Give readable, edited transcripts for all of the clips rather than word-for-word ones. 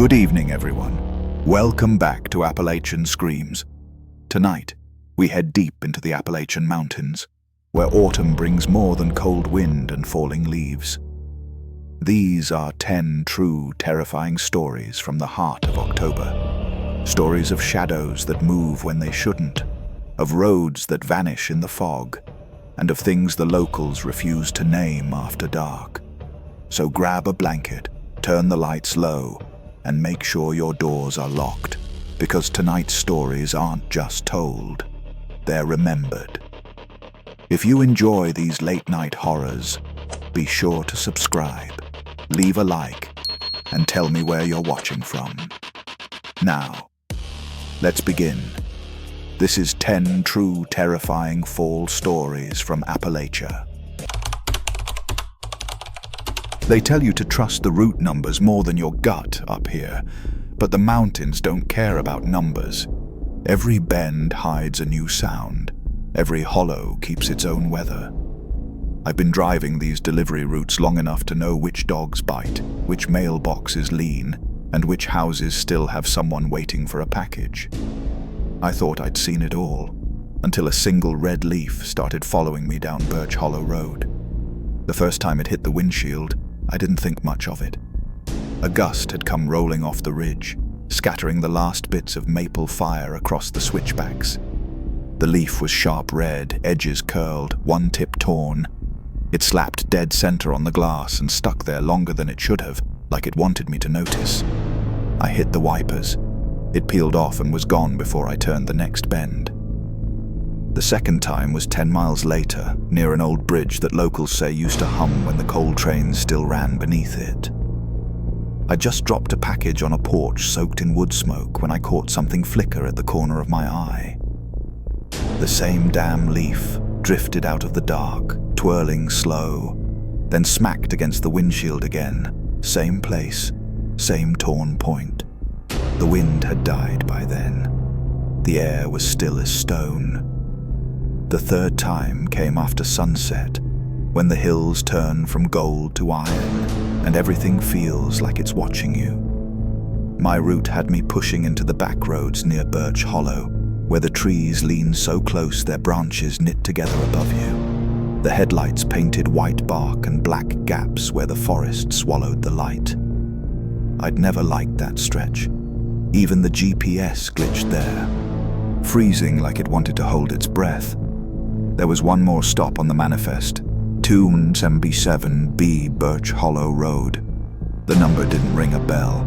Good evening, everyone. Welcome back to Appalachian Screams. Tonight, we head deep into the Appalachian Mountains, where autumn brings more than cold wind and falling leaves. These are 10 true, terrifying stories from the heart of October. Stories of shadows that move when they shouldn't, of roads that vanish in the fog, and of things the locals refuse to name after dark. So grab a blanket, turn the lights low, and make sure your doors are locked, because tonight's stories aren't just told, they're remembered. If you enjoy these late-night horrors, be sure to subscribe, leave a like, and tell me where you're watching from. Now, let's begin. This is 10 true terrifying fall stories from Appalachia. They tell you to trust the route numbers more than your gut up here, but the mountains don't care about numbers. Every bend hides a new sound. Every hollow keeps its own weather. I've been driving these delivery routes long enough to know which dogs bite, which mailboxes lean, and which houses still have someone waiting for a package. I thought I'd seen it all, until a single red leaf started following me down Birch Hollow Road. The first time it hit the windshield, I didn't think much of it. A gust had come rolling off the ridge, scattering the last bits of maple fire across the switchbacks. The leaf was sharp red, edges curled, one tip torn. It slapped dead center on the glass and stuck there longer than it should have, like it wanted me to notice. I hit the wipers. It peeled off and was gone before I turned the next bend. The second time was 10 miles later, near an old bridge that locals say used to hum when the coal trains still ran beneath it. I just dropped a package on a porch soaked in wood smoke when I caught something flicker at the corner of my eye. The same damn leaf drifted out of the dark, twirling slow, then smacked against the windshield again. Same place, same torn point. The wind had died by then. The air was still as stone. The third time came after sunset, when the hills turn from gold to iron, and everything feels like it's watching you. My route had me pushing into the back roads near Birch Hollow, where the trees lean so close their branches knit together above you. The headlights painted white bark and black gaps where the forest swallowed the light. I'd never liked that stretch. Even the GPS glitched there, freezing like it wanted to hold its breath. There was one more stop on the manifest, 277B Birch Hollow Road. The number didn't ring a bell.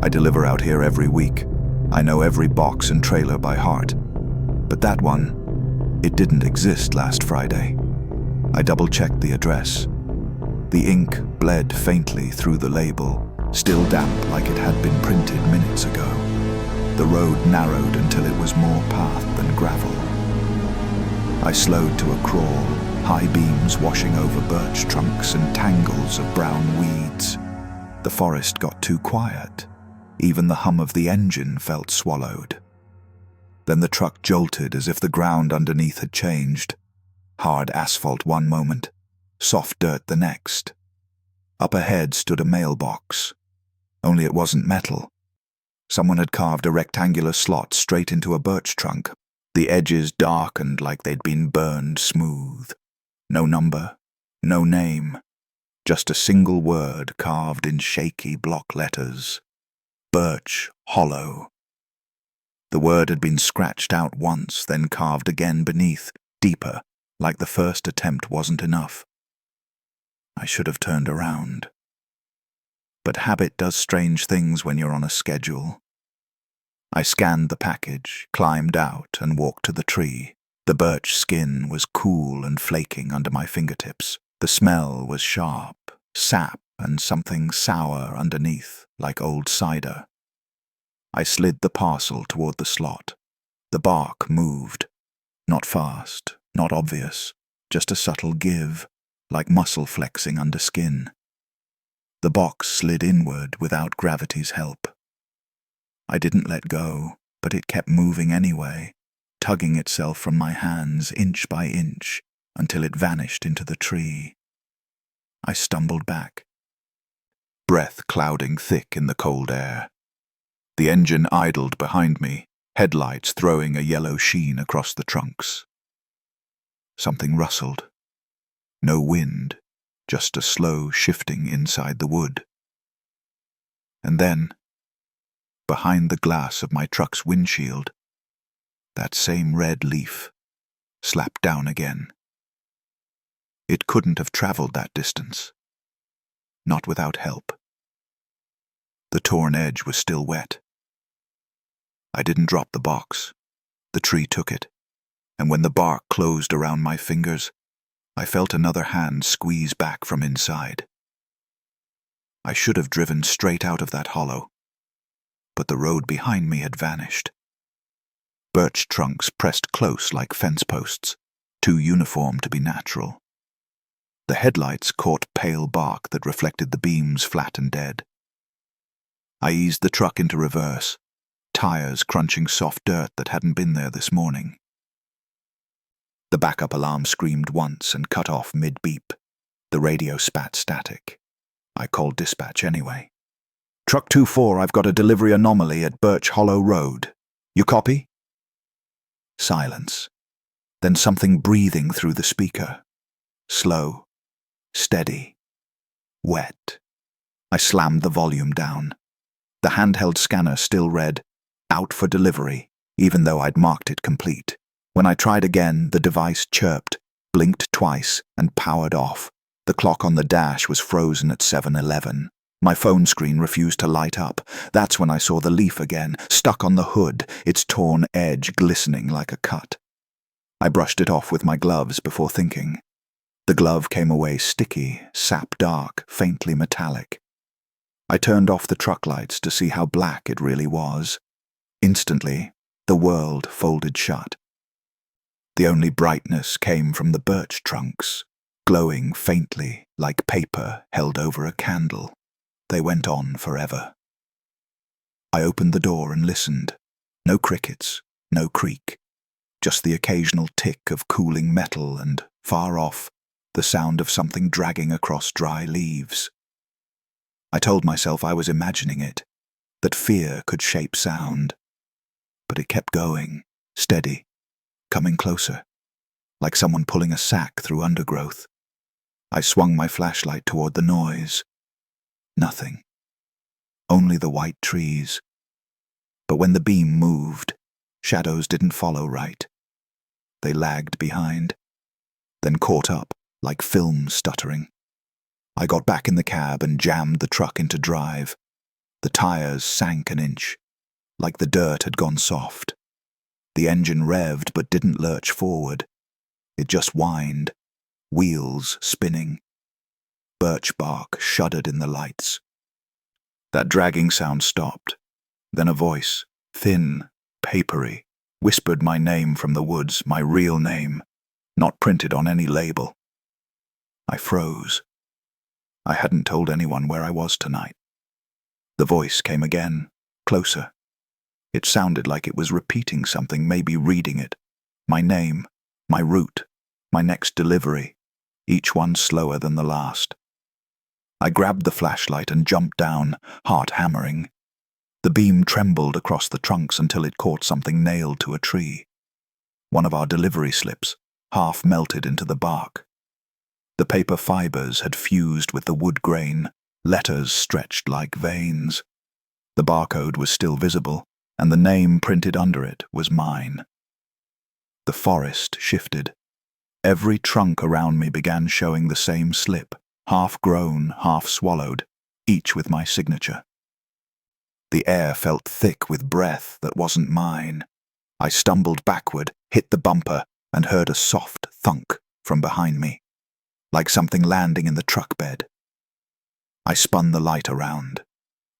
I deliver out here every week. I know every box and trailer by heart. But that one, it didn't exist last Friday. I double-checked the address. The ink bled faintly through the label, still damp like it had been printed minutes ago. The road narrowed until it was more path than gravel. I slowed to a crawl, high beams washing over birch trunks and tangles of brown weeds. The forest got too quiet. Even the hum of the engine felt swallowed. Then the truck jolted as if the ground underneath had changed. Hard asphalt one moment, soft dirt the next. Up ahead stood a mailbox. Only it wasn't metal. Someone had carved a rectangular slot straight into a birch trunk, the edges darkened like they'd been burned smooth. No number, no name, just a single word carved in shaky block letters. Birch Hollow. The word had been scratched out once, then carved again beneath, deeper, like the first attempt wasn't enough. I should have turned around. But habit does strange things when you're on a schedule. I scanned the package, climbed out, and walked to the tree. The birch skin was cool and flaking under my fingertips. The smell was sharp, sap and something sour underneath, like old cider. I slid the parcel toward the slot. The bark moved. Not fast, not obvious, just a subtle give, like muscle flexing under skin. The box slid inward without gravity's help. I didn't let go, but it kept moving anyway, tugging itself from my hands inch by inch until it vanished into the tree. I stumbled back. breath clouding thick in the cold air. The engine idled behind me, headlights throwing a yellow sheen across the trunks. Something rustled. No wind, just a slow shifting inside the wood. And then, behind the glass of my truck's windshield, that same red leaf slapped down again. It couldn't have traveled that distance. Not without help. The torn edge was still wet. I didn't drop the box. The tree took it, and when the bark closed around my fingers, I felt another hand squeeze back from inside. I should have driven straight out of that hollow, but the road behind me had vanished. Birch trunks pressed close like fence posts, too uniform to be natural. The headlights caught pale bark that reflected the beams flat and dead. I eased the truck into reverse, tires crunching soft dirt that hadn't been there this morning. The backup alarm screamed once and cut off mid-beep. The radio spat static. I called dispatch anyway. "Truck 24, I've got a delivery anomaly at Birch Hollow Road. You copy?" Silence. Then something breathing through the speaker. Slow, steady, wet. I slammed the volume down. The handheld scanner still read, "Out for delivery," even though I'd marked it complete. When I tried again, the device chirped, blinked twice, and powered off. The clock on the dash was frozen at 7:11. My phone screen refused to light up. That's when I saw the leaf again, stuck on the hood, its torn edge glistening like a cut. I brushed it off with my gloves before thinking. The glove came away sticky, sap dark, faintly metallic. I turned off the truck lights to see how black it really was. Instantly, the world folded shut. The only brightness came from the birch trunks, glowing faintly like paper held over a candle. They went on forever. I opened the door and listened. No crickets, no creak, just the occasional tick of cooling metal and, far off, the sound of something dragging across dry leaves. I told myself I was imagining it, that fear could shape sound. But it kept going, steady, coming closer, like someone pulling a sack through undergrowth. I swung my flashlight toward the noise. Nothing. Only the white trees. But when the beam moved, shadows didn't follow right. They lagged behind, then caught up like film stuttering. I got back in the cab and jammed the truck into drive. The tires sank an inch, like the dirt had gone soft. The engine revved but didn't lurch forward. It just whined, wheels spinning. Birch bark shuddered in the lights. That dragging sound stopped. Then a voice, thin, papery, whispered my name from the woods, my real name, not printed on any label. I froze. I hadn't told anyone where I was tonight. The voice came again, closer. It sounded like it was repeating something, maybe reading it. My name, my route, my next delivery, each one slower than the last. I grabbed the flashlight and jumped down, heart hammering. The beam trembled across the trunks until it caught something nailed to a tree. One of our delivery slips, half melted into the bark. The paper fibers had fused with the wood grain, letters stretched like veins. The barcode was still visible, and the name printed under it was mine. The forest shifted. Every trunk around me began showing the same slip, half grown, half swallowed, each with my signature. The air felt thick with breath that wasn't mine. I stumbled backward, hit the bumper, and heard a soft thunk from behind me, like something landing in the truck bed. I spun the light around.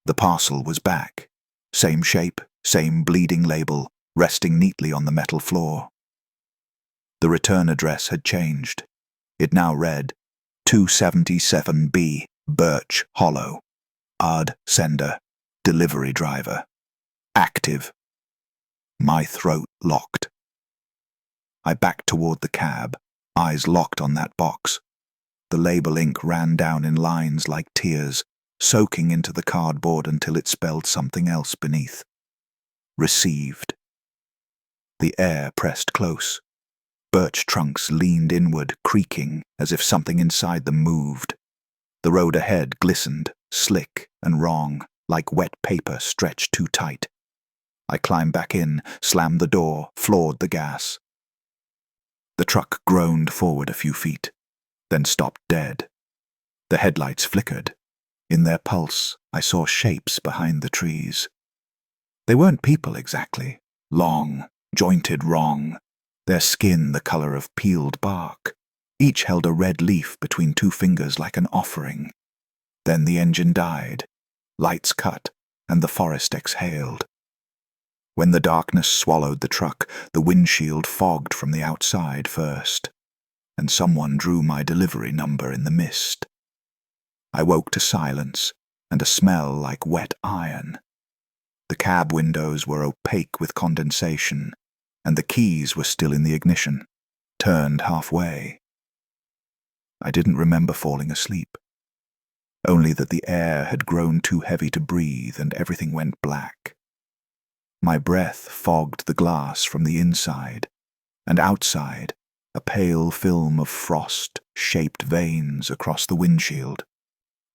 The parcel was back. Same shape, same bleeding label, resting neatly on the metal floor. The return address had changed. It now read, 277B, Birch Hollow. Odd sender, delivery driver. Active. My throat locked. I backed toward the cab, eyes locked on that box. The label ink ran down in lines like tears, soaking into the cardboard until it spelled something else beneath. Received. The air pressed close. Birch trunks leaned inward, creaking as if something inside them moved. The road ahead glistened, slick and wrong, like wet paper stretched too tight. I climbed back in, slammed the door, floored the gas. The truck groaned forward a few feet, then stopped dead. The headlights flickered. In their pulse, I saw shapes behind the trees. They weren't people exactly. Long, jointed wrong. Their skin the color of peeled bark. Each held a red leaf between two fingers like an offering. Then the engine died. Lights cut, and the forest exhaled. When the darkness swallowed the truck, the windshield fogged from the outside first, and someone drew my delivery number in the mist. I woke to silence and a smell like wet iron. The cab windows were opaque with condensation, and the keys were still in the ignition, turned halfway. I didn't remember falling asleep, only that the air had grown too heavy to breathe and everything went black. My breath fogged the glass from the inside, and outside, a pale film of frost shaped veins across the windshield,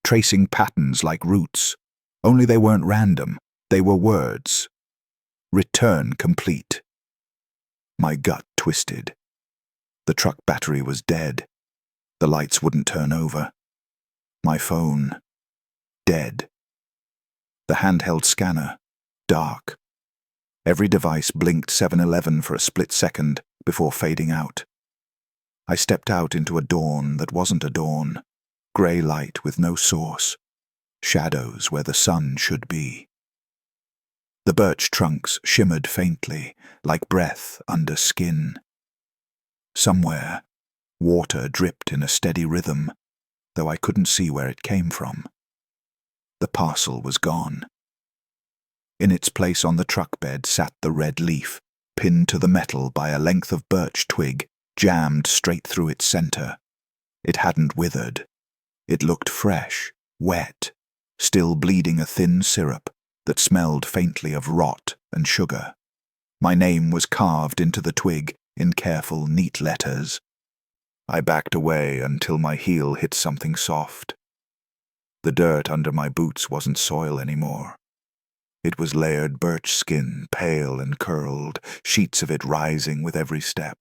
tracing patterns like roots, only they weren't random, they were words. Return complete. My gut twisted. The truck battery was dead. The lights wouldn't turn over. My phone, dead. The handheld scanner, dark. Every device blinked 7-Eleven for a split second before fading out. I stepped out into a dawn that wasn't a dawn, grey light with no source, shadows where the sun should be. The birch trunks shimmered faintly, like breath under skin. Somewhere, water dripped in a steady rhythm, though I couldn't see where it came from. The parcel was gone. In its place on the truck bed sat the red leaf, pinned to the metal by a length of birch twig, jammed straight through its center. It hadn't withered. It looked fresh, wet, still bleeding a thin syrup that smelled faintly of rot and sugar. My name was carved into the twig in careful, neat letters. I backed away until my heel hit something soft. The dirt under my boots wasn't soil anymore. It was layered birch skin, pale and curled, sheets of it rising with every step.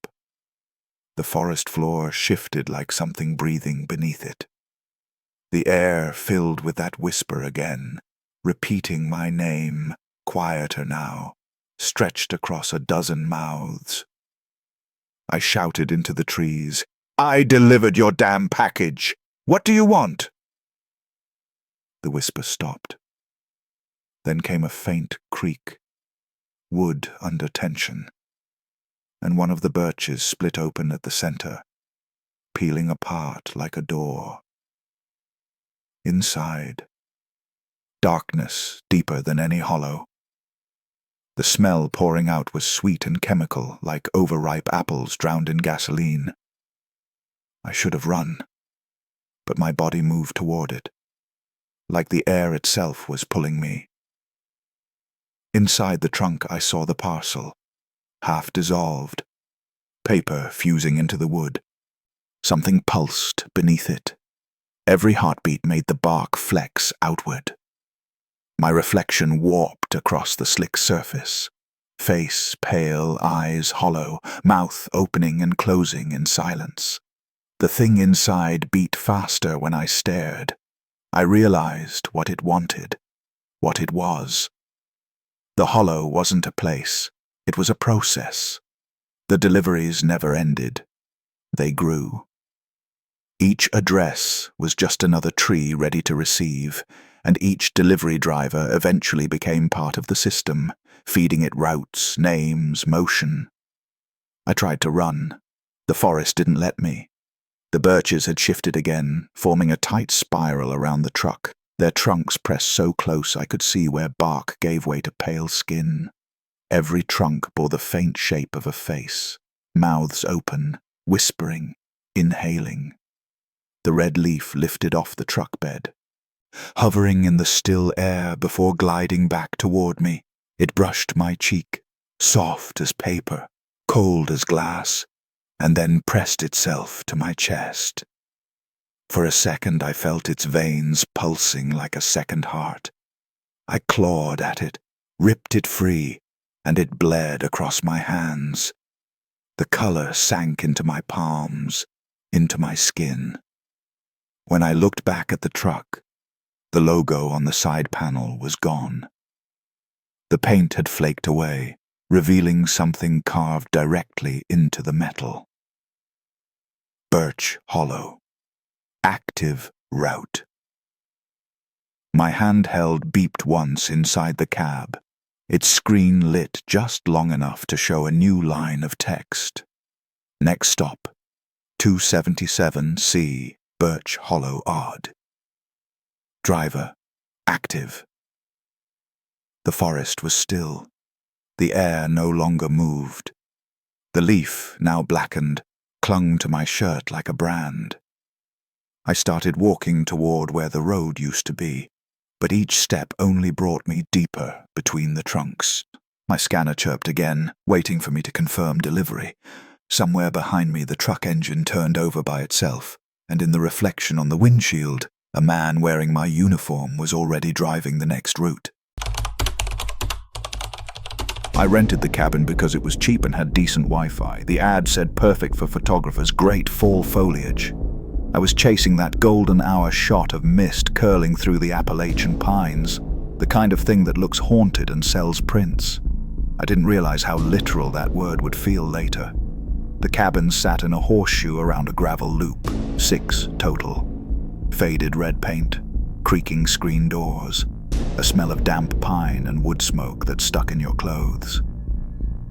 The forest floor shifted like something breathing beneath it. The air filled with that whisper again, repeating my name, quieter now, stretched across a dozen mouths. I shouted into the trees, "I delivered your damn package! What do you want?" The whisper stopped. Then came a faint creak, wood under tension, and one of the birches split open at the center, peeling apart like a door. Inside, darkness deeper than any hollow. The smell pouring out was sweet and chemical, like overripe apples drowned in gasoline. I should have run, but my body moved toward it, like the air itself was pulling me. Inside the trunk I saw the parcel, half dissolved, paper fusing into the wood. Something pulsed beneath it. Every heartbeat made the bark flex outward. My reflection warped across the slick surface, face pale, eyes hollow, mouth opening and closing in silence. The thing inside beat faster when I stared. I realized what it wanted, what it was. The hollow wasn't a place, it was a process. The deliveries never ended. They grew. Each address was just another tree ready to receive, and each delivery driver eventually became part of the system, feeding it routes, names, motion. I tried to run. The forest didn't let me. The birches had shifted again, forming a tight spiral around the truck, their trunks pressed so close I could see where bark gave way to pale skin. Every trunk bore the faint shape of a face, mouths open, whispering, inhaling. The red leaf lifted off the truck bed. hovering in the still air before gliding back toward me. It brushed my cheek, soft as paper, cold as glass, and then pressed itself to my chest. For a second I felt its veins pulsing like a second heart. I clawed at it, ripped it free, and it bled across my hands. The color sank into my palms, into my skin. When I looked back at the truck, the logo on the side panel was gone. The paint had flaked away, revealing something carved directly into the metal. Birch Hollow. Active route. My handheld beeped once inside the cab. Its screen lit just long enough to show a new line of text. Next stop, 277C, Birch Hollow Odd. Driver, active. The forest was still. The air no longer moved. The leaf, now blackened, clung to my shirt like a brand. I started walking toward where the road used to be, but each step only brought me deeper between the trunks. My scanner chirped again, waiting for me to confirm delivery. Somewhere behind me the truck engine turned over by itself, and in the reflection on the windshield, a man wearing my uniform was already driving the next route. I rented the cabin because it was cheap and had decent Wi-Fi. The ad said perfect for photographers, great fall foliage. I was chasing that golden hour shot of mist curling through the Appalachian pines, the kind of thing that looks haunted and sells prints. I didn't realize how literal that word would feel later. The cabin sat in a horseshoe around a gravel loop, 6 total. Faded red paint, creaking screen doors, a smell of damp pine and wood smoke that stuck in your clothes.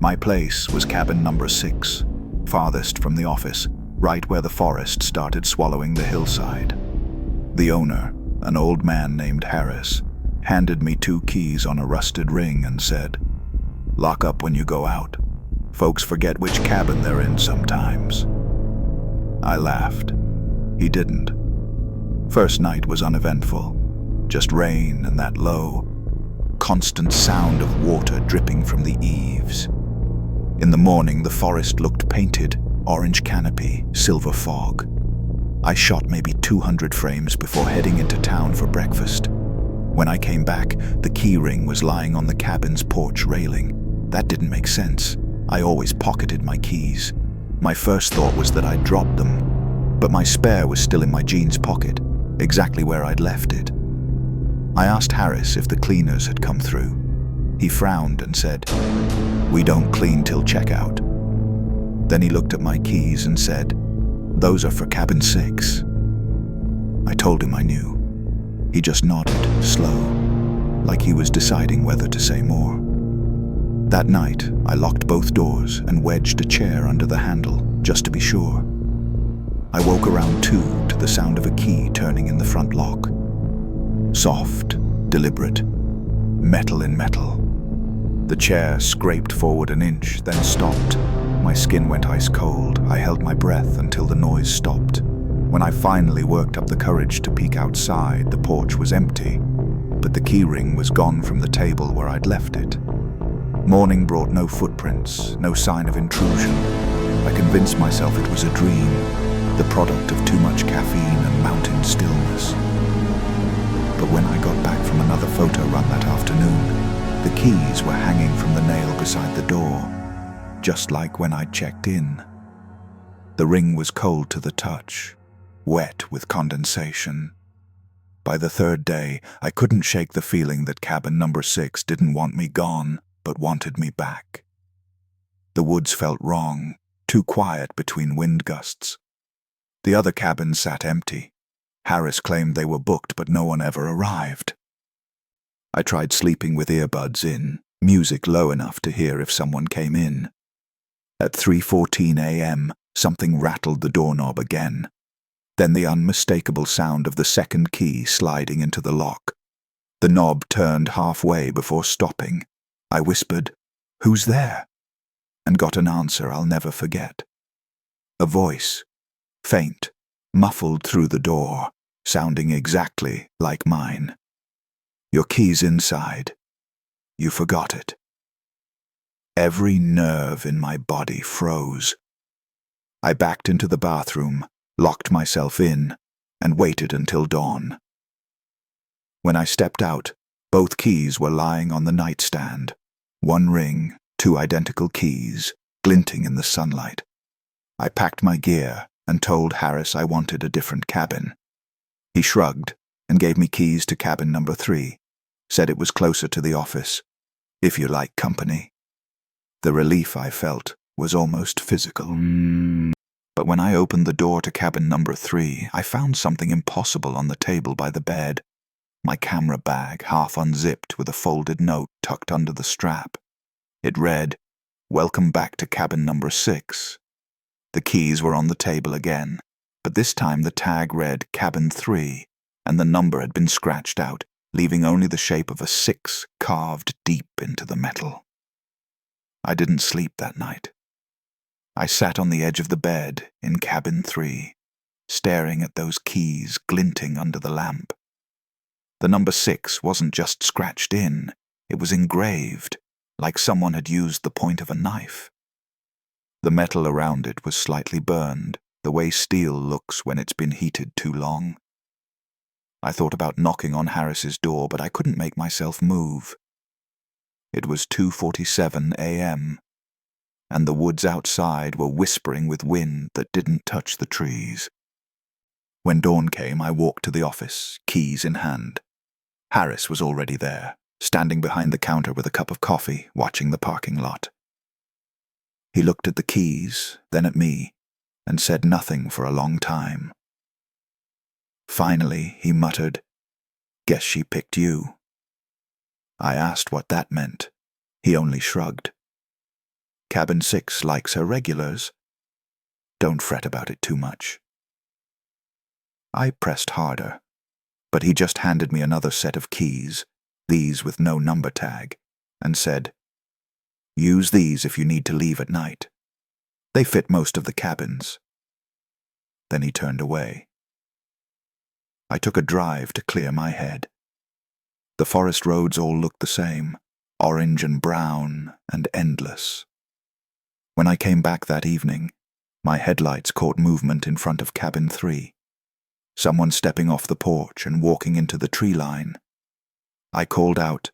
My place was cabin number 6, farthest from the office, right where the forest started swallowing the hillside. The owner, an old man named Harris, handed me 2 keys on a rusted ring and said, "Lock up when you go out. Folks forget which cabin they're in sometimes." I laughed. He didn't. First night was uneventful. Just rain and that low, constant sound of water dripping from the eaves. In the morning, the forest looked painted, orange canopy, silver fog. I shot maybe 200 frames before heading into town for breakfast. When I came back, the key ring was lying on the cabin's porch railing. That didn't make sense. I always pocketed my keys. My first thought was that I'd dropped them, but my spare was still in my jeans pocket, exactly where I'd left it. I asked Harris if the cleaners had come through. He frowned and said, "We don't clean till checkout." Then he looked at my keys and said, "Those are for cabin 6. I told him I knew. He just nodded, slow, like he was deciding whether to say more. That night, I locked both doors and wedged a chair under the handle, just to be sure. I woke around 2 to the sound of a key turning in the front lock. Soft, deliberate, metal in metal. The chair scraped forward an inch, then stopped. My skin went ice cold. I held my breath until the noise stopped. When I finally worked up the courage to peek outside, the porch was empty, but the keyring was gone from the table where I'd left it. Morning brought no footprints, no sign of intrusion. I convinced myself it was a dream, the product of too much caffeine and mountain stillness. But when I got back from another photo run that afternoon, the keys were hanging from the nail beside the door, just like when I'd checked in. The ring was cold to the touch, wet with condensation. By the 3rd day, I couldn't shake the feeling that cabin number 6 didn't want me gone, but wanted me back. The woods felt wrong, too quiet between wind gusts. The other cabins sat empty. Harris claimed they were booked, but no one ever arrived. I tried sleeping with earbuds in, music low enough to hear if someone came in. At 3:14 a.m., something rattled the doorknob again. Then the unmistakable sound of the second key sliding into the lock. The knob turned halfway before stopping. I whispered, "Who's there?" and got an answer I'll never forget. A voice, faint, muffled through the door, sounding exactly like mine. "Your key's inside. You forgot it." Every nerve in my body froze. I backed into the bathroom, locked myself in, and waited until dawn. When I stepped out, both keys were lying on the nightstand. One ring, two identical keys, glinting in the sunlight. I packed my gear and told Harris I wanted a different cabin. He shrugged and gave me keys to cabin number 3, said it was closer to the office, if you like company. The relief I felt was almost physical. But when I opened the door to cabin number 3, I found something impossible on the table by the bed. My camera bag, half unzipped with a folded note tucked under the strap. It read, "Welcome back to cabin number 6. The keys were on the table again, but this time the tag read cabin 3, and the number had been scratched out, leaving only the shape of a 6 carved deep into the metal. I didn't sleep that night. I sat on the edge of the bed in cabin 3, staring at those keys glinting under the lamp. The number 6 wasn't just scratched in, it was engraved, like someone had used the point of a knife. The metal around it was slightly burned, the way steel looks when it's been heated too long. I thought about knocking on Harris's door, but I couldn't make myself move. It was 2:47 a.m., and the woods outside were whispering with wind that didn't touch the trees. When dawn came, I walked to the office, keys in hand. Harris was already there, standing behind the counter with a cup of coffee, watching the parking lot. He looked at the keys, then at me, and said nothing for a long time. Finally, he muttered, "Guess she picked you." I asked what that meant. He only shrugged. "Cabin 6 likes her regulars. Don't fret about it too much." I pressed harder, but he just handed me another set of keys, these with no number tag, and said, "Use these if you need to leave at night. They fit most of the cabins." Then he turned away. I took a drive to clear my head. The forest roads all looked the same, orange and brown and endless. When I came back that evening, my headlights caught movement in front of cabin 3. Someone stepping off the porch and walking into the tree line. I called out,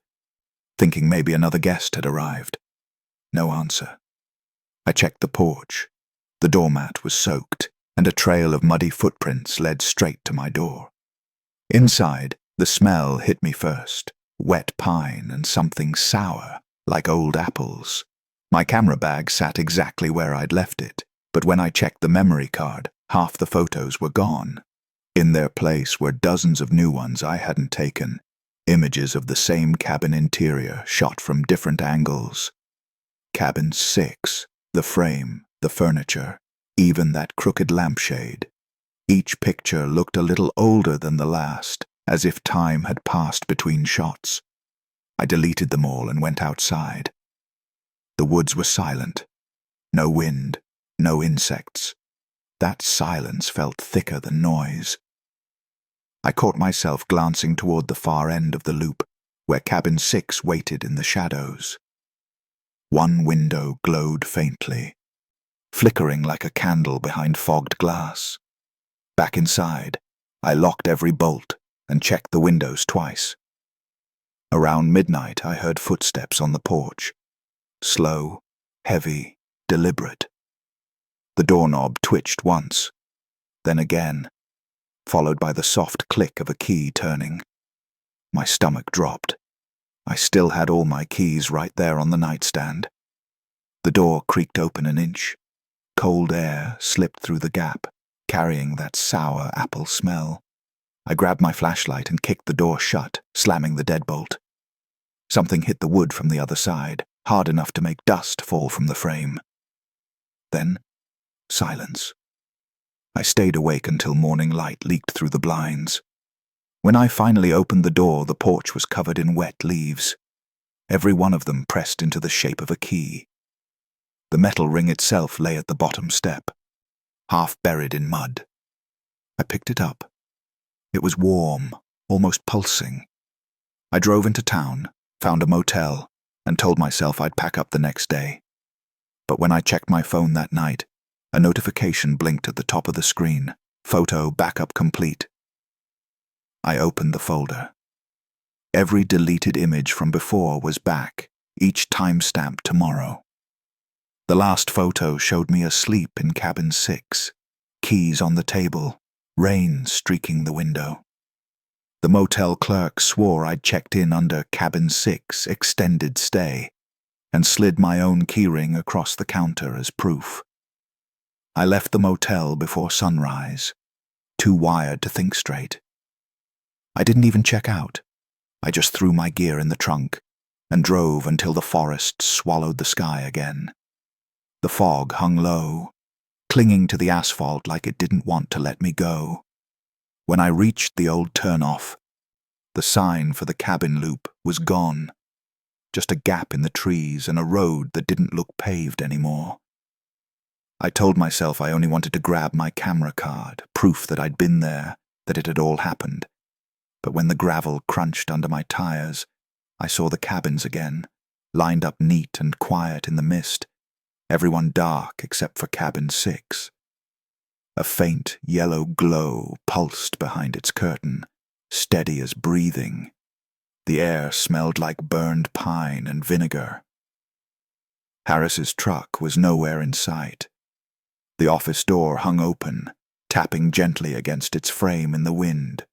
thinking maybe another guest had arrived. No answer. I checked the porch. The doormat was soaked, and a trail of muddy footprints led straight to my door. Inside, the smell hit me first, wet pine and something sour, like old apples. My camera bag sat exactly where I'd left it, but when I checked the memory card, half the photos were gone. In their place were dozens of new ones I hadn't taken, images of the same cabin interior shot from different angles. Cabin 6, the frame, the furniture, even that crooked lampshade. Each picture looked a little older than the last, as if time had passed between shots. I deleted them all and went outside. The woods were silent. No wind, no insects. That silence felt thicker than noise. I caught myself glancing toward the far end of the loop, where cabin 6 waited in the shadows. One window glowed faintly, flickering like a candle behind fogged glass. Back inside, I locked every bolt and checked the windows twice. Around midnight, I heard footsteps on the porch. Slow, heavy, deliberate. The doorknob twitched once, then again, followed by the soft click of a key turning. My stomach dropped. I still had all my keys right there on the nightstand. The door creaked open an inch. Cold air slipped through the gap, carrying that sour apple smell. I grabbed my flashlight and kicked the door shut, slamming the deadbolt. Something hit the wood from the other side, hard enough to make dust fall from the frame. Then, silence. I stayed awake until morning light leaked through the blinds. When I finally opened the door, the porch was covered in wet leaves, every one of them pressed into the shape of a key. The metal ring itself lay at the bottom step, half buried in mud. I picked it up. It was warm, almost pulsing. I drove into town, found a motel, and told myself I'd pack up the next day. But when I checked my phone that night, a notification blinked at the top of the screen. Photo backup complete. I opened the folder. Every deleted image from before was back, each timestamp tomorrow. The last photo showed me asleep in cabin 6, keys on the table, rain streaking the window. The motel clerk swore I'd checked in under cabin 6, extended stay, and slid my own keyring across the counter as proof. I left the motel before sunrise, too wired to think straight. I didn't even check out. I just threw my gear in the trunk and drove until the forest swallowed the sky again. The fog hung low, clinging to the asphalt like it didn't want to let me go. When I reached the old turnoff, the sign for the cabin loop was gone. Just a gap in the trees and a road that didn't look paved anymore. I told myself I only wanted to grab my camera card, proof that I'd been there, that it had all happened. But when the gravel crunched under my tires, I saw the cabins again, lined up neat and quiet in the mist, everyone dark except for cabin 6. A faint yellow glow pulsed behind its curtain, steady as breathing. The air smelled like burned pine and vinegar. Harris's truck was nowhere in sight. The office door hung open, tapping gently against its frame in the wind.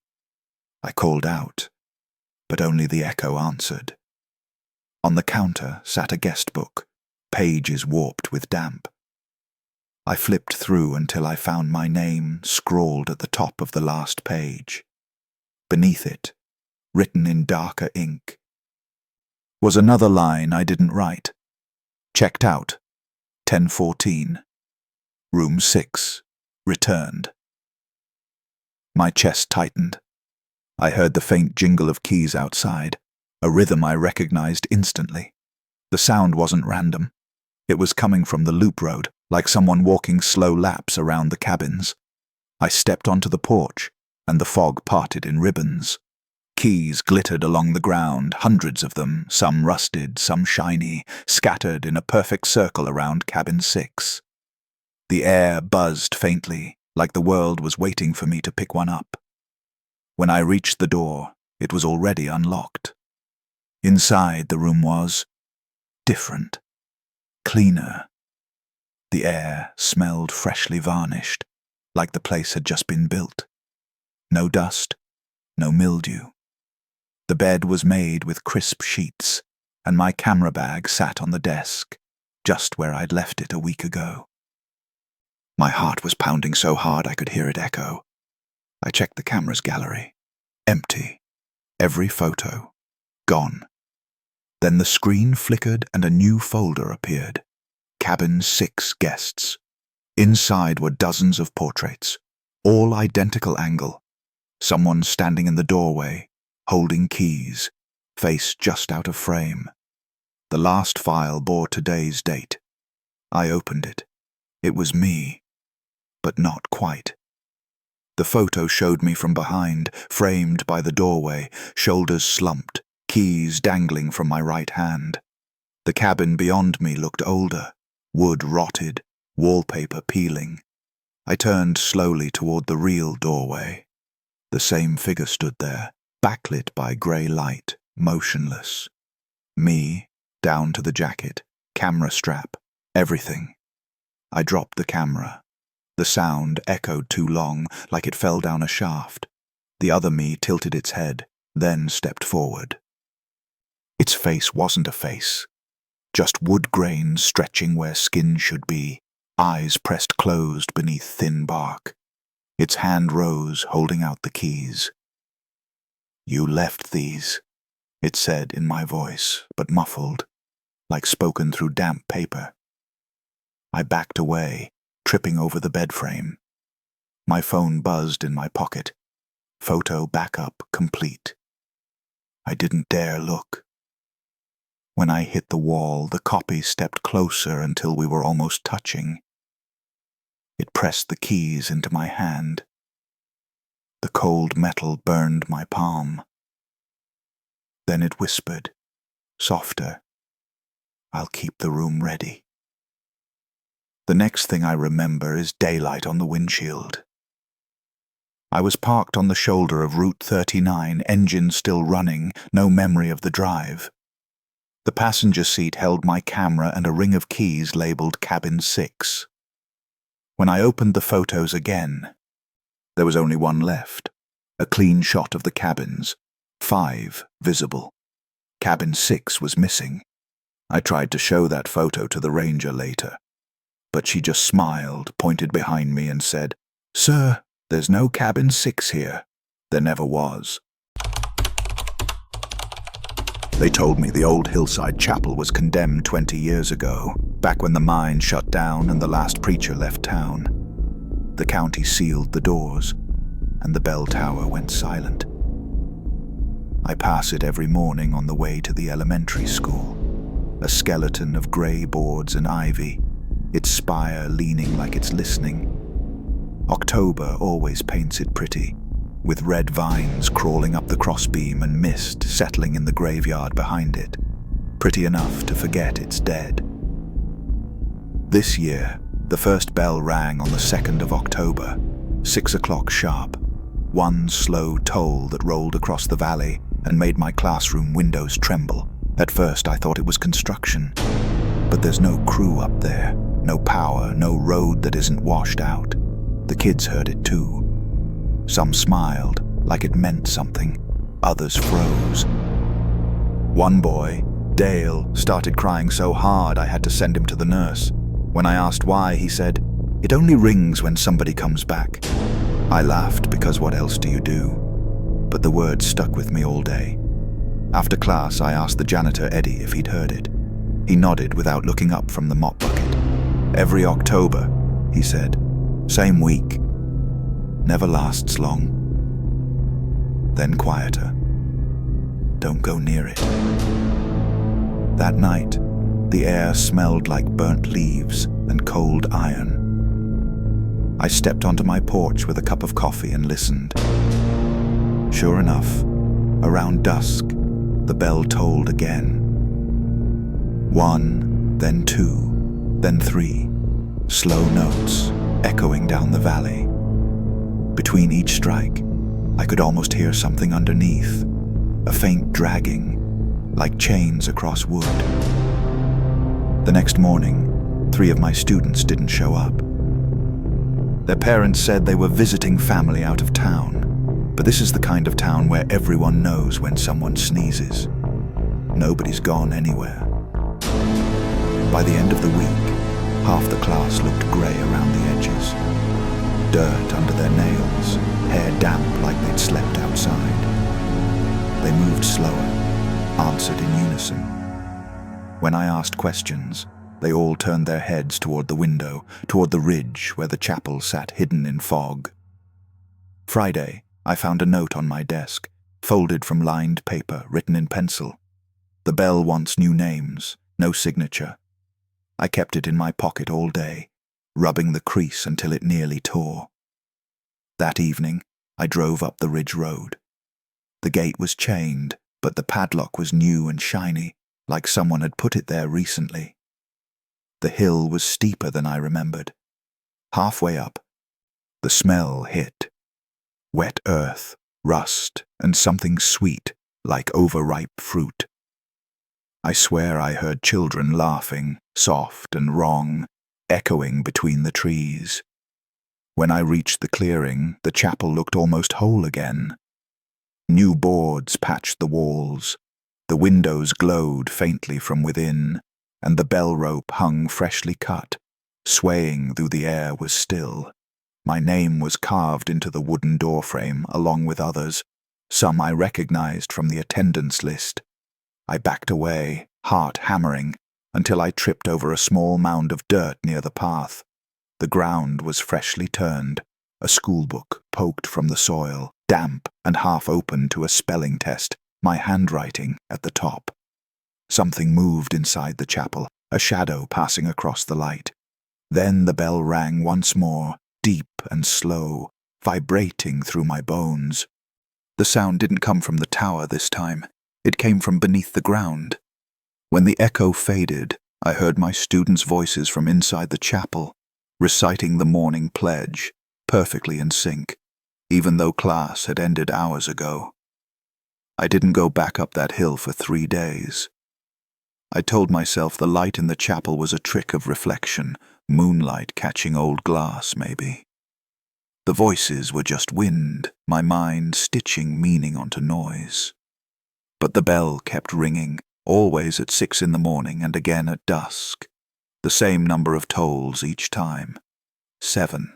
I called out, but only the echo answered. On the counter sat a guest book, pages warped with damp. I flipped through until I found my name scrawled at the top of the last page. Beneath it, written in darker ink, was another line I didn't write. Checked out, 10:14. Room 6, returned. My chest tightened. I heard the faint jingle of keys outside, a rhythm I recognized instantly. The sound wasn't random. It was coming from the loop road, like someone walking slow laps around the cabins. I stepped onto the porch, and the fog parted in ribbons. Keys glittered along the ground, hundreds of them, some rusted, some shiny, scattered in a perfect circle around cabin 6. The air buzzed faintly, like the world was waiting for me to pick one up. When I reached the door, it was already unlocked. Inside, the room was different, cleaner. The air smelled freshly varnished, like the place had just been built. No dust, no mildew. The bed was made with crisp sheets, and my camera bag sat on the desk, just where I'd left it a week ago. My heart was pounding so hard I could hear it echo. I checked the camera's gallery. Empty. Every photo. Gone. Then the screen flickered and a new folder appeared. Cabin 6 guests. Inside were dozens of portraits, all identical angle. Someone standing in the doorway, holding keys, face just out of frame. The last file bore today's date. I opened it. It was me. But not quite. The photo showed me from behind, framed by the doorway, shoulders slumped, keys dangling from my right hand. The cabin beyond me looked older, wood rotted, wallpaper peeling. I turned slowly toward the real doorway. The same figure stood there, backlit by grey light, motionless. Me, down to the jacket, camera strap, everything. I dropped the camera. The sound echoed too long, like it fell down a shaft. The other me tilted its head, then stepped forward. Its face wasn't a face, just wood grains stretching where skin should be, eyes pressed closed beneath thin bark. Its hand rose, holding out the keys. "You left these," it said in my voice, but muffled, like spoken through damp paper. I backed away, tripping over the bed frame. My phone buzzed in my pocket. Photo backup complete. I didn't dare look. When I hit the wall, the copy stepped closer until we were almost touching. It pressed the keys into my hand. The cold metal burned my palm. Then it whispered, softer, "I'll keep the room ready." The next thing I remember is daylight on the windshield. I was parked on the shoulder of Route 39, engine still running, no memory of the drive. The passenger seat held my camera and a ring of keys labeled Cabin 6. When I opened the photos again, there was only one left, a clean shot of the cabins, 5 visible. Cabin 6 was missing. I tried to show that photo to the ranger later, but she just smiled, pointed behind me and said, "Sir, there's no Cabin 6 here. There never was." They told me the old hillside chapel was condemned 20 years ago, back when the mine shut down and the last preacher left town. The county sealed the doors, and the bell tower went silent. I pass it every morning on the way to the elementary school, a skeleton of grey boards and ivy, its spire leaning like it's listening. October always paints it pretty, with red vines crawling up the crossbeam and mist settling in the graveyard behind it, pretty enough to forget it's dead. This year, the first bell rang on the 2nd of October, 6 o'clock sharp, one slow toll that rolled across the valley and made my classroom windows tremble. At first I thought it was construction, but there's no crew up there, no power, no road that isn't washed out. The kids heard it too. Some smiled, like it meant something. Others froze. One boy, Dale, started crying so hard I had to send him to the nurse. When I asked why, he said, "It only rings when somebody comes back." I laughed because what else do you do? But the words stuck with me all day. After class, I asked the janitor, Eddie, if he'd heard it. He nodded without looking up from the mop bucket. "Every October," he said. "Same week. Never lasts long." Then quieter. "Don't go near it." That night, the air smelled like burnt leaves and cold iron. I stepped onto my porch with a cup of coffee and listened. Sure enough, around dusk, the bell tolled again. 1, then 2, then 3, slow notes echoing down the valley. Between each strike, I could almost hear something underneath, a faint dragging, like chains across wood. The next morning, 3 of my students didn't show up. Their parents said they were visiting family out of town, but this is the kind of town where everyone knows when someone sneezes. Nobody's gone anywhere. By the end of the week, half the class looked grey around the edges. Dirt under their nails, hair damp like they'd slept outside. They moved slower, answered in unison. When I asked questions, they all turned their heads toward the window, toward the ridge where the chapel sat hidden in fog. Friday, I found a note on my desk, folded from lined paper, written in pencil. The bell wants new names, no signature. I kept it in my pocket all day, rubbing the crease until it nearly tore. That evening, I drove up the ridge road. The gate was chained, but the padlock was new and shiny, like someone had put it there recently. The hill was steeper than I remembered. Halfway up, the smell hit. Wet earth, rust, and something sweet, like overripe fruit. I swear I heard children laughing, soft and wrong, echoing between the trees. When I reached the clearing, the chapel looked almost whole again. New boards patched the walls, the windows glowed faintly from within, and the bell rope hung freshly cut, swaying though the air was still. My name was carved into the wooden doorframe along with others, some I recognized from the attendance list. I backed away, heart hammering, until I tripped over a small mound of dirt near the path. The ground was freshly turned, a schoolbook poked from the soil, damp and half open to a spelling test, my handwriting at the top. Something moved inside the chapel, a shadow passing across the light. Then the bell rang once more, deep and slow, vibrating through my bones. The sound didn't come from the tower this time. It came from beneath the ground. When the echo faded, I heard my students' voices from inside the chapel, reciting the morning pledge, perfectly in sync, even though class had ended hours ago. I didn't go back up that hill for 3 days. I told myself the light in the chapel was a trick of reflection, moonlight catching old glass, maybe. The voices were just wind, my mind stitching meaning onto noise. But the bell kept ringing, always at 6 in the morning and again at dusk. The same number of tolls each time, 7.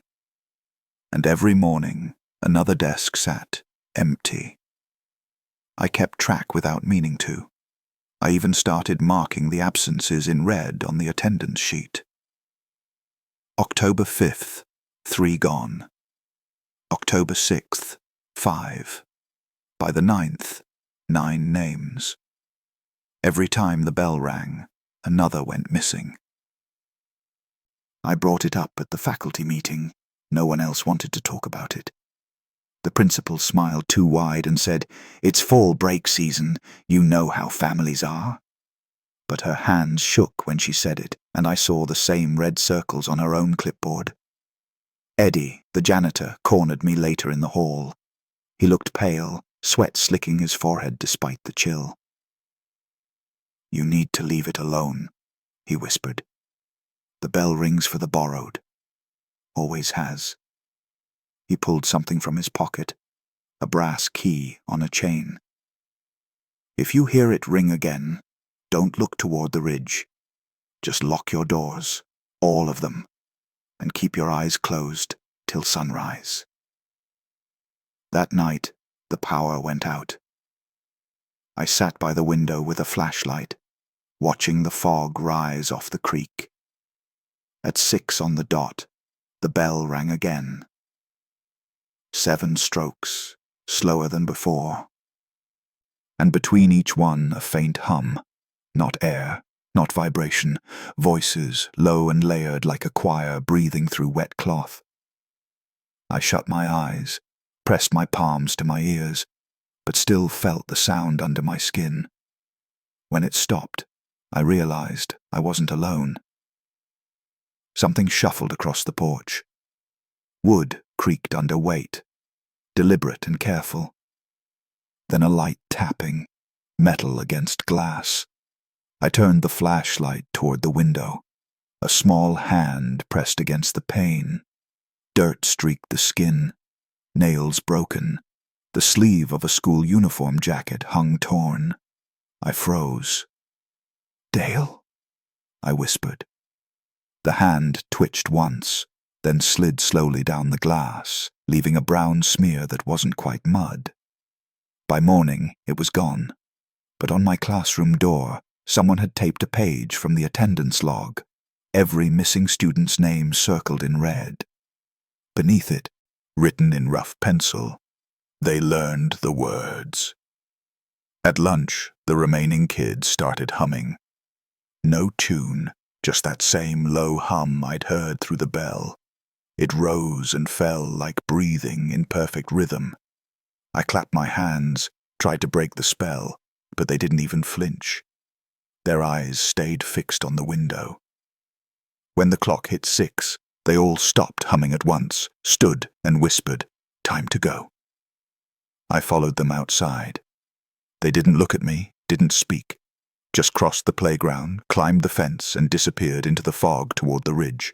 And every morning, another desk sat, empty. I kept track without meaning to. I even started marking the absences in red on the attendance sheet. October 5th, 3 gone. October 6th, 5. By the 9th, 9 names. Every time the bell rang, another went missing. I brought it up at the faculty meeting. No one else wanted to talk about it. The principal smiled too wide and said, "It's fall break season. You know how families are." But her hands shook when she said it, and I saw the same red circles on her own clipboard. Eddie, the janitor, cornered me later in the hall. He looked pale, sweat slicking his forehead despite the chill. "You need to leave it alone," he whispered. "The bell rings for the borrowed. Always has." He pulled something from his pocket, a brass key on a chain. "If you hear it ring again, don't look toward the ridge. Just lock your doors, all of them, and keep your eyes closed till sunrise." That night, the power went out. I sat by the window with a flashlight, watching the fog rise off the creek. At 6 on the dot, the bell rang again. 7 strokes, slower than before. And between each one a faint hum, not air, not vibration, voices low and layered like a choir breathing through wet cloth. I shut my eyes, pressed my palms to my ears, but still felt the sound under my skin. When it stopped, I realized I wasn't alone. Something shuffled across the porch. Wood creaked under weight, deliberate and careful. Then a light tapping, metal against glass. I turned the flashlight toward the window. A small hand pressed against the pane. Dirt streaked the skin, nails broken. The sleeve of a school uniform jacket hung torn. I froze. "Dale?" I whispered. The hand twitched once, then slid slowly down the glass, leaving a brown smear that wasn't quite mud. By morning, it was gone, but on my classroom door, someone had taped a page from the attendance log, every missing student's name circled in red. Beneath it, written in rough pencil, they learned the words. At lunch, the remaining kids started humming. No tune, just that same low hum I'd heard through the bell. It rose and fell like breathing in perfect rhythm. I clapped my hands, tried to break the spell, but they didn't even flinch. Their eyes stayed fixed on the window. When the clock hit 6, they all stopped humming at once, stood and whispered, "Time to go." I followed them outside. They didn't look at me, didn't speak, just crossed the playground, climbed the fence, and disappeared into the fog toward the ridge.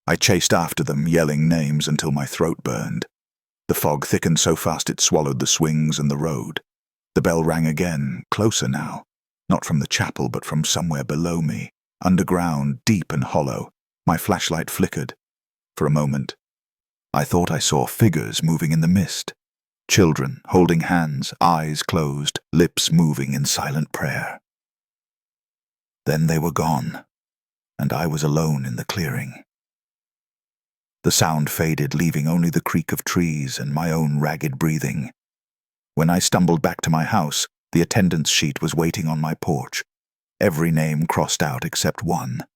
I chased after them, yelling names until my throat burned. The fog thickened so fast it swallowed the swings and the road. The bell rang again, closer now, not from the chapel but from somewhere below me, underground, deep and hollow. My flashlight flickered. For a moment, I thought I saw figures moving in the mist. Children holding hands, eyes closed, lips moving in silent prayer. Then they were gone, and I was alone in the clearing. The sound faded, leaving only the creak of trees and my own ragged breathing. When I stumbled back to my house, the attendance sheet was waiting on my porch. Every name crossed out except one.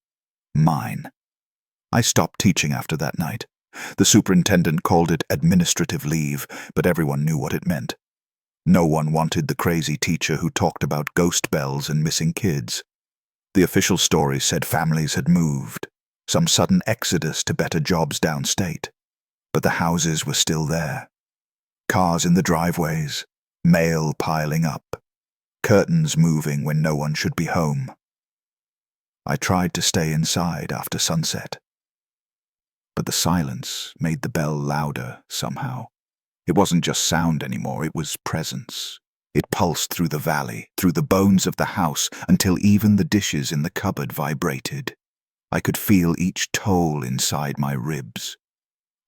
Mine. I stopped teaching after that night. The superintendent called it administrative leave, but everyone knew what it meant. No one wanted the crazy teacher who talked about ghost bells and missing kids. The official story said families had moved, some sudden exodus to better jobs downstate. But the houses were still there. Cars in the driveways, mail piling up, curtains moving when no one should be home. I tried to stay inside after sunset, but the silence made the bell louder somehow. It wasn't just sound anymore, it was presence. It pulsed through the valley, through the bones of the house, until even the dishes in the cupboard vibrated. I could feel each toll inside my ribs.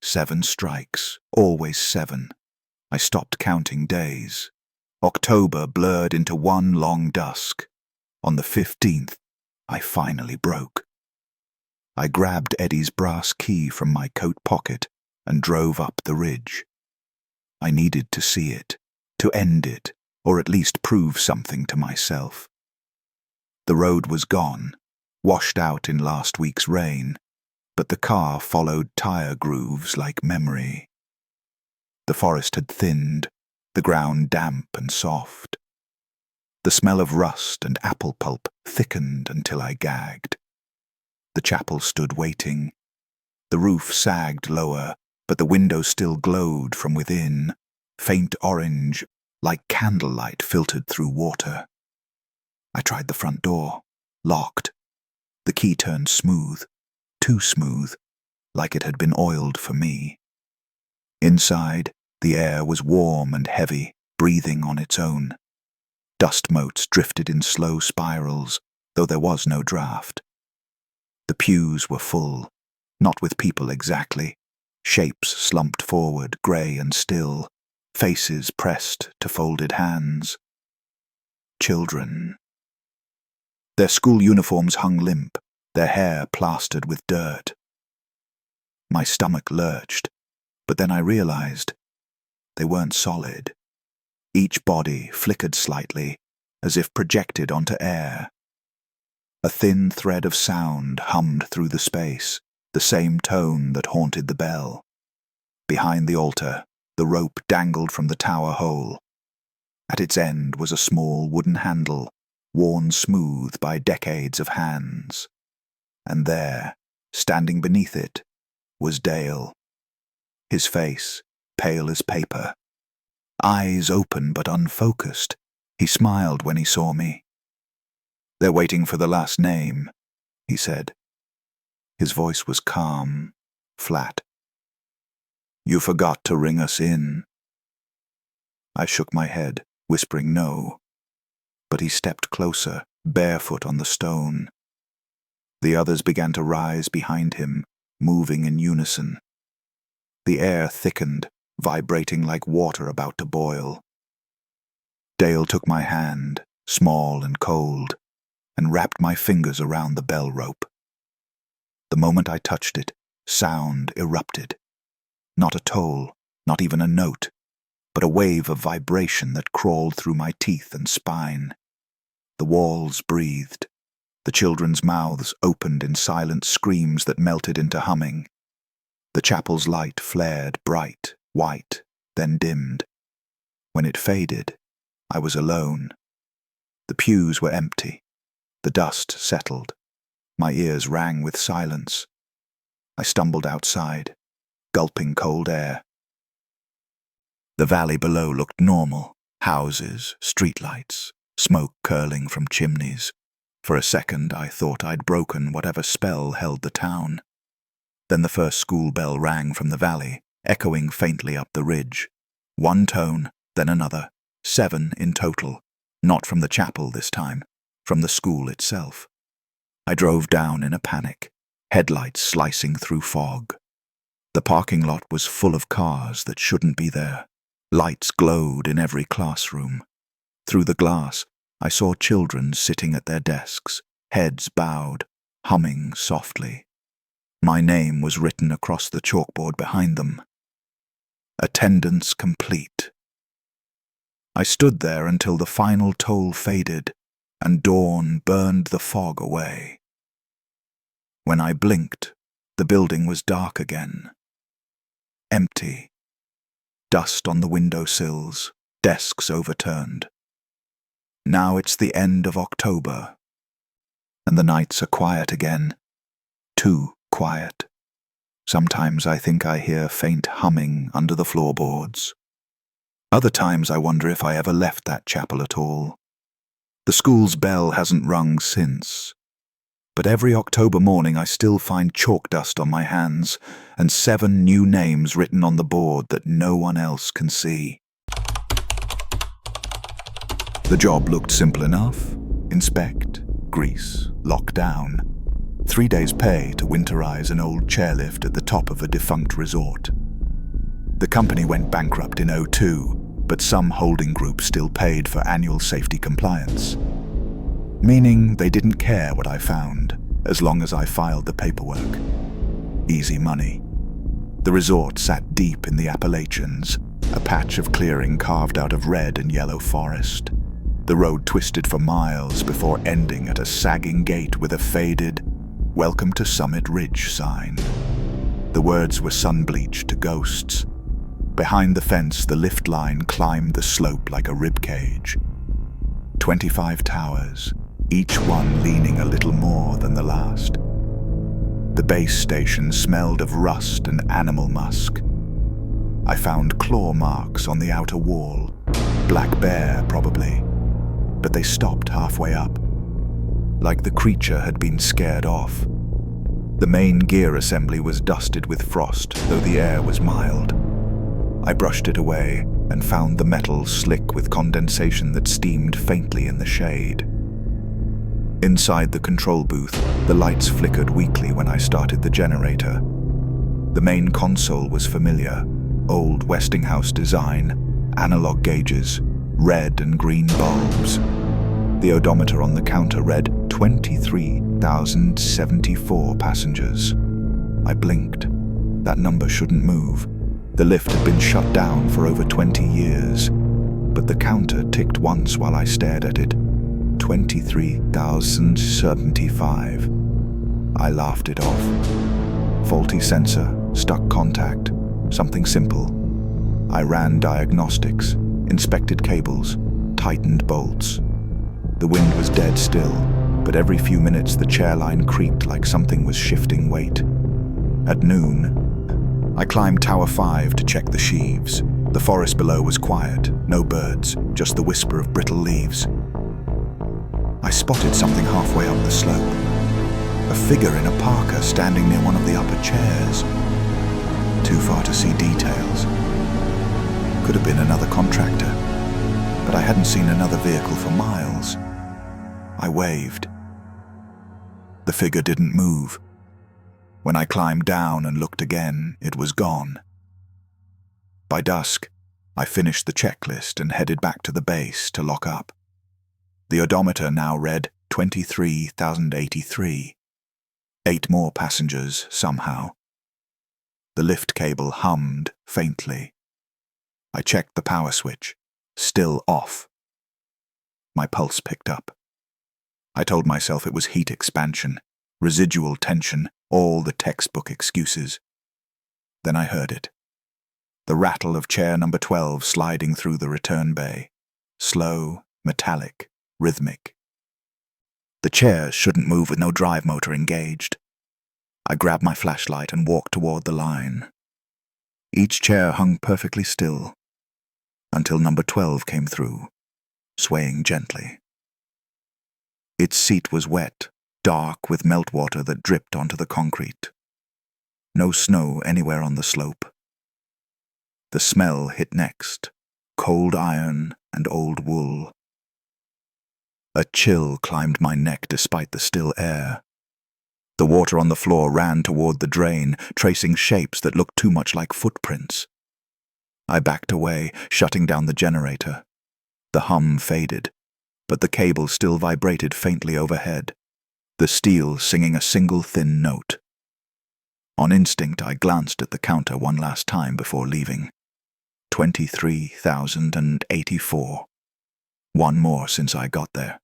7 strikes, always 7. I stopped counting days. October blurred into one long dusk. On the 15th, I finally broke. I grabbed Eddie's brass key from my coat pocket and drove up the ridge. I needed to see it, to end it, or at least prove something to myself. The road was gone, washed out in last week's rain, but the car followed tire grooves like memory. The forest had thinned, the ground damp and soft. The smell of rust and apple pulp thickened until I gagged. The chapel stood waiting. The roof sagged lower, but the window still glowed from within, faint orange, like candlelight filtered through water. I tried the front door, locked. The key turned smooth, too smooth, like it had been oiled for me. Inside, the air was warm and heavy, breathing on its own. Dust motes drifted in slow spirals, though there was no draft. The pews were full, not with people exactly. Shapes slumped forward, grey and still, faces pressed to folded hands. Children. Their school uniforms hung limp, their hair plastered with dirt. My stomach lurched, but then I realized they weren't solid. Each body flickered slightly, as if projected onto air. A thin thread of sound hummed through the space, the same tone that haunted the bell. Behind the altar, the rope dangled from the tower hole. At its end was a small wooden handle, worn smooth by decades of hands. And there, standing beneath it, was Dale. His face, pale as paper. Eyes open but unfocused. He smiled when he saw me. "They're waiting for the last name," he said. His voice was calm, flat. "You forgot to ring us in." I shook my head, whispering no. But he stepped closer, barefoot on the stone. The others began to rise behind him, moving in unison. The air thickened, vibrating like water about to boil. Dale took my hand, small and cold, and wrapped my fingers around the bell rope. The moment I touched it, sound erupted. Not a toll, not even a note, but a wave of vibration that crawled through my teeth and spine. The walls breathed. The children's mouths opened in silent screams that melted into humming. The chapel's light flared bright, white, then dimmed. When it faded, I was alone. The pews were empty. The dust settled. My ears rang with silence. I stumbled outside, gulping cold air. The valley below looked normal. Houses, streetlights, smoke curling from chimneys. For a second, I thought I'd broken whatever spell held the town. Then the first school bell rang from the valley, echoing faintly up the ridge. One tone, then another, 7 in total. Not from the chapel this time, from the school itself. I drove down in a panic, headlights slicing through fog. The parking lot was full of cars that shouldn't be there. Lights glowed in every classroom. Through the glass, I saw children sitting at their desks, heads bowed, humming softly. My name was written across the chalkboard behind them. Attendance complete. I stood there until the final toll faded and dawn burned the fog away. When I blinked, the building was dark again. Empty. Dust on the windowsills, desks overturned. Now it's the end of October, and the nights are quiet again. Too quiet. Sometimes I think I hear faint humming under the floorboards. Other times I wonder if I ever left that chapel at all. The school's bell hasn't rung since, but every October morning I still find chalk dust on my hands and 7 new names written on the board that no one else can see. The job looked simple enough. Inspect, grease, lock down. 3 days' pay to winterize an old chairlift at the top of a defunct resort. The company went bankrupt in '02, but some holding group still paid for annual safety compliance, meaning they didn't care what I found, as long as I filed the paperwork. Easy money. The resort sat deep in the Appalachians, a patch of clearing carved out of red and yellow forest. The road twisted for miles before ending at a sagging gate with a faded "Welcome to Summit Ridge" sign. The words were sun-bleached to ghosts. Behind the fence, the lift line climbed the slope like a ribcage. 25 towers, each one leaning a little more than the last. The base station smelled of rust and animal musk. I found claw marks on the outer wall, black bear probably, but they stopped halfway up, like the creature had been scared off. The main gear assembly was dusted with frost, though the air was mild. I brushed it away and found the metal slick with condensation that steamed faintly in the shade. Inside the control booth, the lights flickered weakly when I started the generator. The main console was familiar, old Westinghouse design, analog gauges, red and green bulbs. The odometer on the counter read 23,074 passengers. I blinked. That number shouldn't move. The lift had been shut down for over 20 years, but the counter ticked once while I stared at it. 23,075. I laughed it off. Faulty sensor, stuck contact, something simple. I ran diagnostics, inspected cables, tightened bolts. The wind was dead still, but every few minutes the chairline creaked like something was shifting weight. At noon, I climbed Tower 5 to check the sheaves. The forest below was quiet, no birds, just the whisper of brittle leaves. I spotted something halfway up the slope. A figure in a parka standing near one of the upper chairs. Too far to see details. Could have been another contractor, but I hadn't seen another vehicle for miles. I waved. The figure didn't move. When I climbed down and looked again, it was gone. By dusk, I finished the checklist and headed back to the base to lock up. The odometer now read 23,083. 8 more passengers, somehow. The lift cable hummed faintly. I checked the power switch. Still off. My pulse picked up. I told myself it was heat expansion, residual tension, all the textbook excuses. Then I heard it. The rattle of chair number 12 sliding through the return bay. Slow, metallic, rhythmic. The chairs shouldn't move with no drive motor engaged. I grabbed my flashlight and walked toward the line. Each chair hung perfectly still, until number 12 came through, swaying gently. Its seat was wet, dark with meltwater that dripped onto the concrete. No snow anywhere on the slope. The smell hit next, cold iron and old wool. A chill climbed my neck despite the still air. The water on the floor ran toward the drain, tracing shapes that looked too much like footprints. I backed away, shutting down the generator. The hum faded, but the cable still vibrated faintly overhead, the steel singing a single thin note. On instinct, I glanced at the counter one last time before leaving. 23,084. One more since I got there.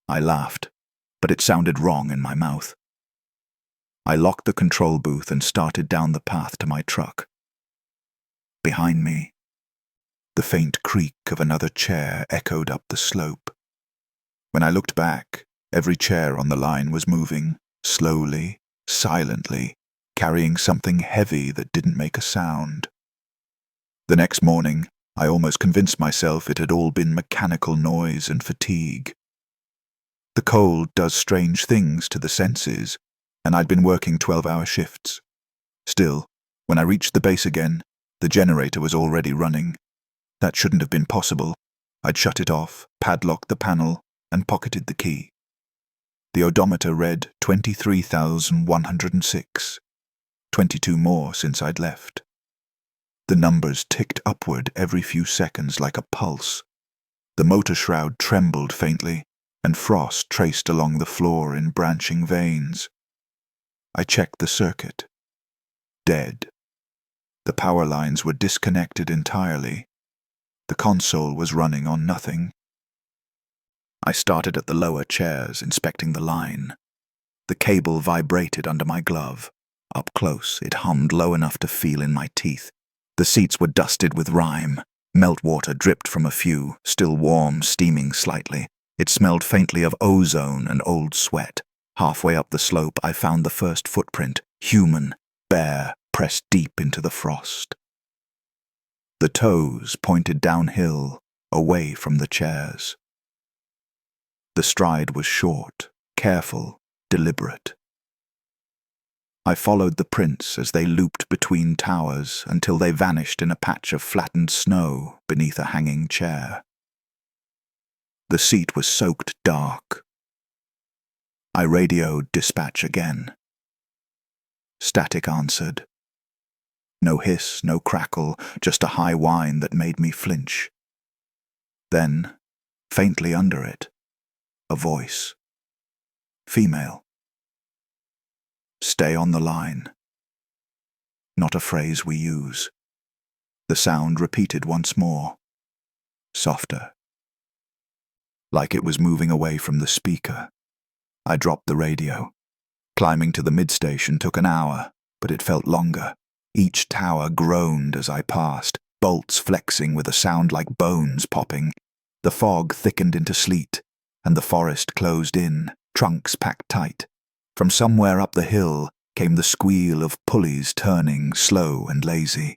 I laughed, but it sounded wrong in my mouth. I locked the control booth and started down the path to my truck. behind me. The faint creak of another chair echoed up the slope. When I looked back, every chair on the line was moving, slowly, silently, carrying something heavy that didn't make a sound. The next morning, I almost convinced myself it had all been mechanical noise and fatigue. The cold does strange things to the senses, and I'd been working 12-hour shifts. Still, when I reached the base again, the generator was already running. That shouldn't have been possible. I'd shut it off, padlocked the panel, and pocketed the key. The odometer read 23,106, 22 more since I'd left. The numbers ticked upward every few seconds like a pulse. The motor shroud trembled faintly, and frost traced along the floor in branching veins. I checked the circuit. Dead. The power lines were disconnected entirely. The console was running on nothing. I started at the lower chairs, inspecting the line. The cable vibrated under my glove. Up close, it hummed low enough to feel in my teeth. The seats were dusted with rime. Meltwater dripped from a few, still warm, steaming slightly. It smelled faintly of ozone and old sweat. Halfway up the slope, I found the first footprint, human, bare, pressed deep into the frost. The toes pointed downhill, away from the chairs. The stride was short, careful, deliberate. I followed the prints as they looped between towers until they vanished in a patch of flattened snow beneath a hanging chair. The seat was soaked dark. I radioed dispatch again. Static answered. No hiss, no crackle, just a high whine that made me flinch. Then, faintly under it, a voice. Female. Stay on the line. Not a phrase we use. The sound repeated once more. Softer. Like it was moving away from the speaker. I dropped the radio. Climbing to the midstation took an hour, but it felt longer. Each tower groaned as I passed, bolts flexing with a sound like bones popping. The fog thickened into sleet, and the forest closed in, trunks packed tight. From somewhere up the hill came the squeal of pulleys turning, slow and lazy.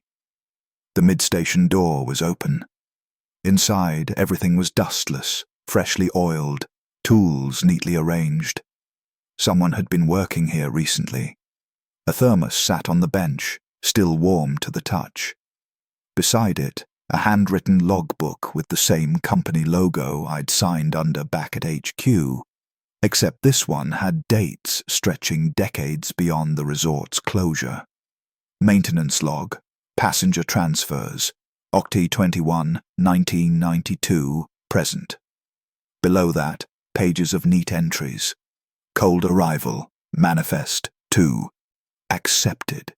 The midstation door was open. Inside, everything was dustless, freshly oiled, tools neatly arranged. Someone had been working here recently. A thermos sat on the bench, still warm to the touch. Beside it, a handwritten logbook with the same company logo I'd signed under back at HQ, except this one had dates stretching decades beyond the resort's closure. Maintenance log, passenger transfers, Oct. 21, 1992, present. Below that, pages of neat entries. Cold arrival, manifest, 2. Accepted.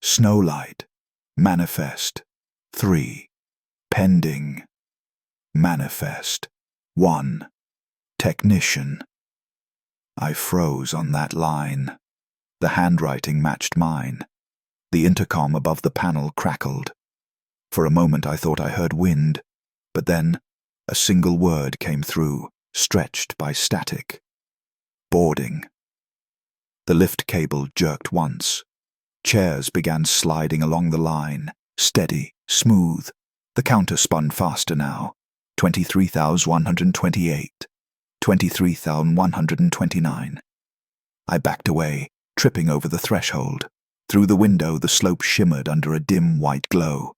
Snowlight, manifest, 3. Pending. Manifest, 1. Technician. I froze on that line. The handwriting matched mine. The intercom above the panel crackled. For a moment I thought I heard wind, but then a single word came through, stretched by static. Boarding. The lift cable jerked once. Chairs began sliding along the line, steady, smooth. The counter spun faster now. 23,128. 23,129. I backed away, tripping over the threshold. Through the window the slope shimmered under a dim white glow.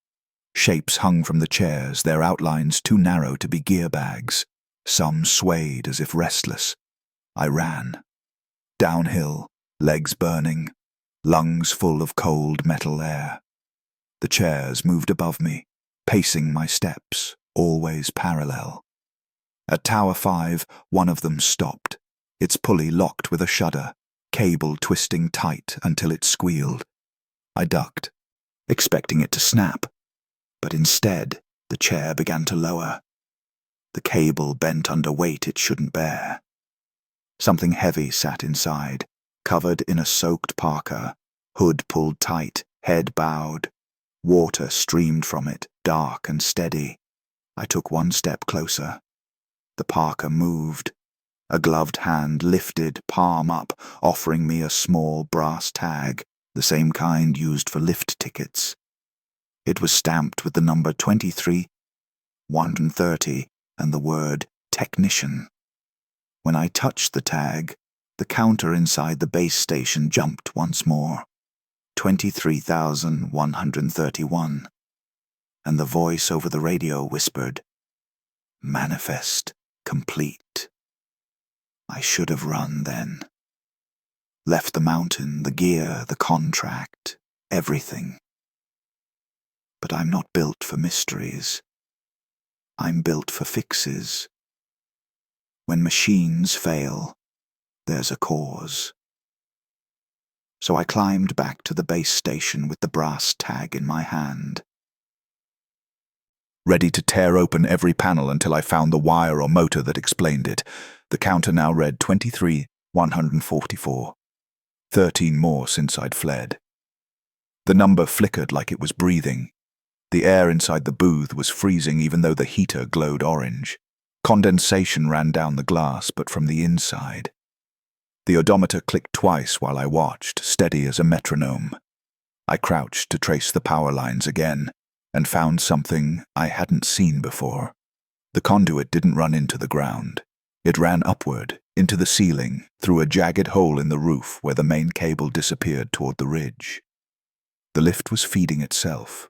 Shapes hung from the chairs, their outlines too narrow to be gear bags. Some swayed as if restless. I ran. Downhill, legs burning, lungs full of cold metal air. The chairs moved above me, pacing my steps, always parallel. At Tower 5, one of them stopped, its pulley locked with a shudder, cable twisting tight until it squealed. I ducked, expecting it to snap, but instead the chair began to lower. The cable bent under weight it shouldn't bear. Something heavy sat inside, covered in a soaked parka, hood pulled tight, head bowed. Water streamed from it, dark and steady. I took one step closer. The Parker moved. A gloved hand lifted, palm up, offering me a small brass tag, the same kind used for lift tickets. It was stamped with the number 23, 130, and the word technician. When I touched the tag, the counter inside the base station jumped once more. 23,131. And the voice over the radio whispered, "Manifest complete." I should have run then. Left the mountain, the gear, the contract, everything. But I'm not built for mysteries. I'm built for fixes. When machines fail, there's a cause. So I climbed back to the base station with the brass tag in my hand. Ready to tear open every panel until I found the wire or motor that explained it. The counter now read 23,144. 13 more since I'd fled. The number flickered like it was breathing. The air inside the booth was freezing even though the heater glowed orange. Condensation ran down the glass, but from the inside. The odometer clicked twice while I watched, steady as a metronome. I crouched to trace the power lines again, and found something I hadn't seen before. The conduit didn't run into the ground. It ran upward, into the ceiling, through a jagged hole in the roof where the main cable disappeared toward the ridge. The lift was feeding itself.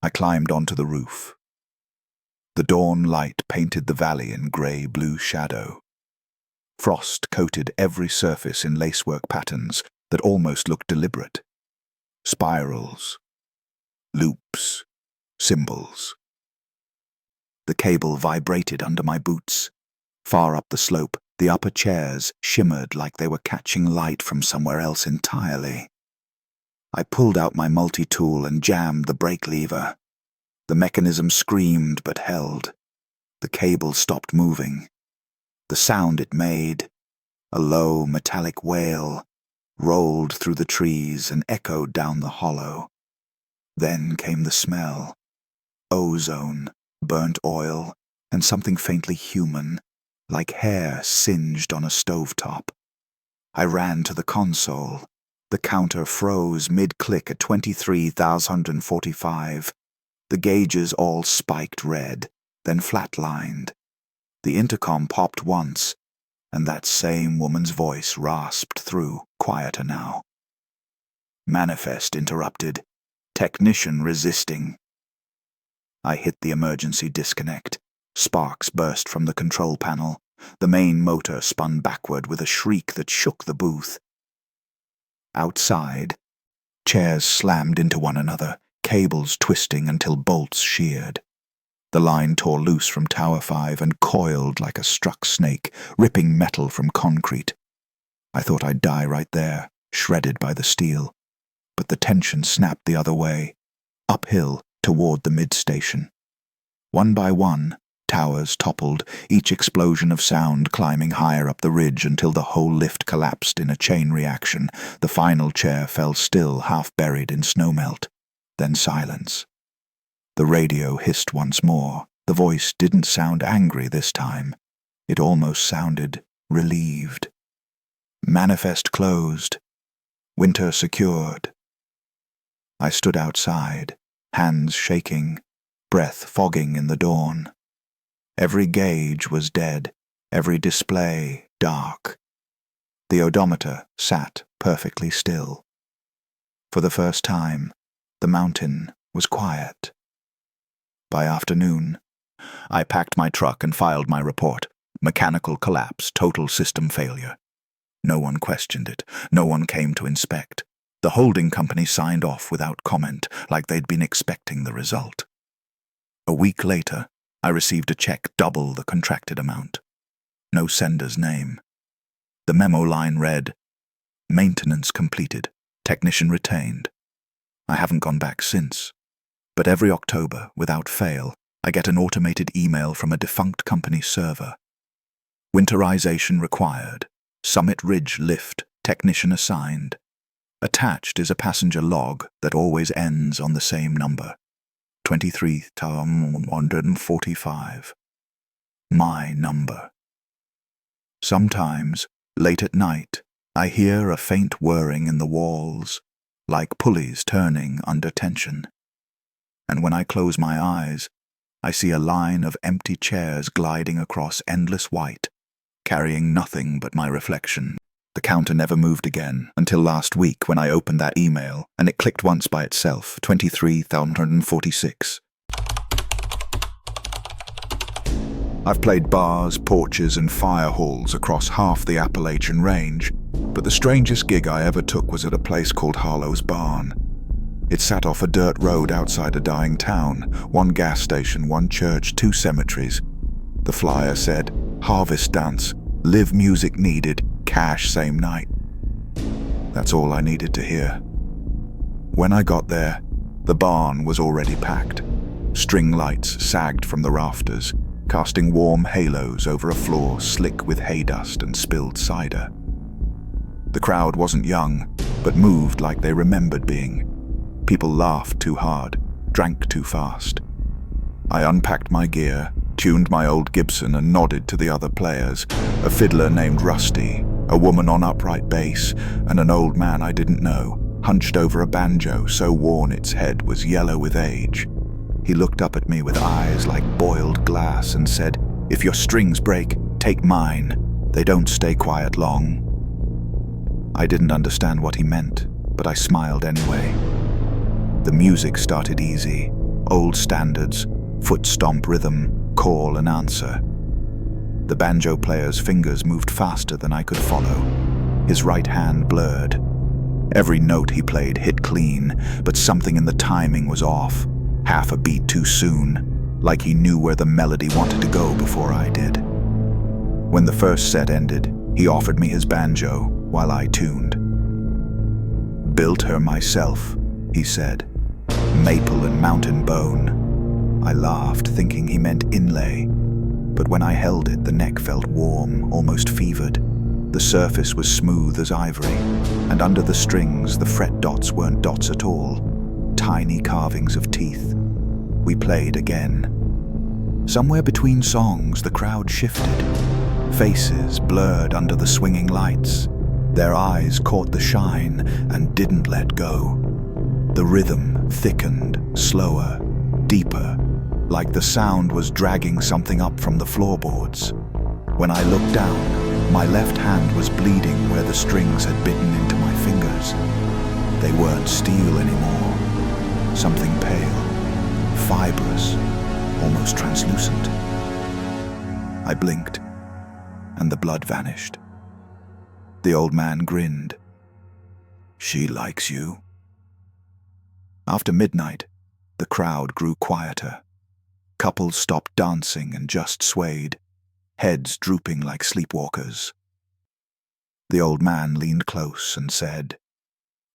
I climbed onto the roof. The dawn light painted the valley in grey-blue shadow. Frost coated every surface in lacework patterns that almost looked deliberate. Spirals, loops, symbols. The cable vibrated under my boots. Far up the slope, the upper chairs shimmered like they were catching light from somewhere else entirely. I pulled out my multi-tool and jammed the brake lever. The mechanism screamed but held. The cable stopped moving. The sound it made, a low metallic wail, rolled through the trees and echoed down the hollow. Then came the smell. Ozone, burnt oil, and something faintly human, like hair singed on a stovetop. I ran to the console. The counter froze mid-click at 23,045. The gauges all spiked red, then flatlined. The intercom popped once, and that same woman's voice rasped through, quieter now. Manifest interrupted. Technician resisting. I hit the emergency disconnect. Sparks burst from the control panel. The main motor spun backward with a shriek that shook the booth. Outside, chairs slammed into one another, cables twisting until bolts sheared. The line tore loose from Tower 5 and coiled like a struck snake, ripping metal from concrete. I thought I'd die right there, shredded by the steel. But the tension snapped the other way, uphill toward the mid-station. One by one, towers toppled, each explosion of sound climbing higher up the ridge until the whole lift collapsed in a chain reaction. The final chair fell still, half buried in snowmelt. Then silence. The radio hissed once more. The voice didn't sound angry this time. It almost sounded relieved. Manifest closed. Winter secured. I stood outside, hands shaking, breath fogging in the dawn. Every gauge was dead, every display dark. The odometer sat perfectly still. For the first time, the mountain was quiet. By afternoon, I packed my truck and filed my report. Mechanical collapse, total system failure. No one questioned it. No one came to inspect. The holding company signed off without comment, like they'd been expecting the result. A week later, I received a check double the contracted amount. No sender's name. The memo line read, "Maintenance completed. Technician retained." I haven't gone back since. But every October, without fail, I get an automated email from a defunct company server. Winterization required. Summit Ridge lift. Technician assigned. Attached is a passenger log that always ends on the same number, 23,145. My number. Sometimes, late at night, I hear a faint whirring in the walls, like pulleys turning under tension. And when I close my eyes, I see a line of empty chairs gliding across endless white, carrying nothing but my reflection. The counter never moved again until last week when I opened that email and it clicked once by itself, 23,146. I've played bars, porches and fire halls across half the Appalachian range, but the strangest gig I ever took was at a place called Harlow's Barn. It sat off a dirt road outside a dying town, one gas station, one church, two cemeteries. The flyer said, "Harvest dance, live music needed, cash same night." That's all I needed to hear. When I got there, the barn was already packed. String lights sagged from the rafters, casting warm halos over a floor slick with hay dust and spilled cider. The crowd wasn't young, but moved like they remembered being. People laughed too hard, drank too fast. I unpacked my gear, tuned my old Gibson and nodded to the other players, a fiddler named Rusty, a woman on upright bass, and an old man I didn't know, hunched over a banjo so worn its head was yellow with age. He looked up at me with eyes like boiled glass and said, "If your strings break, take mine. They don't stay quiet long." I didn't understand what he meant, but I smiled anyway. The music started easy, old standards, foot stomp rhythm, call and answer. The banjo player's fingers moved faster than I could follow. His right hand blurred. Every note he played hit clean, but something in the timing was off. Half a beat too soon, like he knew where the melody wanted to go before I did. When the first set ended, he offered me his banjo while I tuned. "Built her myself," he said. "Maple and mountain bone." I laughed, thinking he meant inlay, but when I held it, the neck felt warm, almost fevered. The surface was smooth as ivory, and under the strings, the fret dots weren't dots at all, tiny carvings of teeth. We played again. Somewhere between songs, the crowd shifted. Faces blurred under the swinging lights. Their eyes caught the shine and didn't let go. The rhythm thickened, slower, deeper, like the sound was dragging something up from the floorboards. When I looked down, my left hand was bleeding where the strings had bitten into my fingers. They weren't steel anymore. Something pale, fibrous, almost translucent. I blinked, and the blood vanished. The old man grinned. "She likes you." After midnight, the crowd grew quieter. Couples stopped dancing and just swayed, heads drooping like sleepwalkers. The old man leaned close and said,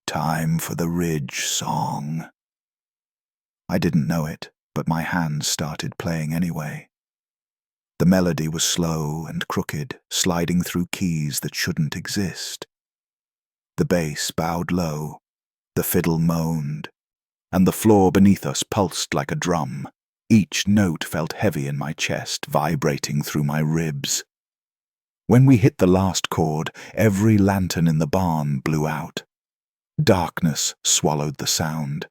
"Time for the Ridge song." I didn't know it, but my hands started playing anyway. The melody was slow and crooked, sliding through keys that shouldn't exist. The bass bowed low, the fiddle moaned, and the floor beneath us pulsed like a drum. Each note felt heavy in my chest, vibrating through my ribs. When we hit the last chord, every lantern in the barn blew out. Darkness swallowed the sound.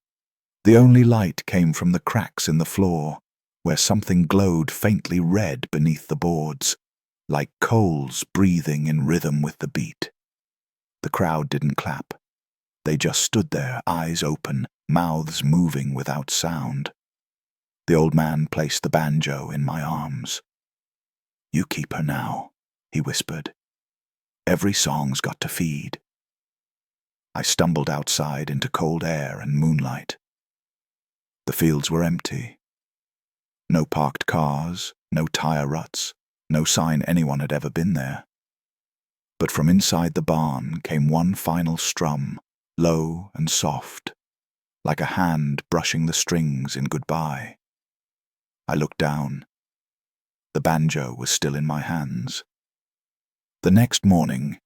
The only light came from the cracks in the floor, where something glowed faintly red beneath the boards, like coals breathing in rhythm with the beat. The crowd didn't clap. They just stood there, eyes open, mouths moving without sound. The old man placed the banjo in my arms. "You keep her now," he whispered. "Every song's got to feed." I stumbled outside into cold air and moonlight. The fields were empty. No parked cars, no tire ruts, no sign anyone had ever been there. But from inside the barn came one final strum, low and soft, like a hand brushing the strings in goodbye. I looked down. The banjo was still in my hands. The next morning,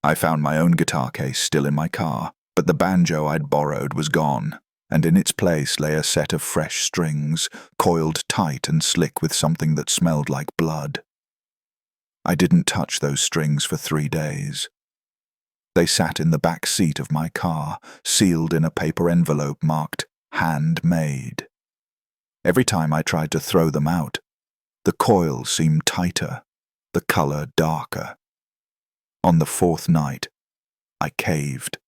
I found my own guitar case still in my car, But the banjo I'd borrowed was gone, and in its place lay a set of fresh strings, coiled tight and slick with something that smelled like blood. I didn't touch those strings for 3 days. They sat in the back seat of my car, sealed in a paper envelope marked handmade. Every time I tried to throw them out, the coil seemed tighter, the color darker. On the 4th night, I caved.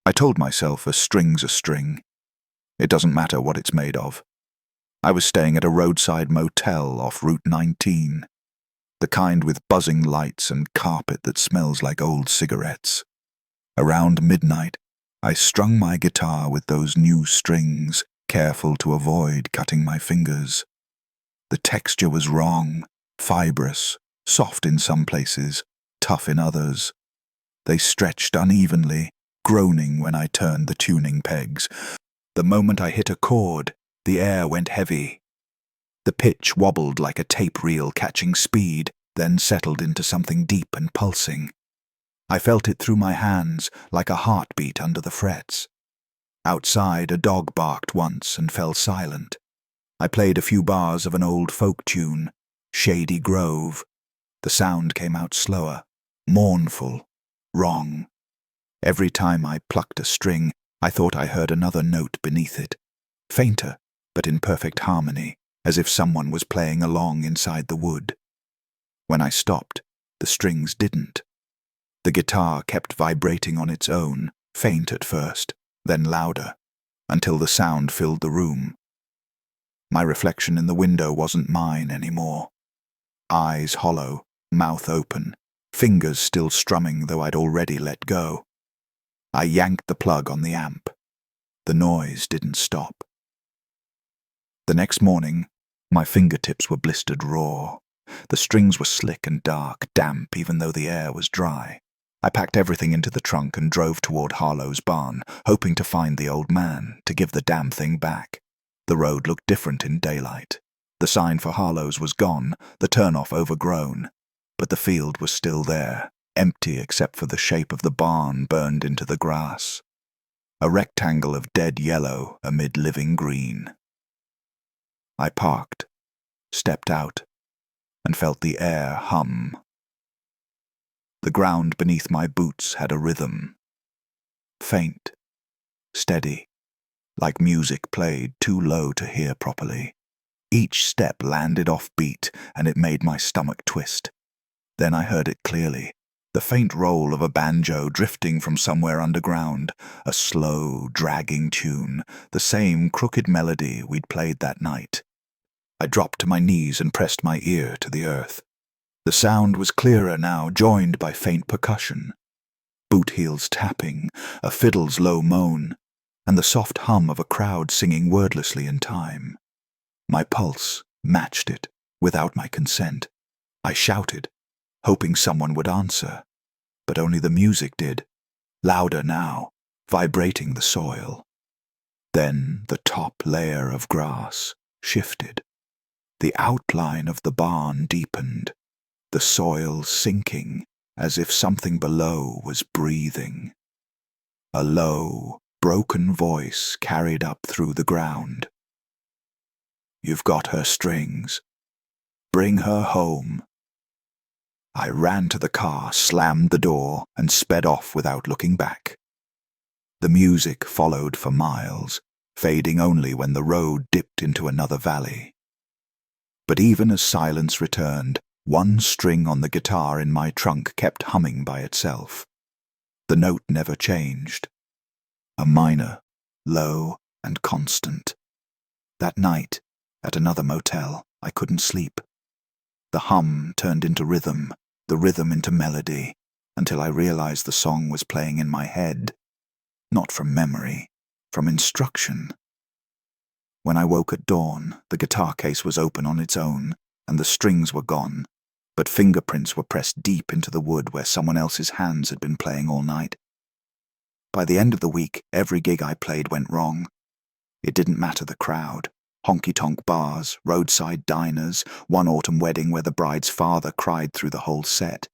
I told myself a string's a string. It doesn't matter what it's made of. I was staying at a roadside motel off Route 19, the kind with buzzing lights and carpet that smells like old cigarettes. Around midnight, I strung my guitar with those new strings, careful to avoid cutting my fingers. The texture was wrong, fibrous, soft in some places, tough in others. They stretched unevenly, groaning when I turned the tuning pegs. The moment I hit a chord, the air went heavy. The pitch wobbled like a tape reel catching speed, then settled into something deep and pulsing. I felt it through my hands, like a heartbeat under the frets. Outside, a dog barked once and fell silent. I played a few bars of an old folk tune, Shady Grove. The sound came out slower, mournful, wrong. Every time I plucked a string, I thought I heard another note beneath it, fainter, but in perfect harmony, as if someone was playing along inside the wood. When I stopped, the strings didn't. The guitar kept vibrating on its own, faint at first, then louder, until the sound filled the room. My reflection in the window wasn't mine anymore. Eyes hollow, mouth open, fingers still strumming though I'd already let go. I yanked the plug on the amp. The noise didn't stop. The next morning, my fingertips were blistered raw. The strings were slick and dark, damp even though the air was dry. I packed everything into the trunk and drove toward Harlow's barn, hoping to find the old man, to give the damn thing back. The road looked different in daylight. The sign for Harlow's was gone, the turnoff overgrown, but the field was still there, empty except for the shape of the barn burned into the grass. A rectangle of dead yellow amid living green. I parked, stepped out, and felt the air hum. The ground beneath my boots had a rhythm. Faint, steady, like music played too low to hear properly. Each step landed off beat, and it made my stomach twist. Then I heard it clearly, the faint roll of a banjo drifting from somewhere underground, a slow, dragging tune, the same crooked melody we'd played that night. I dropped to my knees and pressed my ear to the earth. The sound was clearer now, joined by faint percussion. Boot heels tapping, a fiddle's low moan, and the soft hum of a crowd singing wordlessly in time. My pulse matched it, without my consent. I shouted, hoping someone would answer, but only the music did, louder now, vibrating the soil. Then the top layer of grass shifted. The outline of the barn deepened, the soil sinking as if something below was breathing. A low, broken voice carried up through the ground. "You've got her strings. Bring her home." I ran to the car, slammed the door, and sped off without looking back. The music followed for miles, fading only when the road dipped into another valley. But even as silence returned, one string on the guitar in my trunk kept humming by itself. The note never changed. A minor, low and constant. That night, at another motel, I couldn't sleep. The hum turned into rhythm, the rhythm into melody, until I realized the song was playing in my head. Not from memory, from instruction. When I woke at dawn, the guitar case was open on its own, and the strings were gone, but fingerprints were pressed deep into the wood where someone else's hands had been playing all night. By the end of the week, every gig I played went wrong. It didn't matter the crowd. Honky-tonk bars, roadside diners, one autumn wedding where the bride's father cried through the whole set.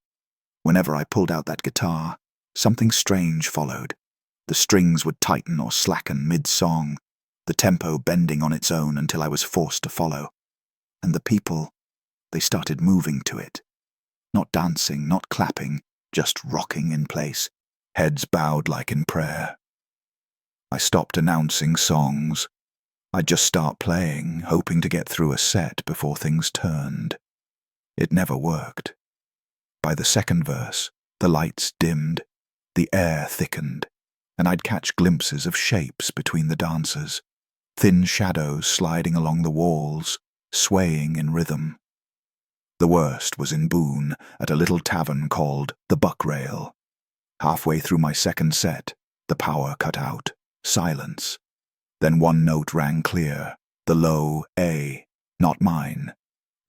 Whenever I pulled out that guitar, something strange followed. The strings would tighten or slacken mid-song, the tempo bending on its own until I was forced to follow. And the people, they started moving to it. Not dancing, not clapping, just rocking in place, heads bowed like in prayer. I stopped announcing songs. I'd just start playing, hoping to get through a set before things turned. It never worked. By the second verse, the lights dimmed, the air thickened, and I'd catch glimpses of shapes between the dancers, thin shadows sliding along the walls, swaying in rhythm. The worst was in Boone, at a little tavern called the Buck Rail. Halfway through my second set, the power cut out, silence. Then one note rang clear, the low A, not mine.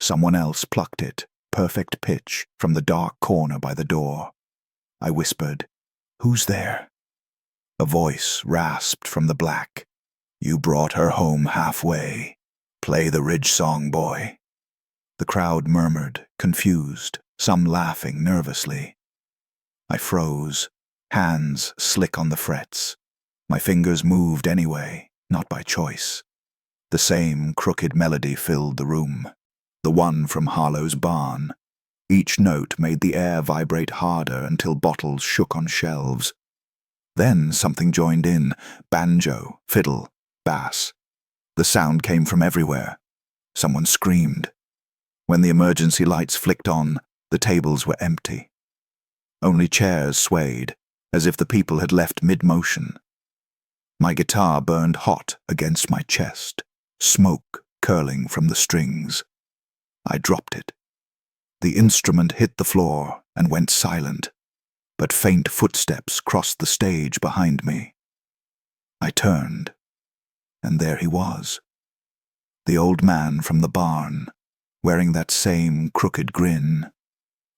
Someone else plucked it, perfect pitch, from the dark corner by the door. I whispered, "Who's there?" A voice rasped from the black. "You brought her home halfway. Play the Ridge Song, boy." The crowd murmured, confused, some laughing nervously. I froze, hands slick on the frets. My fingers moved anyway, not by choice. The same crooked melody filled the room, the one from Harlow's barn. Each note made the air vibrate harder until bottles shook on shelves. Then something joined in, banjo, fiddle, bass. The sound came from everywhere. Someone screamed. When the emergency lights flicked on, the tables were empty. Only chairs swayed, as if the people had left mid-motion. My guitar burned hot against my chest, smoke curling from the strings. I dropped it. The instrument hit the floor and went silent, but faint footsteps crossed the stage behind me. I turned, and there he was. The old man from the barn, wearing that same crooked grin.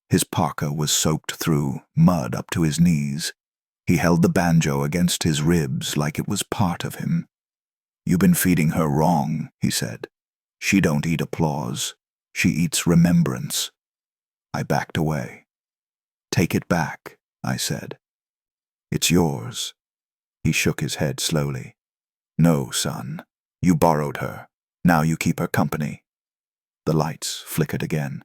His parka was soaked through, mud up to his knees. He held the banjo against his ribs like it was part of him. "You've been feeding her wrong," he said. "She don't eat applause. She eats remembrance." I backed away. "Take it back," I said. "It's yours." He shook his head slowly. "No, son. You borrowed her. Now you keep her company." The lights flickered again.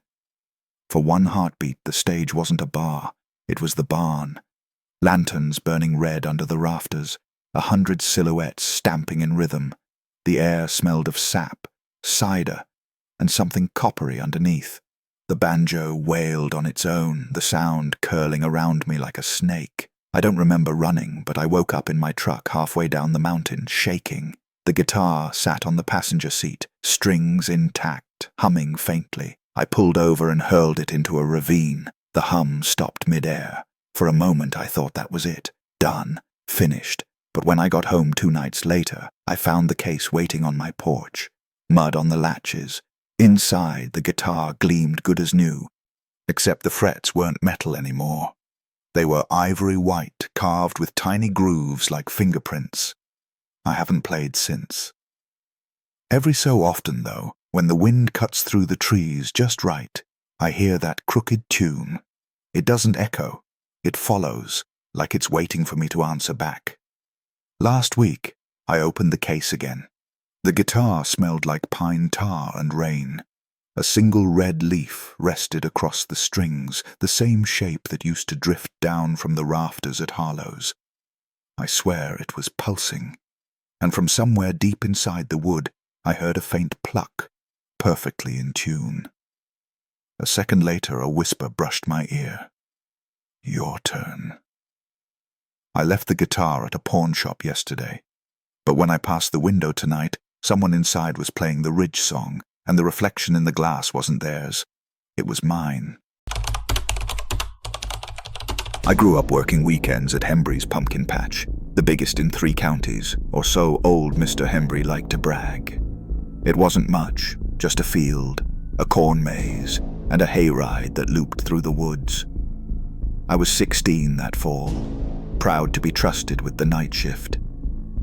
For one heartbeat, the stage wasn't a bar. It was the barn. Lanterns burning red under the rafters, 100 silhouettes stamping in rhythm. The air smelled of sap, cider, and something coppery underneath. The banjo wailed on its own, the sound curling around me like a snake. I don't remember running, but I woke up in my truck halfway down the mountain, shaking. The guitar sat on the passenger seat, strings intact, humming faintly. I pulled over and hurled it into a ravine. The hum stopped mid-air. For a moment I thought that was it. Done. Finished. But when I got home 2 nights later, I found the case waiting on my porch. Mud on the latches. Inside, the guitar gleamed good as new, except the frets weren't metal anymore. They were ivory white, carved with tiny grooves like fingerprints. I haven't played since. Every so often, though, when the wind cuts through the trees just right, I hear that crooked tune. It doesn't echo. It follows, like it's waiting for me to answer back. Last week, I opened the case again. The guitar smelled like pine tar and rain. A single red leaf rested across the strings, the same shape that used to drift down from the rafters at Harlow's. I swear it was pulsing, and from somewhere deep inside the wood, I heard a faint pluck, perfectly in tune. A second later, a whisper brushed my ear. "Your turn." I left the guitar at a pawn shop yesterday, but when I passed the window tonight, someone inside was playing the Ridge Song, and the reflection in the glass wasn't theirs. It was mine. I grew up working weekends at Hembry's pumpkin patch, the biggest in 3 counties, or so old Mr. Hembry liked to brag. It wasn't much, just a field, a corn maze, and a hayride that looped through the woods. I was 16 that fall, proud to be trusted with the night shift.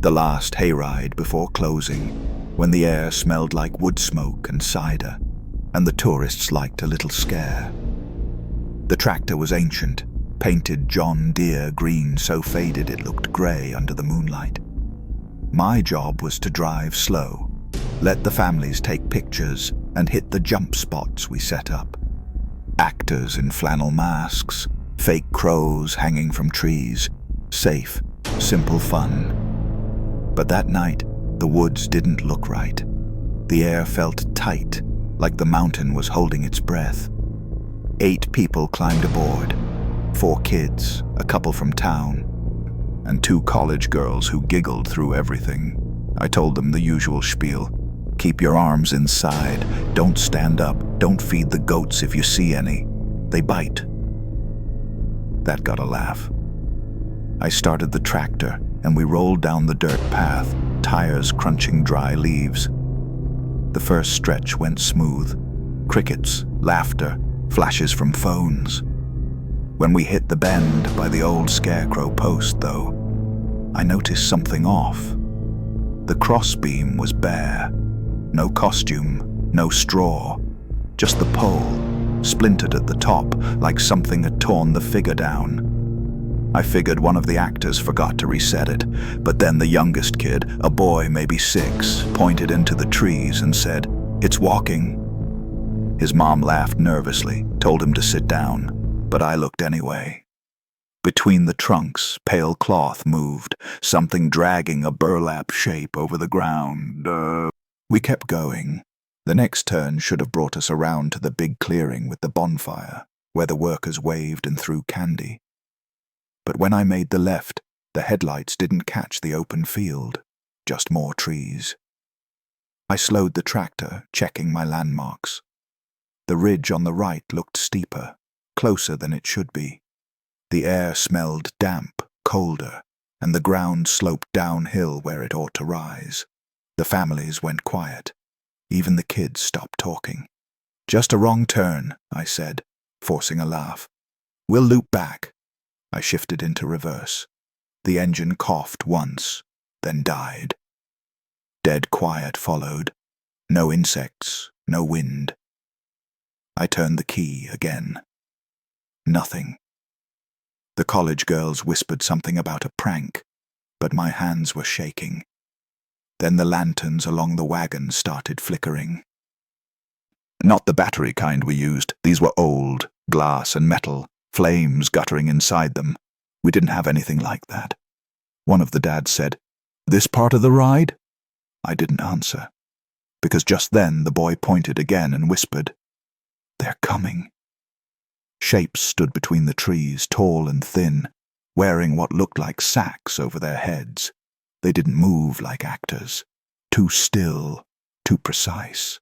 The last hayride before closing, when the air smelled like wood smoke and cider, and the tourists liked a little scare. The tractor was ancient, painted John Deere green so faded it looked grey under the moonlight. My job was to drive slow, let the families take pictures, and hit the jump spots we set up. Actors in flannel masks, fake crows hanging from trees, safe, simple fun. But that night, the woods didn't look right. The air felt tight, like the mountain was holding its breath. 8 people climbed aboard, 4 kids, a couple from town, and 2 college girls who giggled through everything. I told them the usual spiel. Keep your arms inside, don't stand up, don't feed the goats if you see any. They bite. That got a laugh. I started the tractor, and we rolled down the dirt path, tires crunching dry leaves. The first stretch went smooth. Crickets, laughter, flashes from phones. When we hit the bend by the old scarecrow post, though, I noticed something off. The crossbeam was bare. No costume, no straw, just the pole, splintered at the top like something had torn the figure down. I figured one of the actors forgot to reset it, but then the youngest kid, a boy maybe 6, pointed into the trees and said, "It's walking." His mom laughed nervously, told him to sit down, but I looked anyway. Between the trunks, pale cloth moved, something dragging a burlap shape over the ground. We kept going. The next turn should have brought us around to the big clearing with the bonfire, where the workers waved and threw candy. But when I made the left, the headlights didn't catch the open field, just more trees. I slowed the tractor, checking my landmarks. The ridge on the right looked steeper, closer than it should be. The air smelled damp, colder, and the ground sloped downhill where it ought to rise. The families went quiet. Even the kids stopped talking. "Just a wrong turn," I said, forcing a laugh. "We'll loop back." I shifted into reverse. The engine coughed once, then died. Dead quiet followed. No insects, no wind. I turned the key again. Nothing. The college girls whispered something about a prank, but my hands were shaking. Then the lanterns along the wagon started flickering. Not the battery kind we used. These were old, glass and metal, flames guttering inside them. We didn't have anything like that. One of the dads said, "This part of the ride?" I didn't answer, because just then the boy pointed again and whispered, "They're coming." Shapes stood between the trees, tall and thin, wearing what looked like sacks over their heads. They didn't move like actors. Too still, too precise.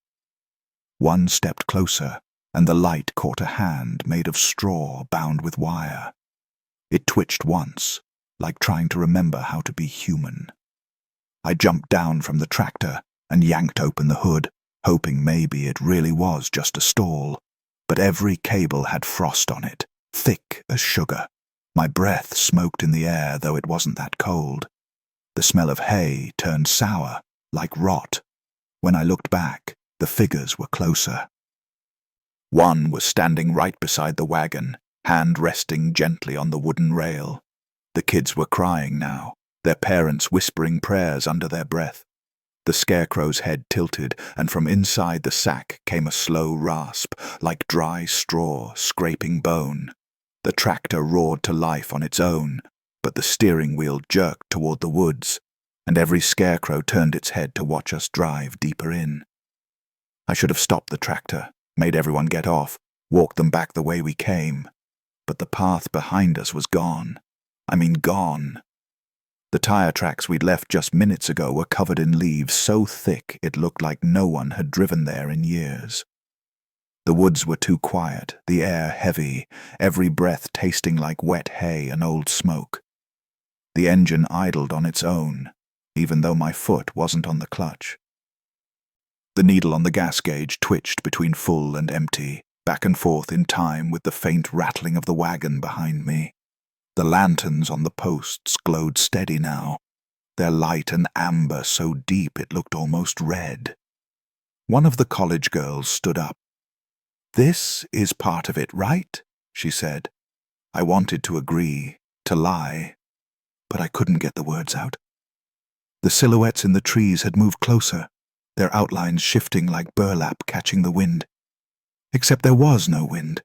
One stepped closer, and the light caught a hand made of straw bound with wire. It twitched once, like trying to remember how to be human. I jumped down from the tractor and yanked open the hood, hoping maybe it really was just a stall. But every cable had frost on it, thick as sugar. My breath smoked in the air, though it wasn't that cold. The smell of hay turned sour, like rot. When I looked back, the figures were closer. One was standing right beside the wagon, hand resting gently on the wooden rail. The kids were crying now, their parents whispering prayers under their breath. The scarecrow's head tilted, and from inside the sack came a slow rasp, like dry straw scraping bone. The tractor roared to life on its own, but the steering wheel jerked toward the woods, and every scarecrow turned its head to watch us drive deeper in. I should have stopped the tractor, made everyone get off, walked them back the way we came. But the path behind us was gone. I mean gone. The tire tracks we'd left just minutes ago were covered in leaves so thick it looked like no one had driven there in years. The woods were too quiet, the air heavy, every breath tasting like wet hay and old smoke. The engine idled on its own, even though my foot wasn't on the clutch. The needle on the gas gauge twitched between full and empty, back and forth in time with the faint rattling of the wagon behind me. The lanterns on the posts glowed steady now, their light an amber so deep it looked almost red. One of the college girls stood up. "This is part of it, right?" she said. I wanted to agree, to lie, but I couldn't get the words out. The silhouettes in the trees had moved closer, their outlines shifting like burlap catching the wind. Except there was no wind.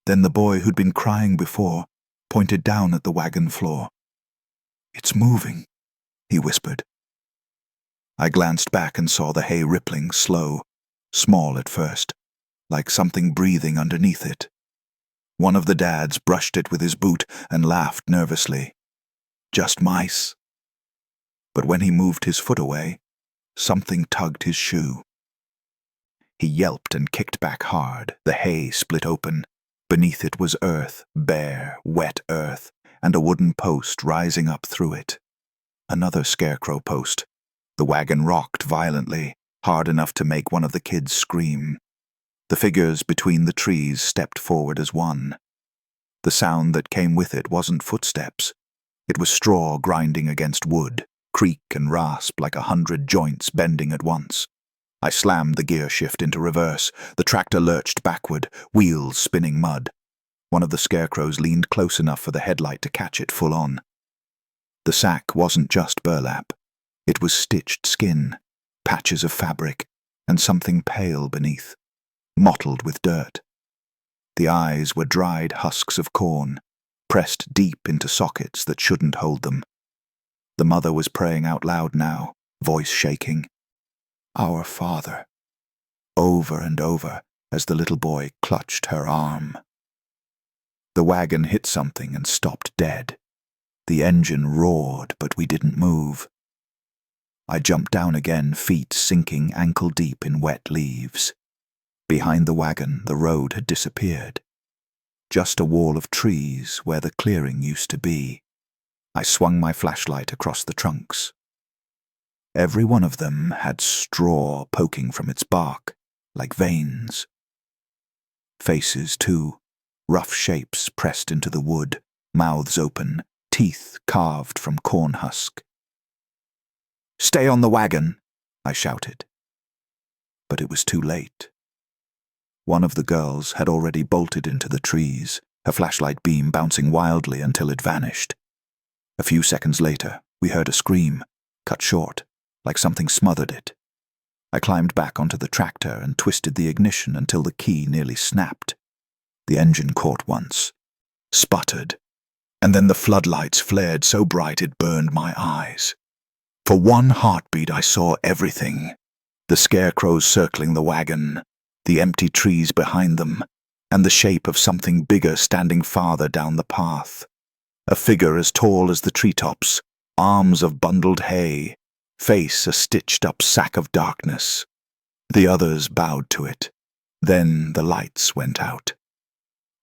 Then the boy who'd been crying before pointed down at the wagon floor. "It's moving," he whispered. I glanced back and saw the hay rippling, slow, small at first, like something breathing underneath it. One of the dads brushed it with his boot and laughed nervously. "Just mice." But when he moved his foot away, something tugged his shoe. He yelped and kicked back hard. The hay split open. Beneath it was earth, bare, wet earth, and a wooden post rising up through it. Another scarecrow post. The wagon rocked violently, hard enough to make one of the kids scream. The figures between the trees stepped forward as one. The sound that came with it wasn't footsteps. It was straw grinding against wood, creak and rasp like 100 joints bending at once. I slammed the gear shift into reverse. The tractor lurched backward, wheels spinning mud. One of the scarecrows leaned close enough for the headlight to catch it full on. The sack wasn't just burlap. It was stitched skin, patches of fabric, and something pale beneath, mottled with dirt. The eyes were dried husks of corn, pressed deep into sockets that shouldn't hold them. The mother was praying out loud now, voice shaking. "Our Father," over and over as the little boy clutched her arm. The wagon hit something and stopped dead. The engine roared, but we didn't move. I jumped down again, feet sinking ankle-deep in wet leaves. Behind the wagon, the road had disappeared. Just a wall of trees where the clearing used to be. I swung my flashlight across the trunks. Every one of them had straw poking from its bark, like veins. Faces, too, rough shapes pressed into the wood, mouths open, teeth carved from corn husk. "Stay on the wagon," I shouted. But it was too late. One of the girls had already bolted into the trees, her flashlight beam bouncing wildly until it vanished. A few seconds later, we heard a scream, cut short, like something smothered it. I climbed back onto the tractor and twisted the ignition until the key nearly snapped. The engine caught once, sputtered, and then the floodlights flared so bright it burned my eyes. For one heartbeat I saw everything. The scarecrows circling the wagon, the empty trees behind them, and the shape of something bigger standing farther down the path. A figure as tall as the treetops, arms of bundled hay, face a stitched-up sack of darkness. The others bowed to it. Then the lights went out.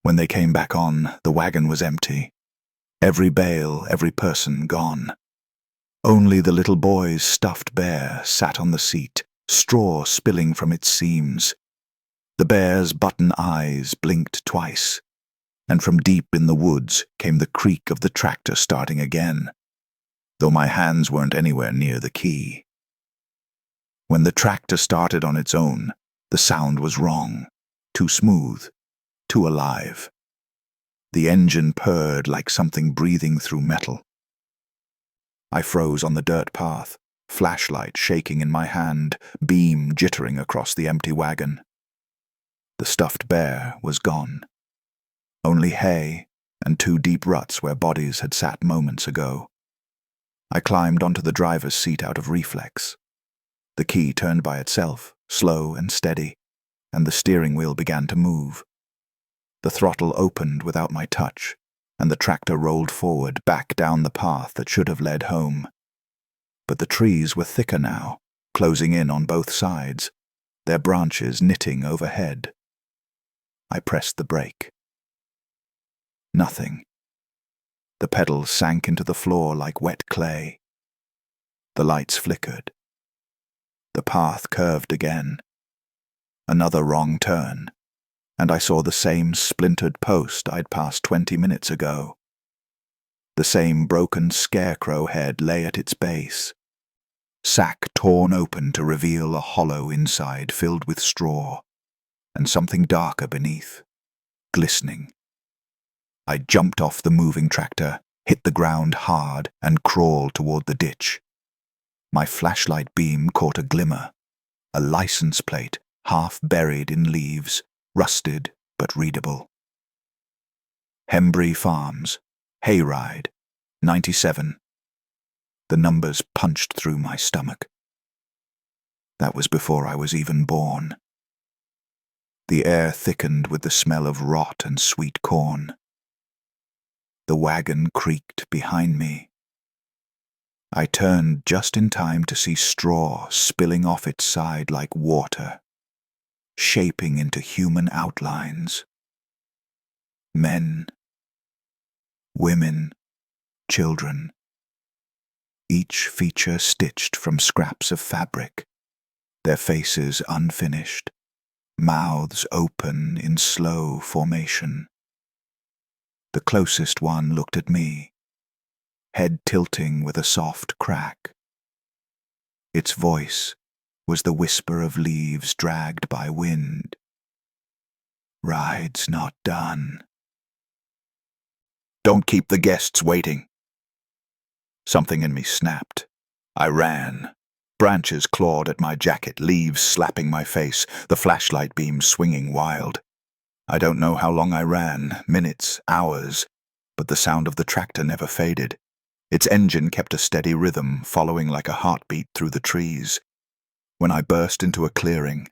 When they came back on, the wagon was empty. Every bale, every person gone. Only the little boy's stuffed bear sat on the seat, straw spilling from its seams. The bear's button eyes blinked twice, and from deep in the woods came the creak of the tractor starting again, though my hands weren't anywhere near the key. When the tractor started on its own, the sound was wrong, too smooth, too alive. The engine purred like something breathing through metal. I froze on the dirt path, flashlight shaking in my hand, beam jittering across the empty wagon. The stuffed bear was gone. Only hay and 2 deep ruts where bodies had sat moments ago. I climbed onto the driver's seat out of reflex. The key turned by itself, slow and steady, and the steering wheel began to move. The throttle opened without my touch, and the tractor rolled forward, back down the path that should have led home. But the trees were thicker now, closing in on both sides, their branches knitting overhead. I pressed the brake. Nothing. The pedals sank into the floor like wet clay. The lights flickered. The path curved again. Another wrong turn, and I saw the same splintered post I'd passed 20 minutes ago. The same broken scarecrow head lay at its base, sack torn open to reveal a hollow inside filled with straw, and something darker beneath, glistening. I jumped off the moving tractor, hit the ground hard, and crawled toward the ditch. My flashlight beam caught a glimmer, a license plate half buried in leaves, rusted but readable. Hembury Farms, Hayride, 97. The numbers punched through my stomach. That was before I was even born. The air thickened with the smell of rot and sweet corn. The wagon creaked behind me. I turned just in time to see straw spilling off its side like water, shaping into human outlines. Men, women, children, each feature stitched from scraps of fabric, their faces unfinished, mouths open in slow formation. The closest one looked at me, head tilting with a soft crack. Its voice was the whisper of leaves dragged by wind. "Ride's not done." "Don't keep the guests waiting." Something in me snapped. I ran. Branches clawed at my jacket, leaves slapping my face, the flashlight beam swinging wild. I don't know how long I ran, minutes, hours, but the sound of the tractor never faded. Its engine kept a steady rhythm, following like a heartbeat through the trees. When I burst into a clearing,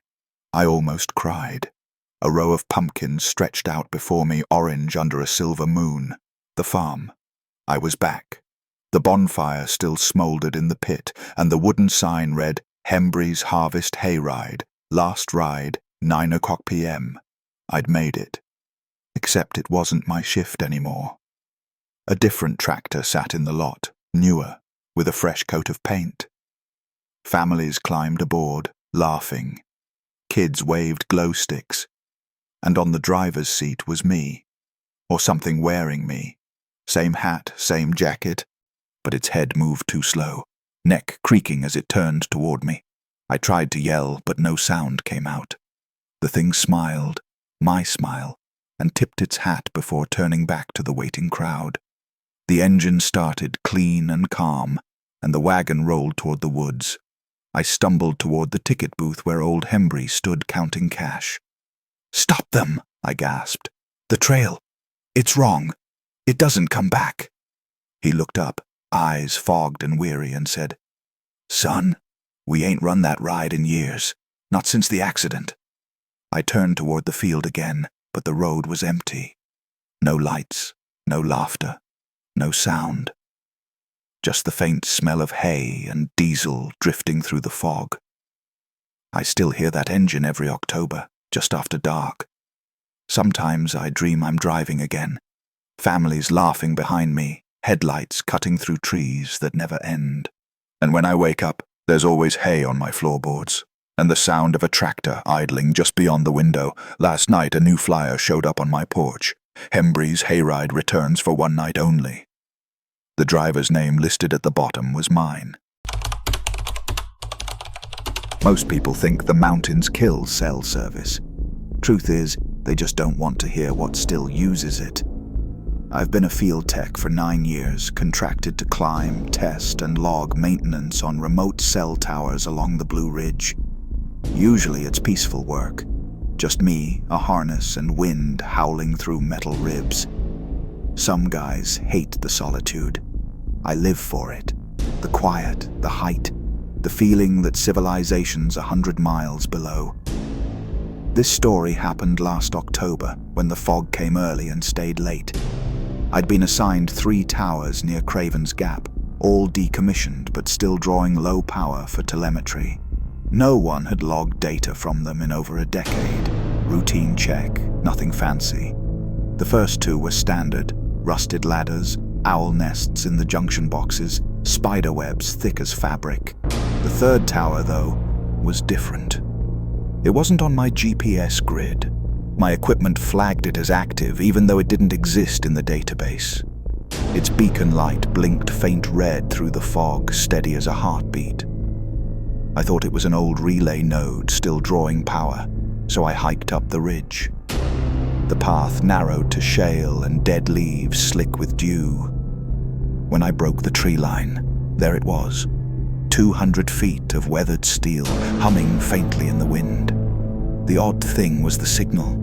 I almost cried. A row of pumpkins stretched out before me, orange under a silver moon. The farm. I was back. The bonfire still smouldered in the pit, and the wooden sign read, "Hembury's Harvest Hayride, last ride, 9 o'clock p.m. I'd made it. Except it wasn't my shift anymore. A different tractor sat in the lot, newer, with a fresh coat of paint. Families climbed aboard, laughing. Kids waved glow sticks. And on the driver's seat was me, or something wearing me. Same hat, same jacket, but its head moved too slow, neck creaking as it turned toward me. I tried to yell, but no sound came out. The thing smiled, my smile, and tipped its hat before turning back to the waiting crowd. The engine started clean and calm, and the wagon rolled toward the woods. I stumbled toward the ticket booth where old Hembury stood counting cash. "Stop them!" I gasped. "The trail. It's wrong. It doesn't come back." He looked up, eyes fogged and weary, and said, "Son, we ain't run that ride in years, not since the accident." I turned toward the field again, but the road was empty. No lights, no laughter, no sound. Just the faint smell of hay and diesel drifting through the fog. I still hear that engine every October, just after dark. Sometimes I dream I'm driving again, families laughing behind me, headlights cutting through trees that never end. And when I wake up, there's always hay on my floorboards, and the sound of a tractor idling just beyond the window. Last night a new flyer showed up on my porch. Hembury's Hayride returns for one night only. The driver's name listed at the bottom was mine. Most people think the mountains kill cell service. Truth is, they just don't want to hear what still uses it. I've been a field tech for 9 years, contracted to climb, test, and log maintenance on remote cell towers along the Blue Ridge. Usually it's peaceful work. Just me, a harness, and wind howling through metal ribs. Some guys hate the solitude. I live for it. The quiet, the height, the feeling that civilization's 100 miles below. This story happened last October, when the fog came early and stayed late. I'd been assigned 3 towers near Craven's Gap, all decommissioned but still drawing low power for telemetry. No one had logged data from them in over a decade. Routine check, nothing fancy. The first 2 were standard, rusted ladders, owl nests in the junction boxes, spider webs thick as fabric. The 3rd tower, though, was different. It wasn't on my GPS grid. My equipment flagged it as active, even though it didn't exist in the database. Its beacon light blinked faint red through the fog, steady as a heartbeat. I thought it was an old relay node still drawing power, so I hiked up the ridge. The path narrowed to shale and dead leaves slick with dew. When I broke the tree line, there it was, 200 feet of weathered steel humming faintly in the wind. The odd thing was the signal.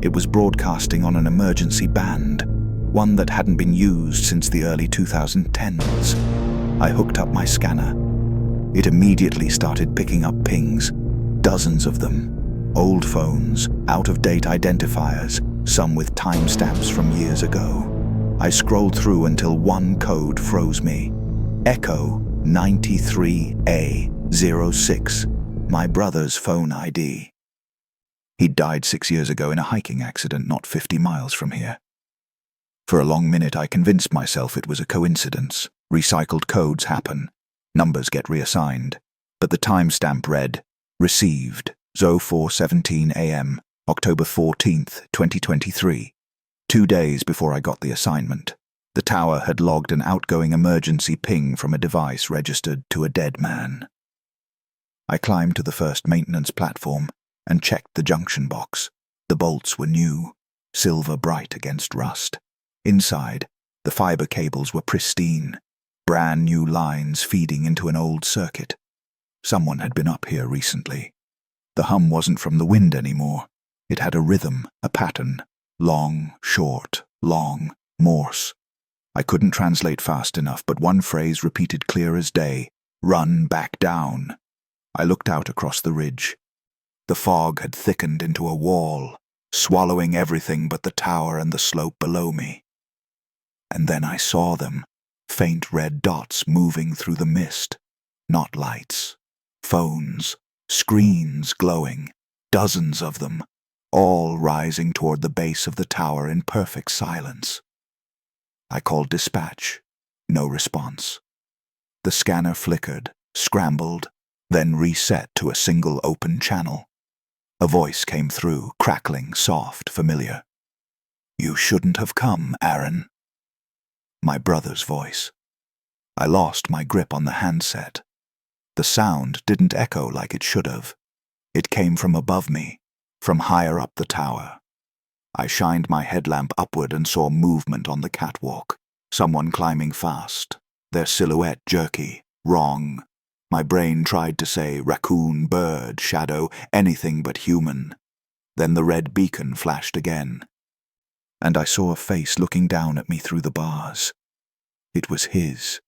It was broadcasting on an emergency band, one that hadn't been used since the early 2010s. I hooked up my scanner. It immediately started picking up pings, dozens of them. Old phones, out-of-date identifiers, some with timestamps from years ago. I scrolled through until one code froze me. Echo 93A06, my brother's phone ID. He'd died 6 years ago in a hiking accident not 50 miles from here. For a long minute I convinced myself it was a coincidence. Recycled codes happen. Numbers get reassigned. But the timestamp read, received, 04:17 a.m., October 14th, 2023. 2 days before I got the assignment. The tower had logged an outgoing emergency ping from a device registered to a dead man. I climbed to the first maintenance platform and checked the junction box. The bolts were new, silver bright against rust. Inside, the fiber cables were pristine, brand new lines feeding into an old circuit. Someone had been up here recently. The hum wasn't from the wind anymore. It had a rhythm, a pattern. Long, short, long, Morse. I couldn't translate fast enough, but one phrase repeated clear as day. Run back down. I looked out across the ridge. The fog had thickened into a wall, swallowing everything but the tower and the slope below me. And then I saw them, faint red dots moving through the mist. Not lights. Phones, screens glowing, dozens of them, all rising toward the base of the tower in perfect silence. I called dispatch. No response. The scanner flickered, scrambled, then reset to a single open channel. A voice came through, crackling, soft, familiar. "You shouldn't have come, Aaron." My brother's voice. I lost my grip on the handset. The sound didn't echo like it should have. It came from above me, from higher up the tower. I shined my headlamp upward and saw movement on the catwalk. Someone climbing fast, their silhouette jerky, wrong. My brain tried to say raccoon, bird, shadow, anything but human. Then the red beacon flashed again, and I saw a face looking down at me through the bars. It was his.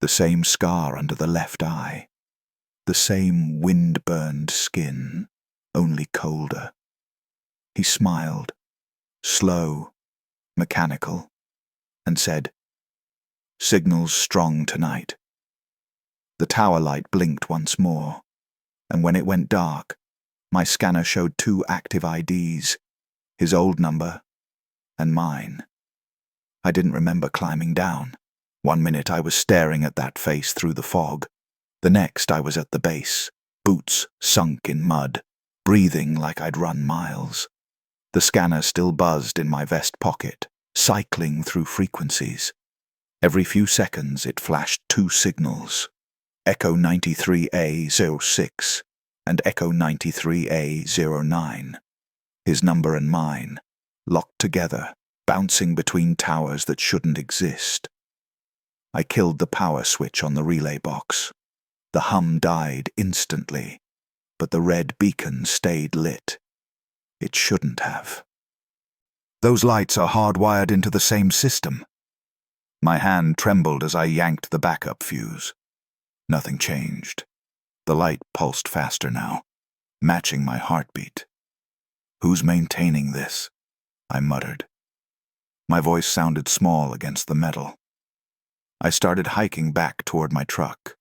The same scar under the left eye. The same wind-burned skin, only colder. He smiled, slow, mechanical, and said, "Signal's strong tonight." The tower light blinked once more, and when it went dark, my scanner showed 2 active IDs, his old number and mine. I didn't remember climbing down. 1 minute I was staring at that face through the fog. The next I was at the base, boots sunk in mud, breathing like I'd run miles. The scanner still buzzed in my vest pocket, cycling through frequencies. Every few seconds it flashed 2 signals. Echo 93A06 and Echo 93A09. His number and mine, locked together, bouncing between towers that shouldn't exist. I killed the power switch on the relay box. The hum died instantly, but the red beacon stayed lit. It shouldn't have. Those lights are hardwired into the same system. My hand trembled as I yanked the backup fuse. Nothing changed. The light pulsed faster now, matching my heartbeat. "Who's maintaining this?" I muttered. My voice sounded small against the metal. I started hiking back toward my truck.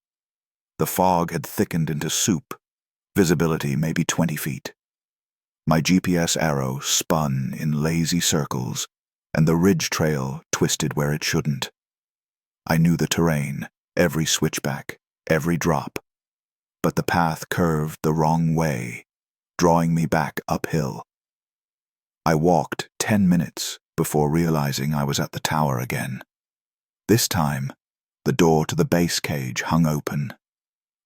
The fog had thickened into soup, visibility maybe 20 feet. My GPS arrow spun in lazy circles, and the ridge trail twisted where it shouldn't. I knew the terrain, every switchback, every drop, but the path curved the wrong way, drawing me back uphill. I walked 10 minutes before realizing I was at the tower again. This time, the door to the base cage hung open.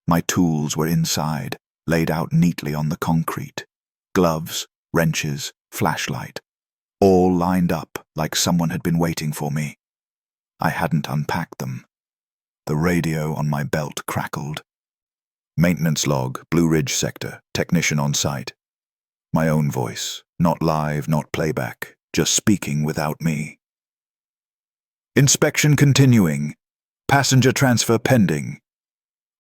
My tools were inside, laid out neatly on the concrete. Gloves, wrenches, flashlight, all lined up like someone had been waiting for me. I hadn't unpacked them. The radio on my belt crackled. Maintenance log, Blue Ridge sector, technician on site. My own voice, not live, not playback, just speaking without me. Inspection continuing. Passenger transfer pending.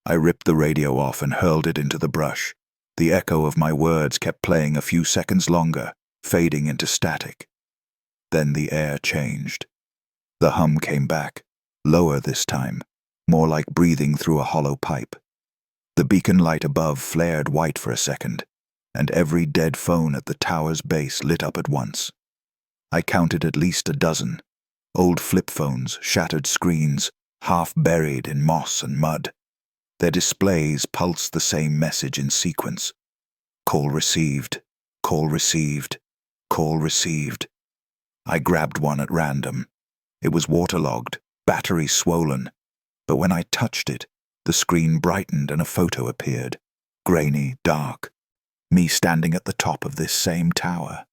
I ripped the radio off and hurled it into the brush. The echo of my words kept playing a few seconds longer, fading into static. Then the air changed. The hum came back, lower this time, more like breathing through a hollow pipe. The beacon light above flared white for a second, and every dead phone at the tower's base lit up at once. I counted at least a dozen. Old flip phones, shattered screens, half buried in moss and mud. Their displays pulsed the same message in sequence. Call received, call received, call received. I grabbed one at random. It was waterlogged, battery swollen, but when I touched it, the screen brightened and a photo appeared, grainy, dark. Me standing at the top of this same tower.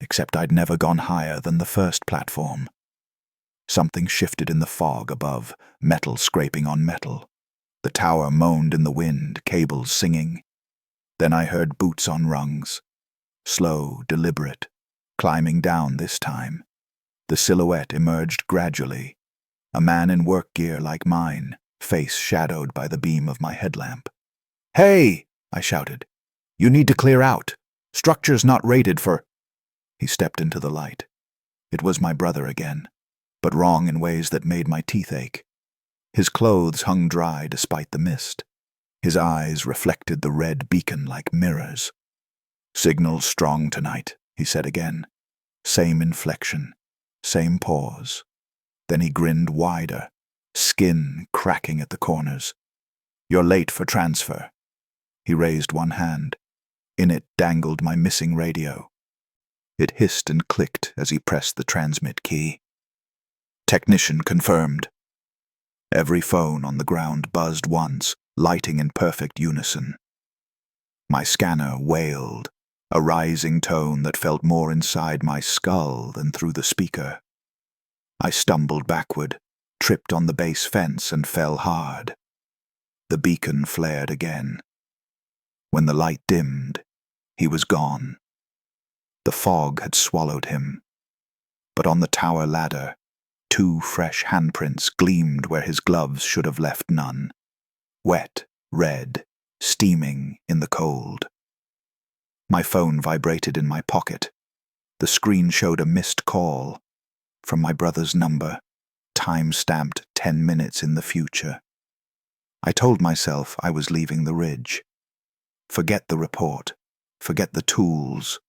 Except I'd never gone higher than the first platform. Something shifted in the fog above, metal scraping on metal. The tower moaned in the wind, cables singing. Then I heard boots on rungs. Slow, deliberate, climbing down this time. The silhouette emerged gradually. A man in work gear like mine, face shadowed by the beam of my headlamp. "Hey!" I shouted. "You need to clear out. Structure's not rated for—" He stepped into the light. It was my brother again, but wrong in ways that made my teeth ache. His clothes hung dry despite the mist. His eyes reflected the red beacon like mirrors. "Signal's strong tonight," he said again. Same inflection, same pause. Then he grinned wider, skin cracking at the corners. "You're late for transfer." He raised one hand. In it dangled my missing radio. It hissed and clicked as he pressed the transmit key. Technician confirmed. Every phone on the ground buzzed once, lighting in perfect unison. My scanner wailed, a rising tone that felt more inside my skull than through the speaker. I stumbled backward, tripped on the base fence and fell hard. The beacon flared again. When the light dimmed, he was gone. The fog had swallowed him. But on the tower ladder, 2 fresh handprints gleamed where his gloves should have left none. Wet, red, steaming in the cold. My phone vibrated in my pocket. The screen showed a missed call from my brother's number, time-stamped 10 minutes in the future. I told myself I was leaving the ridge. Forget the report, forget the tools,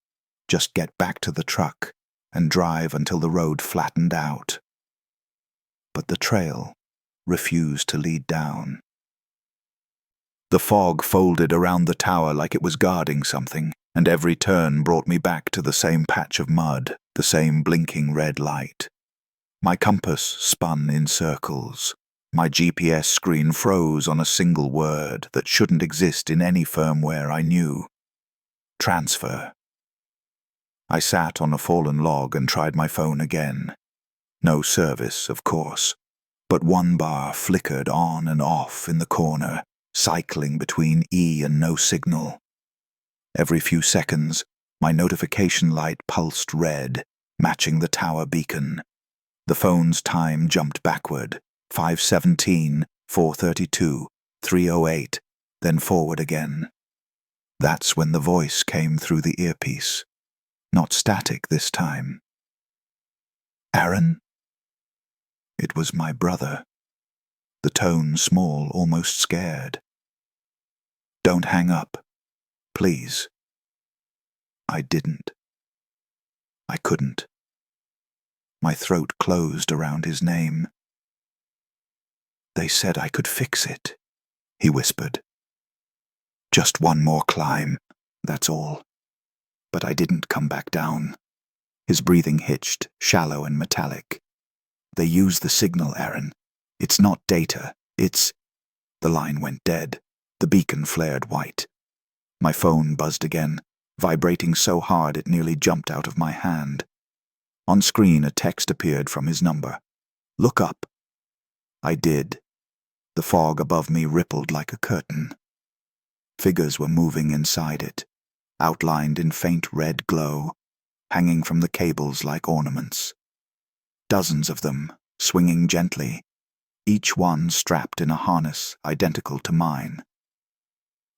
just get back to the truck and drive until the road flattened out. But the trail refused to lead down. The fog folded around the tower like it was guarding something, and every turn brought me back to the same patch of mud, the same blinking red light. My compass spun in circles. My GPS screen froze on a single word that shouldn't exist in any firmware I knew. Transfer. I sat on a fallen log and tried my phone again. No service, of course, but one bar flickered on and off in the corner, cycling between E and no signal. Every few seconds, my notification light pulsed red, matching the tower beacon. The phone's time jumped backward, 5:17, 4:32, 3:08, then forward again. That's when the voice came through the earpiece. Not static this time. "Aaron?" It was my brother. The tone small, almost scared. "Don't hang up. Please." I didn't. I couldn't. My throat closed around his name. "They said I could fix it," he whispered. "Just one more climb, that's all." But I didn't come back down. His breathing hitched, shallow and metallic. "They use the signal, Aaron. It's not data, it's—" The line went dead. The beacon flared white. My phone buzzed again, vibrating so hard it nearly jumped out of my hand. On screen, a text appeared from his number. "Look up." I did. The fog above me rippled like a curtain. Figures were moving inside it, outlined in faint red glow, hanging from the cables like ornaments. Dozens of them, swinging gently, each one strapped in a harness identical to mine.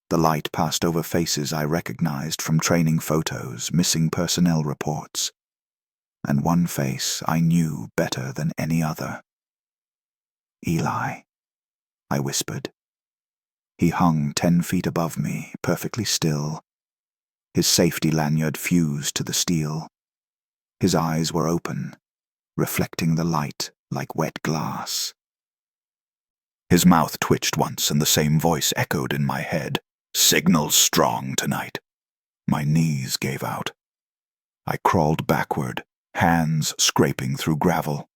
The light passed over faces I recognized from training photos, missing personnel reports, and one face I knew better than any other. "Eli," I whispered. He hung 10 feet above me, perfectly still. His safety lanyard fused to the steel. His eyes were open, reflecting the light like wet glass. His mouth twitched once, and the same voice echoed in my head. "Signal's strong tonight." My knees gave out. I crawled backward, hands scraping through gravel.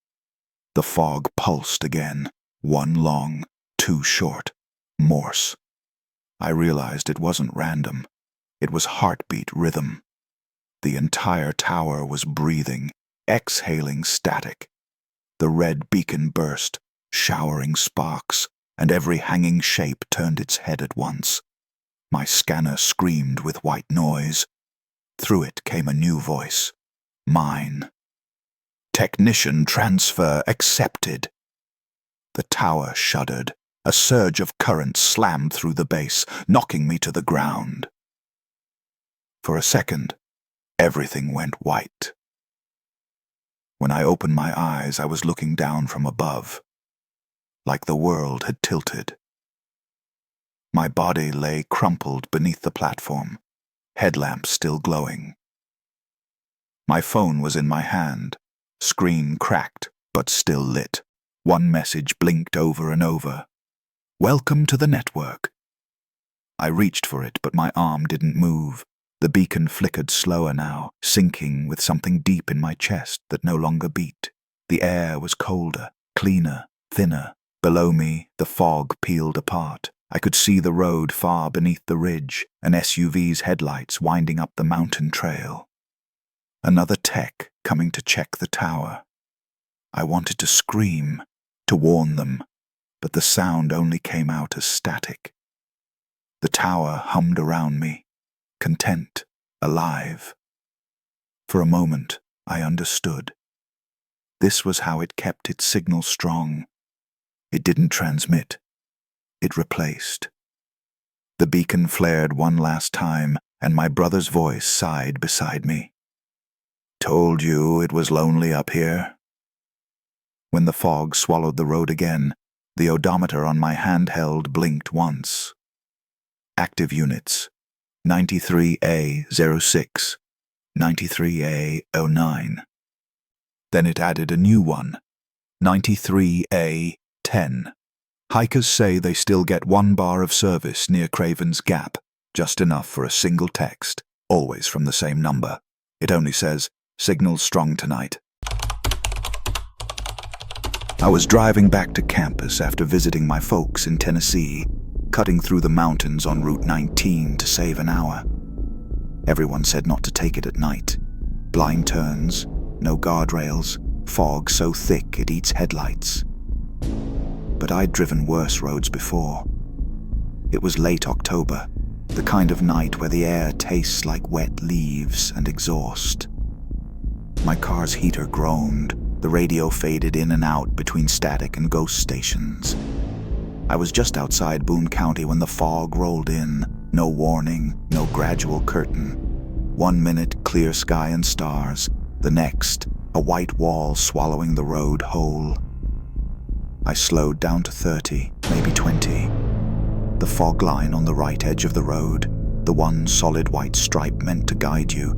The fog pulsed again, one long, two short, Morse. I realized it wasn't random. It was heartbeat rhythm. The entire tower was breathing, exhaling static. The red beacon burst, showering sparks, and every hanging shape turned its head at once. My scanner screamed with white noise. Through it came a new voice. Mine. "Technician transfer accepted." The tower shuddered. A surge of current slammed through the base, knocking me to the ground. For a second, everything went white. When I opened my eyes, I was looking down from above, like the world had tilted. My body lay crumpled beneath the platform, headlamps still glowing. My phone was in my hand, screen cracked but still lit. One message blinked over and over. "Welcome to the network." I reached for it, but my arm didn't move. The beacon flickered slower now, sinking with something deep in my chest that no longer beat. The air was colder, cleaner, thinner. Below me, the fog peeled apart. I could see the road far beneath the ridge, an SUV's headlights winding up the mountain trail. Another tech coming to check the tower. I wanted to scream, to warn them, but the sound only came out as static. The tower hummed around me, content, alive. For a moment, I understood. This was how it kept its signal strong. It didn't transmit. It replaced. The beacon flared one last time, and my brother's voice sighed beside me. "Told you it was lonely up here." When the fog swallowed the road again, the odometer on my handheld blinked once. Active units: 93A06, 93A09. Then it added a new one, 93A10. Hikers say they still get 1 bar of service near Craven's Gap, just enough for a single text, always from the same number. It only says, "Signal's strong tonight." I was driving back to campus after visiting my folks in Tennessee, cutting through the mountains on Route 19 to save an hour. Everyone said not to take it at night. Blind turns, no guardrails, fog so thick it eats headlights. But I'd driven worse roads before. It was late October, the kind of night where the air tastes like wet leaves and exhaust. My car's heater groaned, the radio faded in and out between static and ghost stations. I was just outside Boone County when the fog rolled in, no warning, no gradual curtain. 1 minute, clear sky and stars, the next, a white wall swallowing the road whole. I slowed down to 30, maybe 20. The fog line on the right edge of the road, the one solid white stripe meant to guide you,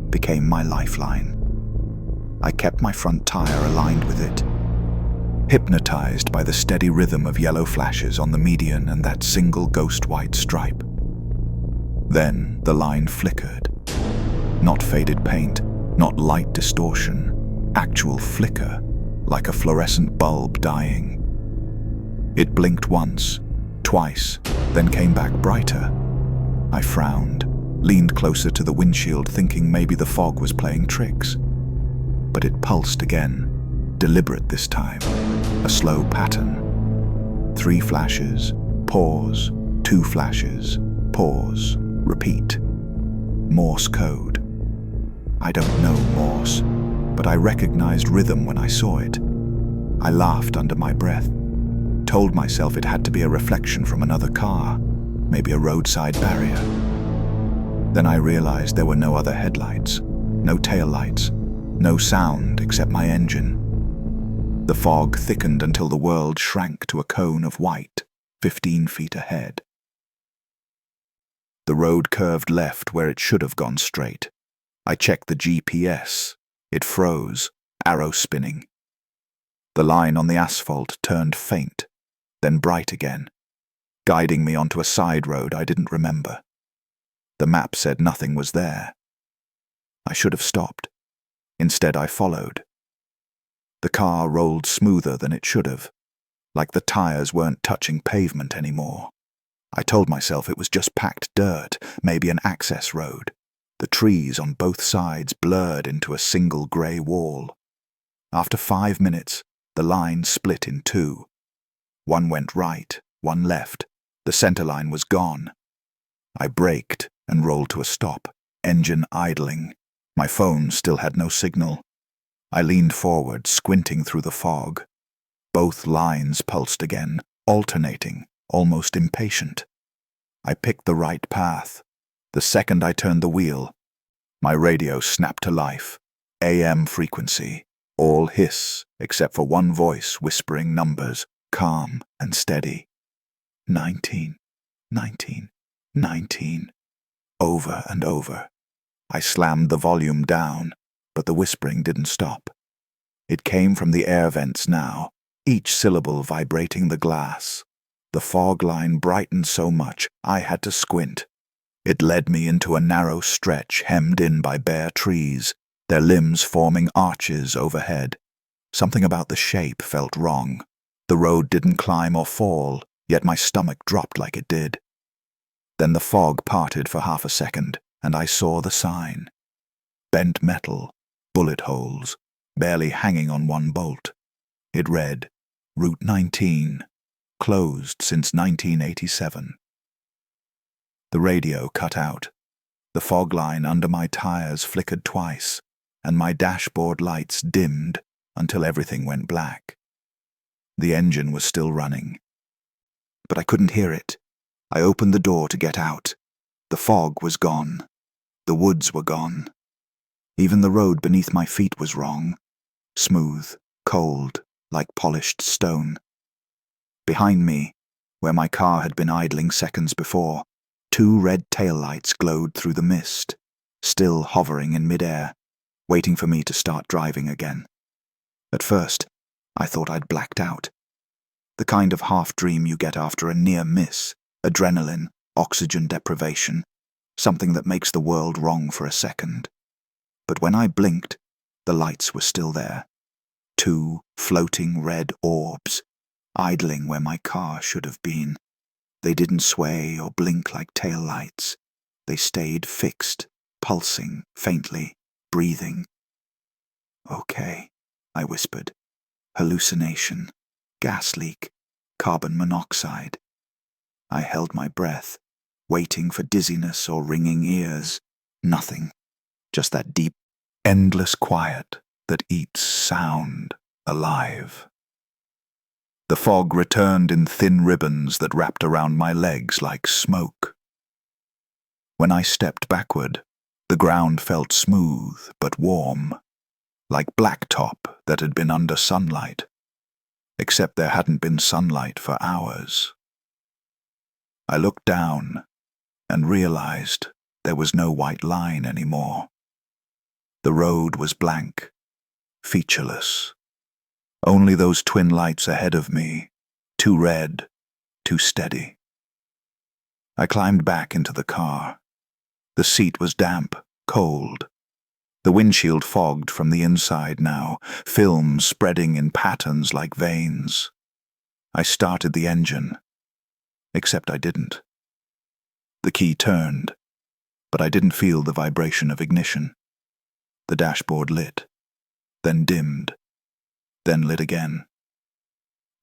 became my lifeline. I kept my front tire aligned with it, hypnotized by the steady rhythm of yellow flashes on the median and that single ghost white stripe. Then the line flickered. Not faded paint, not light distortion, actual flicker, like a fluorescent bulb dying. It blinked once, twice, then came back brighter. I frowned, leaned closer to the windshield thinking maybe the fog was playing tricks. but it pulsed again, deliberate this time, a slow pattern. 3 flashes, pause, 2 flashes, pause, repeat. Morse code. I don't know Morse, but I recognized rhythm when I saw it. I laughed under my breath, told myself it had to be a reflection from another car, maybe a roadside barrier. Then I realized there were no other headlights, no taillights, no sound except my engine. The fog thickened until the world shrank to a cone of white, 15 feet ahead. The road curved left where it should have gone straight. I checked the GPS. It froze, arrow spinning. The line on the asphalt turned faint, then bright again, guiding me onto a side road I didn't remember. The map said nothing was there. I should have stopped. Instead, I followed. The car rolled smoother than it should have, like the tires weren't touching pavement anymore. I told myself it was just packed dirt, maybe an access road. The trees on both sides blurred into a single grey wall. After 5 minutes, the line split in 2. One went right, one left. The center line was gone. I braked and rolled to a stop, engine idling. My phone still had no signal. I leaned forward, squinting through the fog. Both lines pulsed again, alternating, almost impatient. I picked the right path. The second I turned the wheel, my radio snapped to life. AM frequency, all hiss, except for one voice whispering numbers, calm and steady. 19, 19, 19. Over and over. I slammed the volume down, but the whispering didn't stop. It came from the air vents now, each syllable vibrating the glass. The fog line brightened so much I had to squint. It led me into a narrow stretch hemmed in by bare trees, their limbs forming arches overhead. Something about the shape felt wrong. The road didn't climb or fall, yet my stomach dropped like it did. Then the fog parted for half a second, and I saw the sign. Bent metal, bullet holes, barely hanging on one bolt. It read, Route 19, closed since 1987. The radio cut out. The fog line under my tires flickered twice, and my dashboard lights dimmed until everything went black. The engine was still running. But I couldn't hear it. I opened the door to get out. The fog was gone. The woods were gone. Even the road beneath my feet was wrong. Smooth, cold, like polished stone. Behind me, where my car had been idling seconds before, 2 red taillights glowed through the mist, still hovering in midair, waiting for me to start driving again. At first, I thought I'd blacked out. The kind of half-dream you get after a near miss, adrenaline, oxygen deprivation, something that makes the world wrong for a second. But when I blinked, the lights were still there. 2 floating red orbs, idling where my car should have been. They didn't sway or blink like taillights. They stayed fixed, pulsing faintly, breathing. Okay, I whispered. Hallucination, gas leak, carbon monoxide. I held my breath, waiting for dizziness or ringing ears. Nothing. Just that deep, endless quiet that eats sound alive. The fog returned in thin ribbons that wrapped around my legs like smoke. When I stepped backward, the ground felt smooth but warm, like blacktop that had been under sunlight, except there hadn't been sunlight for hours. I looked down and realized there was no white line anymore. The road was blank, featureless. Only those twin lights ahead of me, too red, too steady. I climbed back into the car. The seat was damp, cold. The windshield fogged from the inside now, film spreading in patterns like veins. I started the engine, except I didn't. The key turned, but I didn't feel the vibration of ignition. The dashboard lit. then dimmed, then lit again.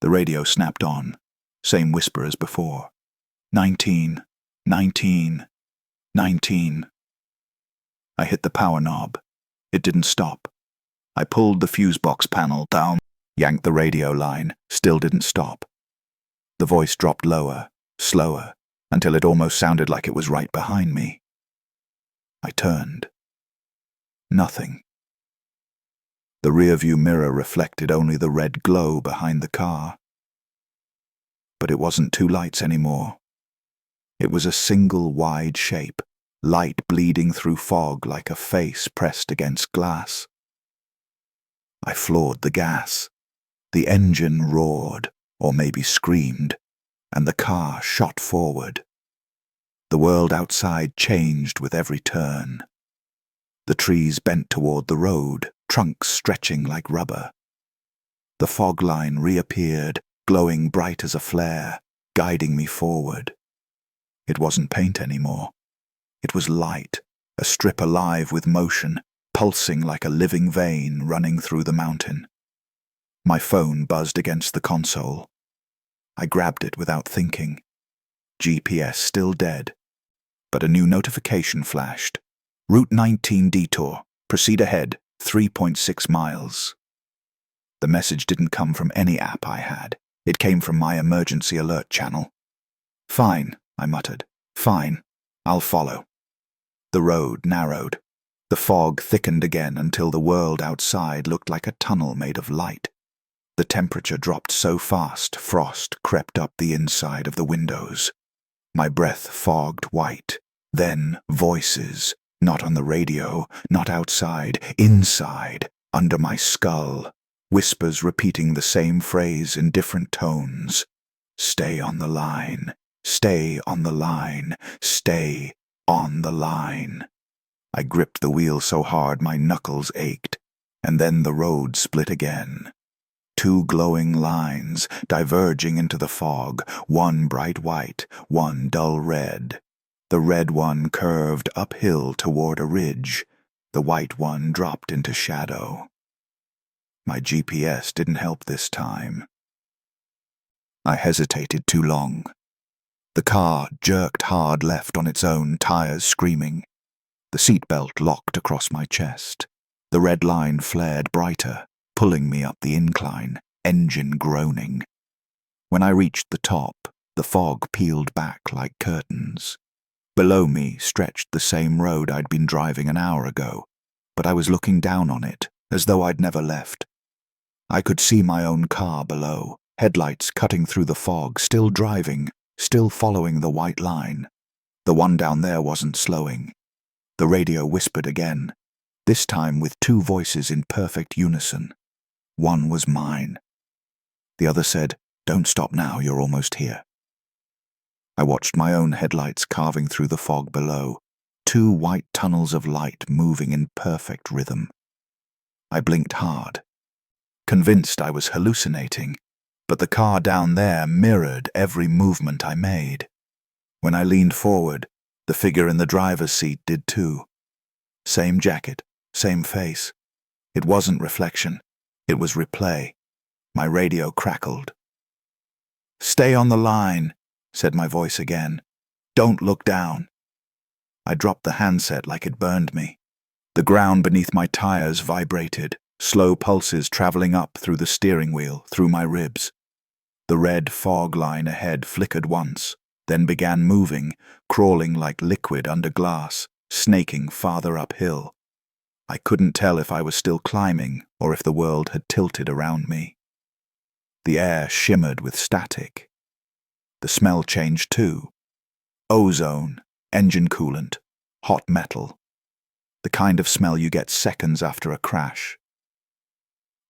The radio snapped on, same whisper as before. 19, 19, 19. I hit the power knob. It didn't stop. I pulled the fuse box panel down, yanked the radio line, still didn't stop. The voice dropped lower, slower, until it almost sounded like it was right behind me. I turned. Nothing. The rearview mirror reflected only the red glow behind the car. But it wasn't two lights anymore. It was a single wide shape, light bleeding through fog like a face pressed against glass. I floored the gas. The engine roared, or maybe screamed, and the car shot forward. The world outside changed with every turn. The trees bent toward the road, trunks stretching like rubber. The fog line reappeared, glowing bright as a flare, guiding me forward. It wasn't paint anymore. It was light, a strip alive with motion, pulsing like a living vein running through the mountain. My phone buzzed against the console. I grabbed it without thinking. GPS still dead. But a new notification flashed. Route 19 detour. Proceed ahead, 3.6 miles. The message didn't come from any app I had. It came from my emergency alert channel. Fine, I muttered. Fine, I'll follow. The road narrowed. The fog thickened again until the world outside looked like a tunnel made of light. The temperature dropped so fast, frost crept up the inside of the windows. My breath fogged white. Then voices, not on the radio, not outside, inside, under my skull. Whispers repeating the same phrase in different tones. Stay on the line. Stay on the line. Stay on the line. I gripped the wheel so hard my knuckles ached, and then the road split again. Two glowing lines diverging into the fog, one bright white, one dull red. The red one curved uphill toward a ridge. The white one dropped into shadow. My GPS didn't help this time. I hesitated too long. The car jerked hard left on its own, tires screaming. The seatbelt locked across my chest. The red line flared brighter, pulling me up the incline, engine groaning. When I reached the top, the fog peeled back like curtains. Below me stretched the same road I'd been driving an hour ago, but I was looking down on it, as though I'd never left. I could see my own car below, headlights cutting through the fog, still driving, still following the white line. The one down there wasn't slowing. The radio whispered again, this time with two voices in perfect unison. One was mine. The other said, "Don't stop now, you're almost here." I watched my own headlights carving through the fog below, two white tunnels of light moving in perfect rhythm. I blinked hard, convinced I was hallucinating, but the car down there mirrored every movement I made. When I leaned forward, the figure in the driver's seat did too. Same jacket, same face. It wasn't reflection, it was replay. My radio crackled. "Stay on the line," said my voice again. "Don't look down." I dropped the handset like it burned me. The ground beneath my tires vibrated, slow pulses traveling up through the steering wheel, through my ribs. The red fog line ahead flickered once, then began moving, crawling like liquid under glass, snaking farther uphill. I couldn't tell if I was still climbing or if the world had tilted around me. The air shimmered with static. The smell changed too. Ozone, engine coolant, hot metal. The kind of smell you get seconds after a crash.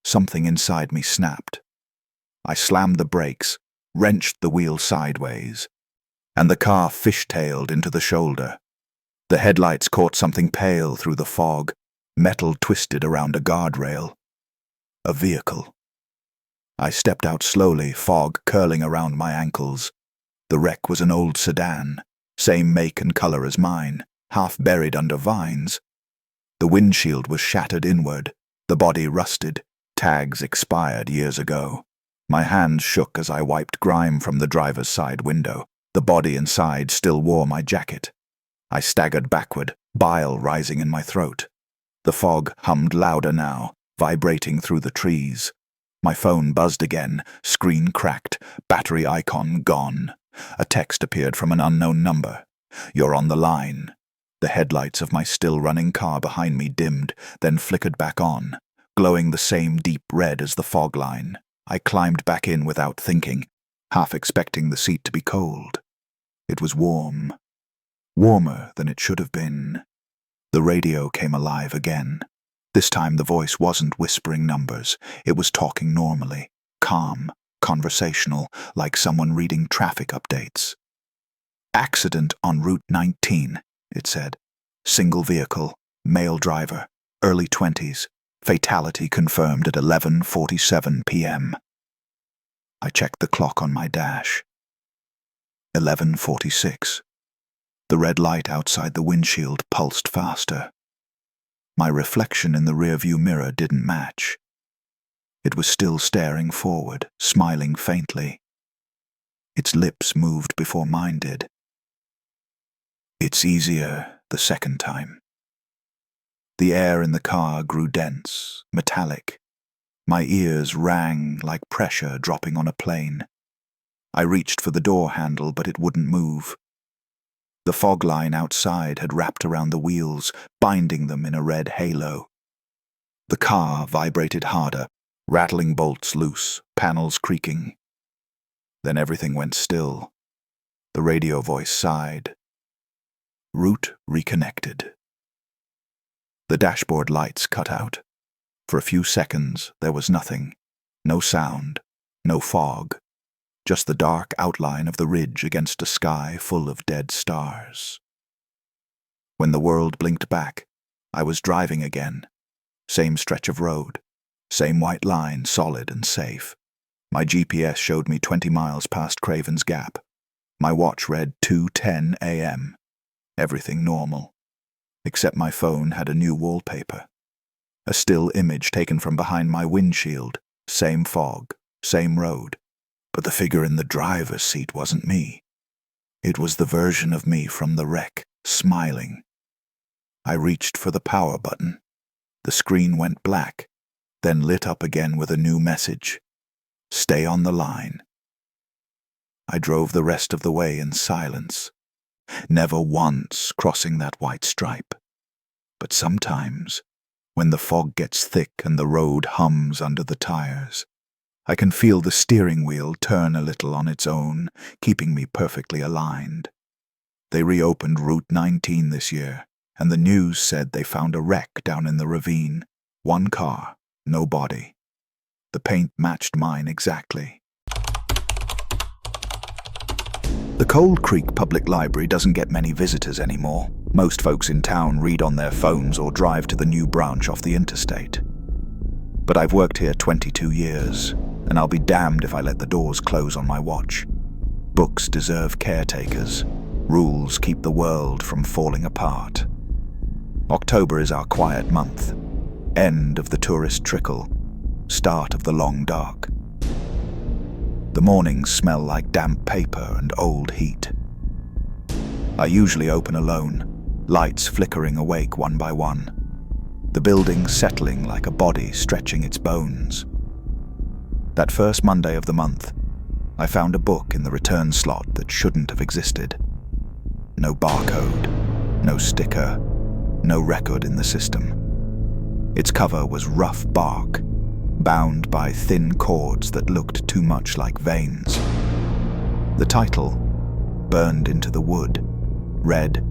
Something inside me snapped. I slammed the brakes, wrenched the wheel sideways, and the car fishtailed into the shoulder. The headlights caught something pale through the fog, metal twisted around a guardrail. A vehicle. I stepped out slowly, fog curling around my ankles. The wreck was an old sedan, same make and color as mine, half buried under vines. The windshield was shattered inward, The body rusted, tags expired years ago. My hands shook as I wiped grime from the driver's side window. The body inside still wore my jacket. I staggered backward, bile rising in my throat. The fog hummed louder now, vibrating through the trees. My phone buzzed again, screen cracked, battery icon gone. A text appeared from an unknown number. "You're on the line." The headlights of my still-running car behind me dimmed, then flickered back on, glowing the same deep red as the fog line. I climbed back in without thinking, half expecting the seat to be cold. It was warm. Warmer than it should have been. The radio came alive again. This time the voice wasn't whispering numbers. It was talking normally, calm, conversational, like someone reading traffic updates. "Accident on Route 19, it said. "Single vehicle, male driver, early 20s. Fatality confirmed at 11:47 p.m. I checked the clock on my dash. 11:46. The red light outside the windshield pulsed faster. My reflection in the rearview mirror didn't match. It was still staring forward, smiling faintly. Its lips moved before mine did. "It's easier the second time." The air in the car grew dense, metallic. My ears rang like pressure dropping on a plane. I reached for the door handle, but it wouldn't move. The fog line outside had wrapped around the wheels, binding them in a red halo. The car vibrated harder, rattling bolts loose, panels creaking. Then everything went still. The radio voice sighed. "Route reconnected." The dashboard lights cut out. For a few seconds, there was nothing. No sound, no fog. Just the dark outline of the ridge against a sky full of dead stars. When the world blinked back, I was driving again. Same stretch of road. Same white line, solid and safe. My GPS showed me 20 miles past Craven's Gap. My watch read 2:10 a.m. Everything normal. Except my phone had a new wallpaper. A still image taken from behind my windshield. Same fog, same road. But the figure in the driver's seat wasn't me. It was the version of me from the wreck, smiling. I reached for the power button. The screen went black, then lit up again with a new message. "Stay on the line." I drove the rest of the way in silence, never once crossing that white stripe. But sometimes, when the fog gets thick and the road hums under the tires, I can feel the steering wheel turn a little on its own, keeping me perfectly aligned. They reopened Route 19 this year, and the news said they found a wreck down in the ravine. One car, no body. The paint matched mine exactly. The Cold Creek Public Library doesn't get many visitors anymore. Most folks in town read on their phones or drive to the new branch off the interstate. But I've worked here 22 years, and I'll be damned if I let the doors close on my watch. Books deserve caretakers. Rules keep the world from falling apart. October is our quiet month. End of the tourist trickle. Start of the long dark. The mornings smell like damp paper and old heat. I usually open alone, lights flickering awake one by one. The building settling like a body stretching its bones. That first Monday of the month, I found a book in the return slot that shouldn't have existed. No barcode, no sticker, no record in the system. Its cover was rough bark, bound by thin cords that looked too much like veins. The title, burned into the wood, read,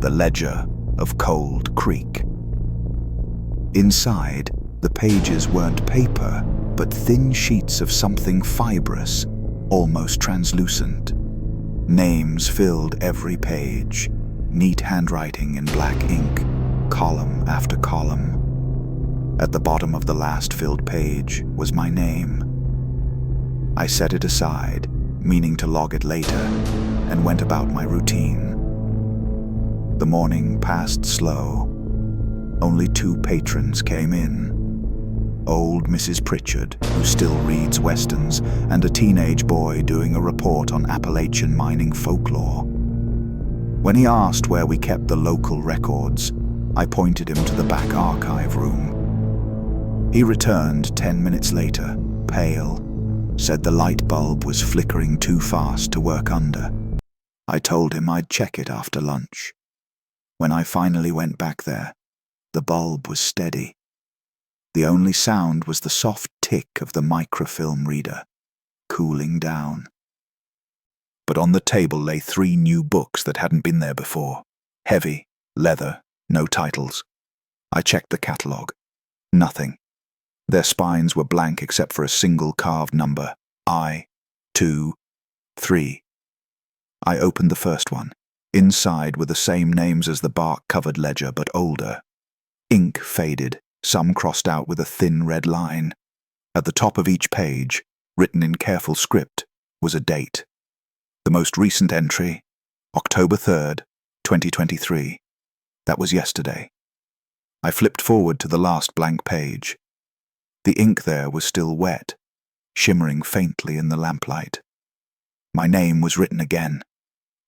"The Ledger of Cold Creek." Inside, the pages weren't paper, but thin sheets of something fibrous, almost translucent. Names filled every page, neat handwriting in black ink, column after column. At the bottom of the last filled page was my name. I set it aside, meaning to log it later, and went about my routine. The morning passed slow. Only 2 patrons came in. old Mrs. Pritchard, who still reads westerns, and a teenage boy doing a report on Appalachian mining folklore. When he asked where we kept the local records, I pointed him to the back archive room. He returned 10 minutes later, pale, said the light bulb was flickering too fast to work under. I told him I'd check it after lunch. When I finally went back there, the bulb was steady. The only sound was the soft tick of the microfilm reader, cooling down. But on the table lay 3 new books that hadn't been there before. Heavy, leather, no titles. I checked the catalogue. Nothing. Their spines were blank except for a single carved number, I, 2, 3. I opened the first one. Inside were the same names as the bark-covered ledger, but older. Ink faded, some crossed out with a thin red line. At the top of each page, written in careful script, was a date. The most recent entry, October 3rd, 2023. That was yesterday. I flipped forward to the last blank page. The ink there was still wet, shimmering faintly in the lamplight. My name was written again,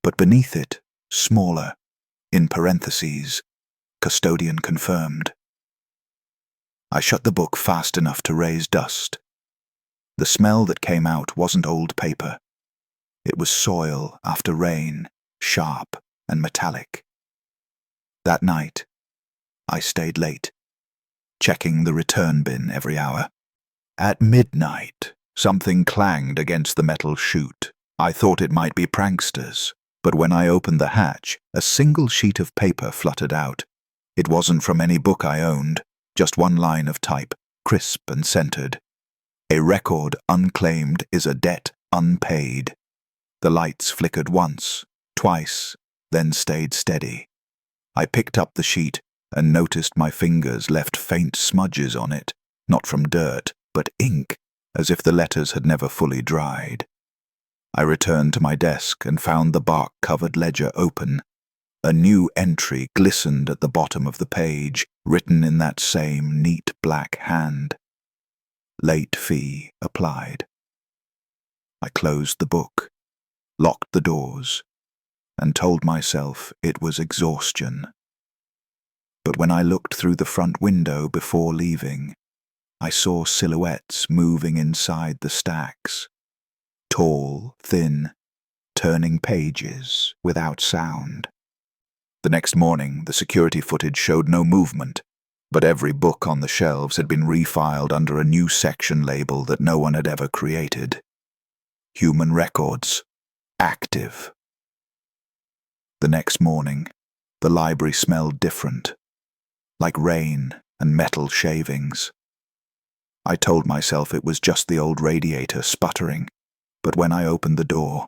but beneath it, smaller, in parentheses, custodian confirmed. I shut the book fast enough to raise dust. The smell that came out wasn't old paper. It was soil after rain, sharp and metallic. That night, I stayed late, checking the return bin every hour. At midnight, something clanged against the metal chute. I thought it might be pranksters, but when I opened the hatch, a single sheet of paper fluttered out. It wasn't from any book I owned, just one line of type, crisp and centered. A record unclaimed is a debt unpaid. The lights flickered once, twice, then stayed steady. I picked up the sheet and noticed my fingers left faint smudges on it, not from dirt, but ink, as if the letters had never fully dried. I returned to my desk and found the bark-covered ledger open. A new entry glistened at the bottom of the page, written in that same neat black hand. Late fee applied. I closed the book, locked the doors, and told myself it was exhaustion. But when I looked through the front window before leaving, I saw silhouettes moving inside the stacks. Tall, thin, turning pages without sound. The next morning, the security footage showed no movement, but every book on the shelves had been refiled under a new section label that no one had ever created. Human records. Active. The next morning, the library smelled different, like rain and metal shavings. I told myself it was just the old radiator sputtering, but when I opened the door,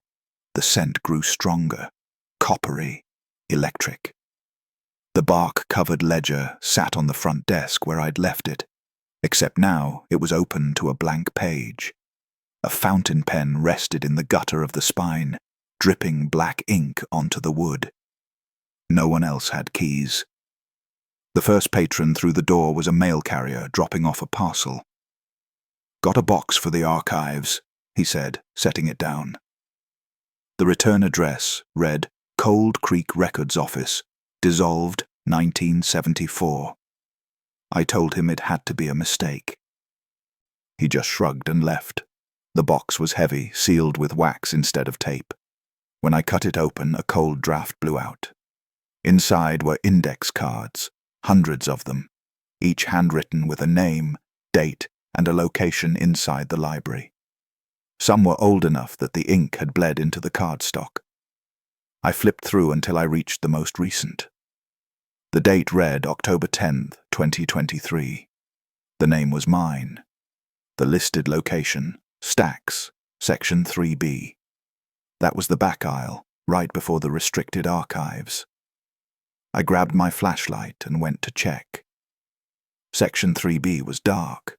the scent grew stronger, coppery, electric. The bark-covered ledger sat on the front desk where I'd left it, except now it was open to a blank page. A fountain pen rested in the gutter of the spine, dripping black ink onto the wood. No one else had keys. The first patron through the door was a mail carrier dropping off a parcel. "Got a box for the archives," he said, setting it down. The return address read Cold Creek Records Office, dissolved 1974. I told him it had to be a mistake. He just shrugged and left. The box was heavy, sealed with wax instead of tape. When I cut it open, a cold draft blew out. Inside were index cards, hundreds of them, each handwritten with a name, date, and a location inside the library. Some were old enough that the ink had bled into the cardstock. I flipped through until I reached the most recent. The date read October 10th, 2023. The name was mine. The listed location, Stacks, Section 3B. That was the back aisle, right before the restricted archives. I grabbed my flashlight and went to check. Section 3B was dark,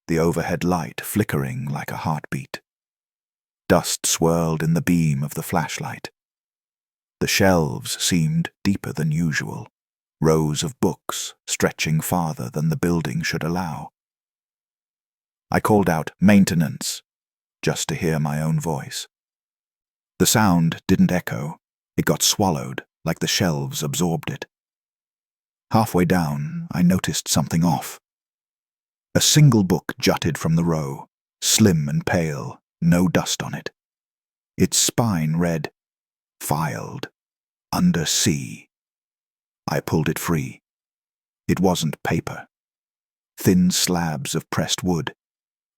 the overhead light flickering like a heartbeat. Dust swirled in the beam of the flashlight. The shelves seemed deeper than usual, rows of books stretching farther than the building should allow. I called out, "Maintenance," just to hear my own voice. The sound didn't echo. It got swallowed, like the shelves absorbed it. Halfway down, I noticed something off. A single book jutted from the row, slim and pale, no dust on it. Its spine read, "Filed, under C." I pulled it free. It wasn't paper. Thin slabs of pressed wood,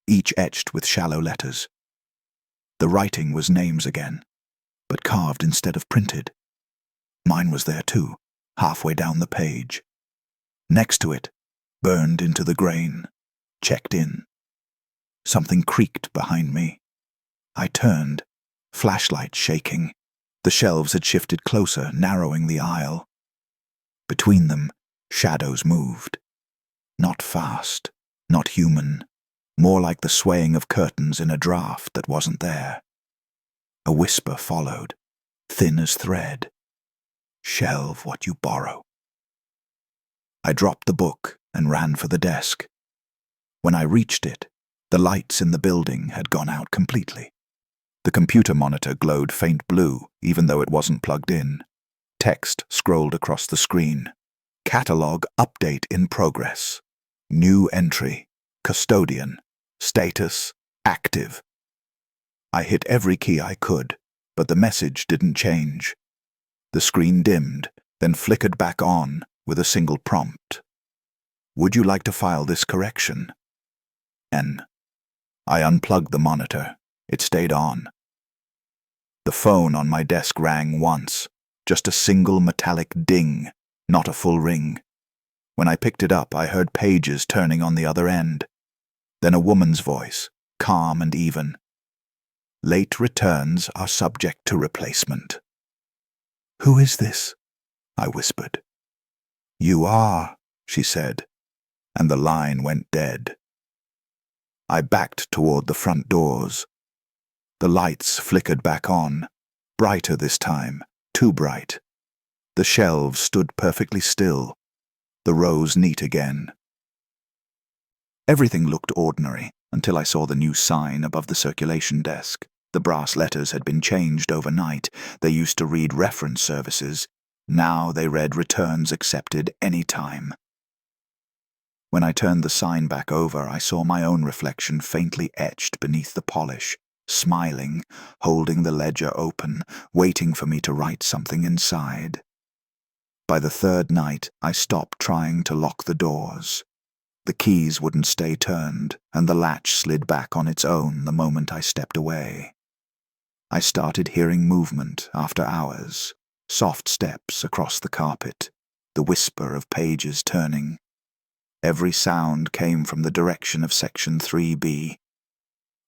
each etched with shallow letters. The writing was names again, but carved instead of printed. Mine was there too, halfway down the page. Next to it, burned into the grain, checked in. Something creaked behind me. I turned, flashlight shaking. The shelves had shifted closer, narrowing the aisle. Between them, shadows moved. Not fast, not human, more like the swaying of curtains in a draft that wasn't there. A whisper followed, thin as thread. "Shelve what you borrow." I dropped the book and ran for the desk. When I reached it, the lights in the building had gone out completely. The computer monitor glowed faint blue, even though it wasn't plugged in. Text scrolled across the screen. "Catalog update in progress. New entry. Custodian. Status active." I hit every key I could, but the message didn't change. The screen dimmed, then flickered back on with a single prompt. "Would you like to file this correction?" N. I unplugged the monitor. It stayed on. The phone on my desk rang once, just a single metallic ding, not a full ring. When I picked it up, I heard pages turning on the other end. Then a woman's voice, calm and even. "Late returns are subject to replacement." "Who is this?" I whispered. "You are," she said, and the line went dead. I backed toward the front doors. The lights flickered back on, brighter this time, too bright. The shelves stood perfectly still, the rows neat again. Everything looked ordinary until I saw the new sign above the circulation desk. The brass letters had been changed overnight. They used to read reference services. Now they read returns accepted any time. When I turned the sign back over, I saw my own reflection faintly etched beneath the polish, smiling, holding the ledger open, waiting for me to write something inside. By the third night, I stopped trying to lock the doors. The keys wouldn't stay turned, and the latch slid back on its own the moment I stepped away. I started hearing movement after hours, soft steps across the carpet, the whisper of pages turning. Every sound came from the direction of Section 3B.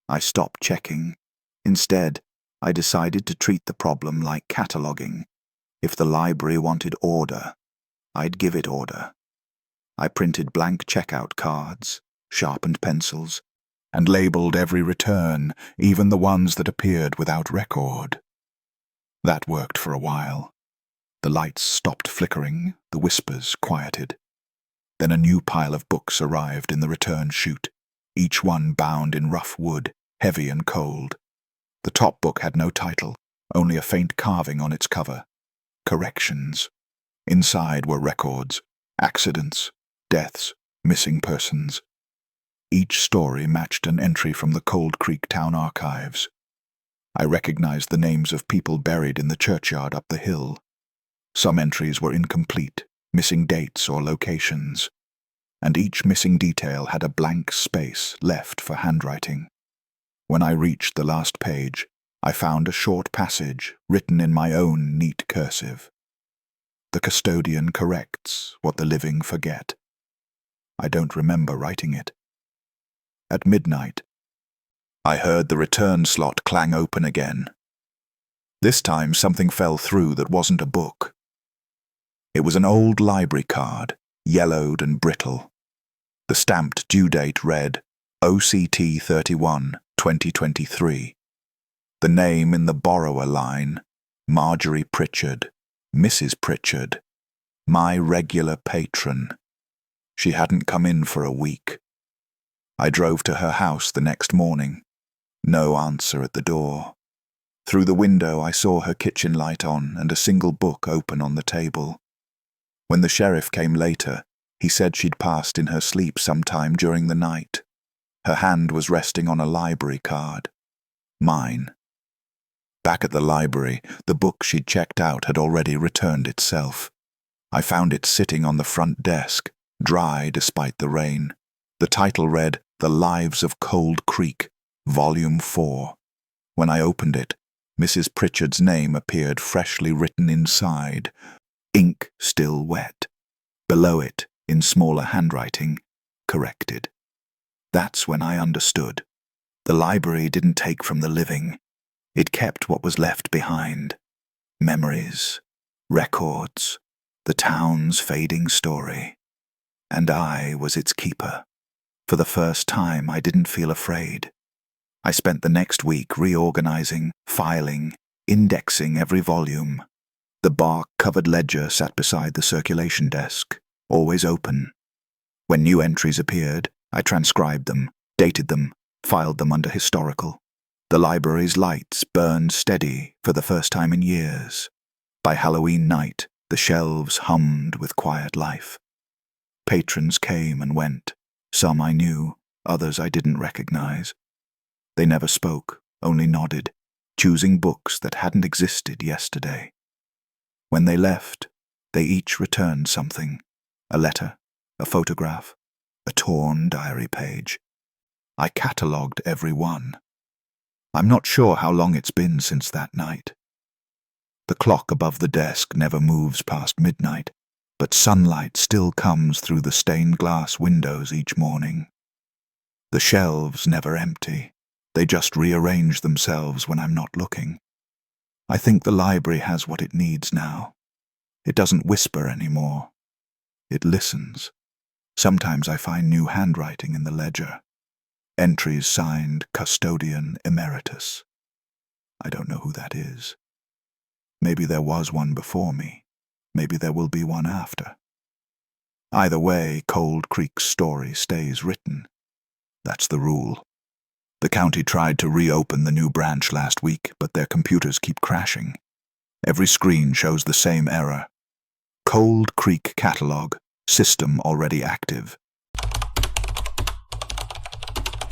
I stopped checking. Instead, I decided to treat the problem like cataloging. If the library wanted order, I'd give it order. I printed blank checkout cards, sharpened pencils, and labeled every return, even the ones that appeared without record. That worked for a while. The lights stopped flickering, the whispers quieted. Then a new pile of books arrived in the return chute, each one bound in rough wood, heavy and cold. The top book had no title, only a faint carving on its cover. Corrections. Inside were records, accidents, deaths, missing persons. Each story matched an entry from the Cold Creek Town archives. I recognized the names of people buried in the churchyard up the hill. Some entries were incomplete, missing dates or locations, and each missing detail had a blank space left for handwriting. When I reached the last page, I found a short passage written in my own neat cursive. "The custodian corrects what the living forget." I don't remember writing it. At midnight, I heard the return slot clang open again. This time something fell through that wasn't a book. It was an old library card, yellowed and brittle. The stamped due date read OCT 31, 2023. The name in the borrower line, Marjorie Pritchard, Mrs. Pritchard, my regular patron. She hadn't come in for a week. I drove to her house the next morning. No answer at the door. Through the window I saw her kitchen light on and a single book open on the table. When the sheriff came later, he said she'd passed in her sleep sometime during the night. Her hand was resting on a library card. Mine. Back at the library, the book she'd checked out had already returned itself. I found it sitting on the front desk, dry despite the rain. The title read, The Lives of Cold Creek, Volume 4. When I opened it, Mrs. Pritchard's name appeared freshly written inside, ink still wet. Below it, in smaller handwriting, corrected. That's when I understood. The library didn't take from the living. It kept what was left behind. Memories, records, the town's fading story. And I was its keeper. For the first time, I didn't feel afraid. I spent the next week reorganizing, filing, indexing every volume. The bark-covered ledger sat beside the circulation desk, always open. When new entries appeared, I transcribed them, dated them, filed them under historical. The library's lights burned steady for the first time in years. By Halloween night, the shelves hummed with quiet life. Patrons came and went. Some I knew, others I didn't recognize. They never spoke, only nodded, choosing books that hadn't existed yesterday. When they left, they each returned something: a letter, a photograph, a torn diary page. I catalogued every one. I'm not sure how long it's been since that night. The clock above the desk never moves past midnight, but sunlight still comes through the stained glass windows each morning. The shelves never empty. They just rearrange themselves when I'm not looking. I think the library has what it needs now. It doesn't whisper anymore. It listens. Sometimes I find new handwriting in the ledger. Entries signed Custodian Emeritus. I don't know who that is. Maybe there was one before me. Maybe there will be one after. Either way, Cold Creek's story stays written. That's the rule. The county tried to reopen the new branch last week, but their computers keep crashing. Every screen shows the same error. Cold Creek Catalog, system already active.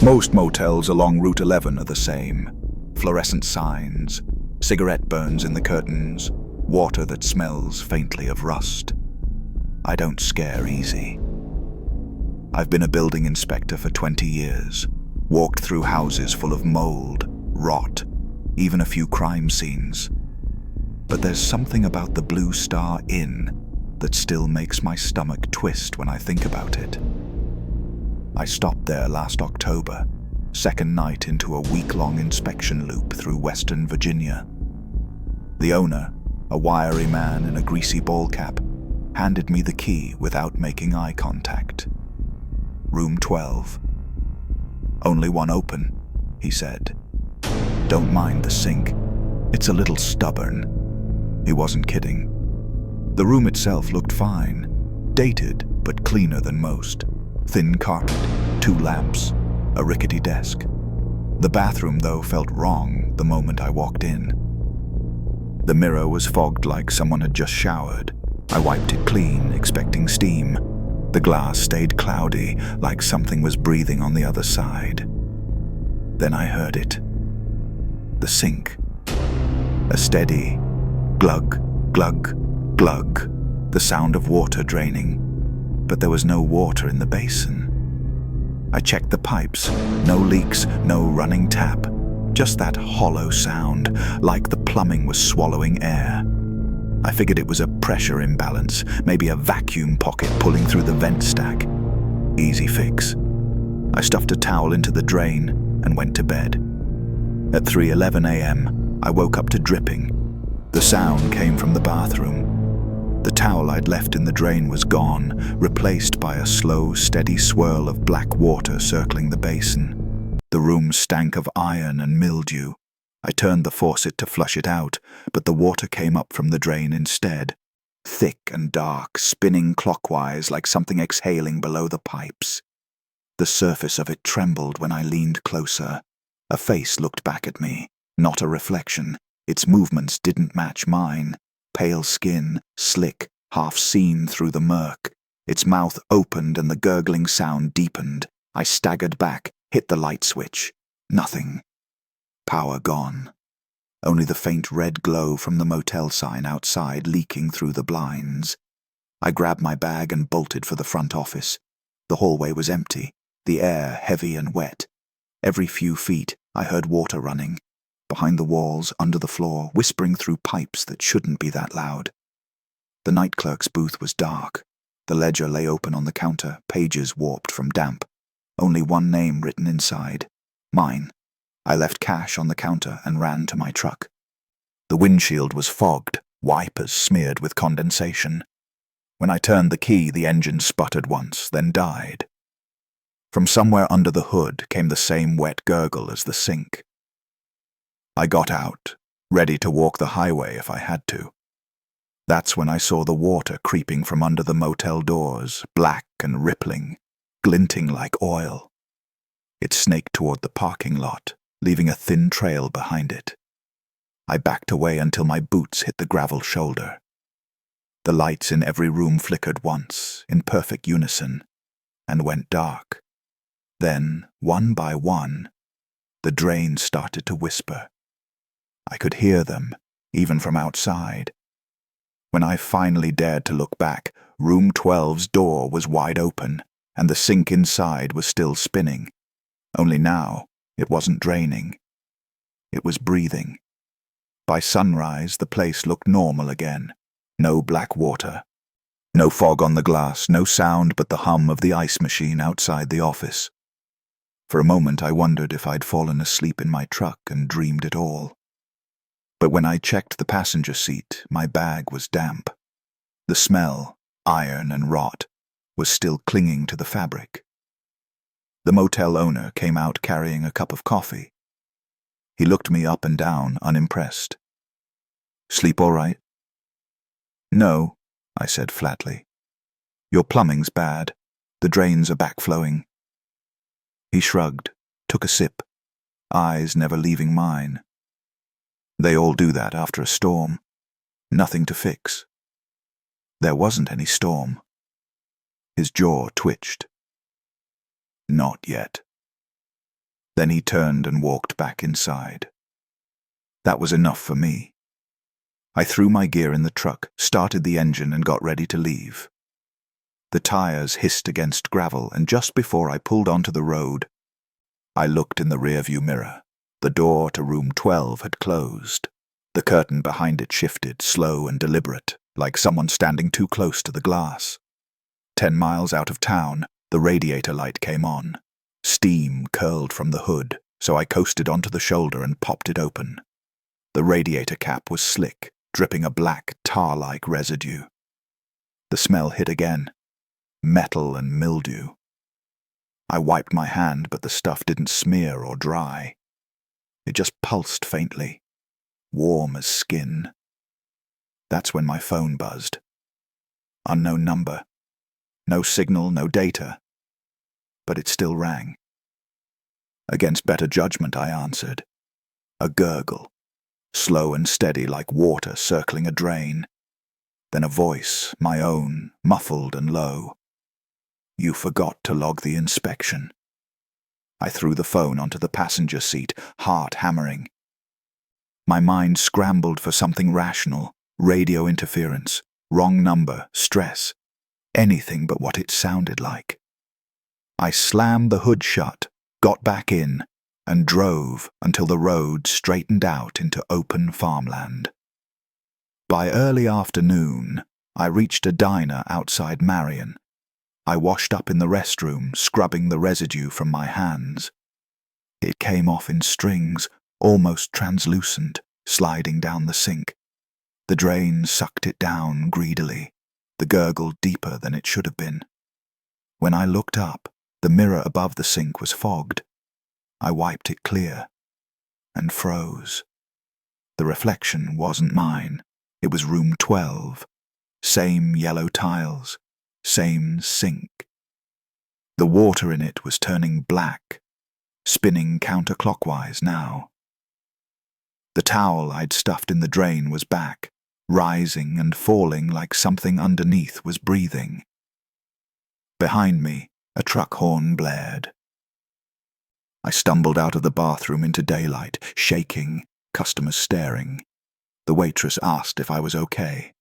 Most motels along Route 11 are the same. Fluorescent signs, cigarette burns in the curtains, water that smells faintly of rust. I don't scare easy. I've been a building inspector for 20 years, walked through houses full of mold, rot, even a few crime scenes. But there's something about the Blue Star Inn that still makes my stomach twist when I think about it. I stopped there last October, second night into a week-long inspection loop through Western Virginia. The owner, a wiry man in a greasy ball cap, handed me the key without making eye contact. Room 12. Only one open, he said. Don't mind the sink. It's a little stubborn. He wasn't kidding. The room itself looked fine, dated but cleaner than most. Thin carpet, 2 lamps, a rickety desk. The bathroom, though, felt wrong the moment I walked in. The mirror was fogged like someone had just showered. I wiped it clean, expecting steam. The glass stayed cloudy, like something was breathing on the other side. Then I heard it. The sink. A steady glug, glug, glug, the sound of water draining. But there was no water in the basin. I checked the pipes. No leaks, no running tap. Just that hollow sound, like the plumbing was swallowing air. I figured it was a pressure imbalance, maybe a vacuum pocket pulling through the vent stack. Easy fix. I stuffed a towel into the drain and went to bed. At 3:11 a.m., I woke up to dripping. The sound came from the bathroom. The towel I'd left in the drain was gone, replaced by a slow, steady swirl of black water circling the basin. The room stank of iron and mildew. I turned the faucet to flush it out, but the water came up from the drain instead, thick and dark, spinning clockwise like something exhaling below the pipes. The surface of it trembled when I leaned closer. A face looked back at me, not a reflection. Its movements didn't match mine. Pale skin, slick, half seen through the murk. Its mouth opened and the gurgling sound deepened. I staggered back, hit the light switch. Nothing. Power gone. Only the faint red glow from the motel sign outside leaking through the blinds. I grabbed my bag and bolted for the front office. The hallway was empty, the air heavy and wet. Every few feet, I heard water running. Behind the walls, under the floor, whispering through pipes that shouldn't be that loud. The night clerk's booth was dark. The ledger lay open on the counter, pages warped from damp. Only one name written inside. Mine. I left cash on the counter and ran to my truck. The windshield was fogged, wipers smeared with condensation. When I turned the key, the engine sputtered once, then died. From somewhere under the hood came the same wet gurgle as the sink. I got out, ready to walk the highway if I had to. That's when I saw the water creeping from under the motel doors, black and rippling, glinting like oil. It snaked toward the parking lot, leaving a thin trail behind it. I backed away until my boots hit the gravel shoulder. The lights in every room flickered once, in perfect unison, and went dark. Then, one by one, the drains started to whisper. I could hear them, even from outside. When I finally dared to look back, room 12's door was wide open, and the sink inside was still spinning. Only now, it wasn't draining. It was breathing. By sunrise, the place looked normal again. No black water. No fog on the glass, no sound but the hum of the ice machine outside the office. For a moment I wondered if I'd fallen asleep in my truck and dreamed it all. But when I checked the passenger seat, my bag was damp. The smell, iron and rot, was still clinging to the fabric. The motel owner came out carrying a cup of coffee. He looked me up and down, unimpressed. "Sleep all right?" "No," I said flatly. "Your plumbing's bad. The drains are backflowing." He shrugged, took a sip, eyes never leaving mine. "They all do that after a storm. Nothing to fix." There wasn't any storm. His jaw twitched. "Not yet." Then he turned and walked back inside. That was enough for me. I threw my gear in the truck, started the engine and got ready to leave. The tires hissed against gravel, and just before I pulled onto the road, I looked in the rearview mirror. The door to room 12 had closed. The curtain behind it shifted, slow and deliberate, like someone standing too close to the glass. 10 miles out of town, the radiator light came on. Steam curled from the hood, so I coasted onto the shoulder and popped it open. The radiator cap was slick, dripping a black, tar-like residue. The smell hit again. Metal and mildew. I wiped my hand, but the stuff didn't smear or dry. It just pulsed faintly, warm as skin. That's when my phone buzzed. Unknown number. No signal, no data. But it still rang. Against better judgment, I answered. A gurgle, slow and steady like water circling a drain. Then a voice, my own, muffled and low. "You forgot to log the inspection." I threw the phone onto the passenger seat, heart hammering. My mind scrambled for something rational, radio interference, wrong number, stress, anything but what it sounded like. I slammed the hood shut, got back in, and drove until the road straightened out into open farmland. By early afternoon, I reached a diner outside Marion. I washed up in the restroom, scrubbing the residue from my hands. It came off in strings, almost translucent, sliding down the sink. The drain sucked it down greedily, the gurgle deeper than it should have been. When I looked up, the mirror above the sink was fogged. I wiped it clear, and froze. The reflection wasn't mine. It was room 12. Same yellow tiles. Same sink. The water in it was turning black, spinning counterclockwise now. The towel I'd stuffed in the drain was back, rising and falling like something underneath was breathing. Behind me, a truck horn blared. I stumbled out of the bathroom into daylight, shaking, customers staring. The waitress asked if I was okay.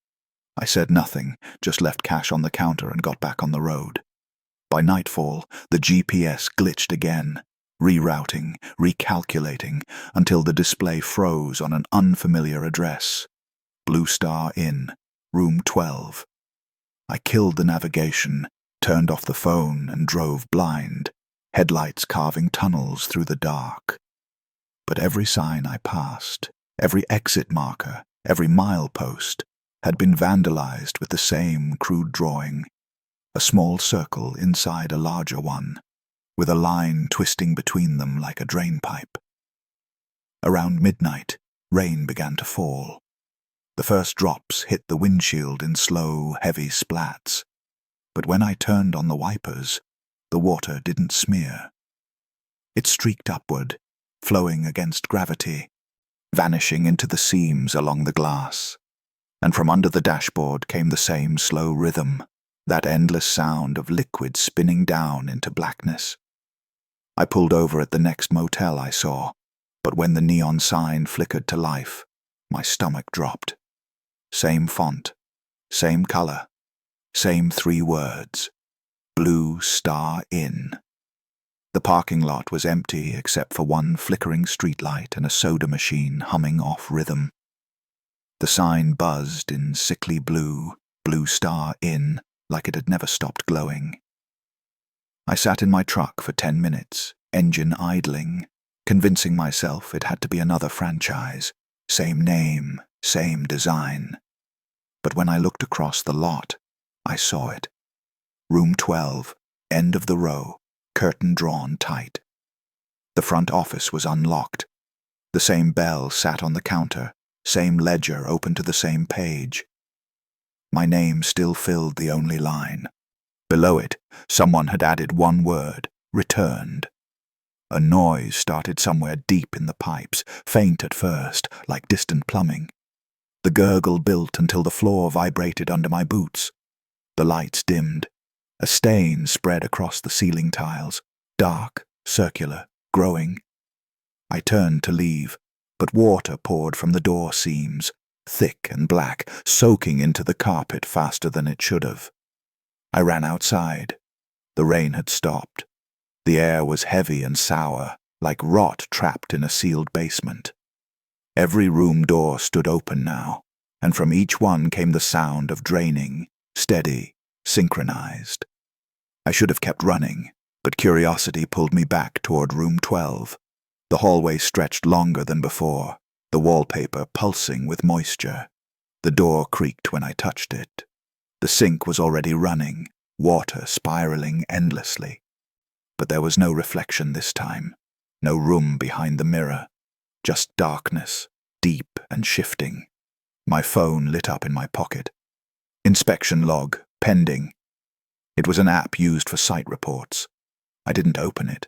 I said nothing, just left cash on the counter and got back on the road. By nightfall, the GPS glitched again, rerouting, recalculating, until the display froze on an unfamiliar address. Blue Star Inn, room 12. I killed the navigation, turned off the phone and drove blind, headlights carving tunnels through the dark. But every sign I passed, every exit marker, every milepost, had been vandalized with the same crude drawing, a small circle inside a larger one, with a line twisting between them like a drainpipe. Around midnight, rain began to fall. The first drops hit the windshield in slow, heavy splats, but when I turned on the wipers, the water didn't smear. It streaked upward, flowing against gravity, vanishing into the seams along the glass, and from under the dashboard came the same slow rhythm, that endless sound of liquid spinning down into blackness. I pulled over at the next motel I saw, but when the neon sign flickered to life, my stomach dropped. Same font, same color, same 3 words. Blue Star Inn. The parking lot was empty except for one flickering streetlight and a soda machine humming off rhythm. The sign buzzed in sickly blue, Blue Star Inn, like it had never stopped glowing. I sat in my truck for 10 minutes, engine idling, convincing myself it had to be another franchise, same name, same design. But when I looked across the lot, I saw it. Room 12, end of the row, curtain drawn tight. The front office was unlocked. The same bell sat on the counter, same ledger open to the same page. My name still filled the only line. Below it, someone had added one word, returned. A noise started somewhere deep in the pipes, faint at first, like distant plumbing. The gurgle built until the floor vibrated under my boots. The lights dimmed. A stain spread across the ceiling tiles, dark, circular, growing. I turned to leave, but water poured from the door seams, thick and black, soaking into the carpet faster than it should have. I ran outside. The rain had stopped. The air was heavy and sour, like rot trapped in a sealed basement. Every room door stood open now, and from each one came the sound of draining, steady, synchronized. I should have kept running, but curiosity pulled me back toward room 12. The hallway stretched longer than before, the wallpaper pulsing with moisture. The door creaked when I touched it. The sink was already running, water spiraling endlessly. But there was no reflection this time, no room behind the mirror, just darkness, deep and shifting. My phone lit up in my pocket. Inspection log, pending. It was an app used for site reports. I didn't open it.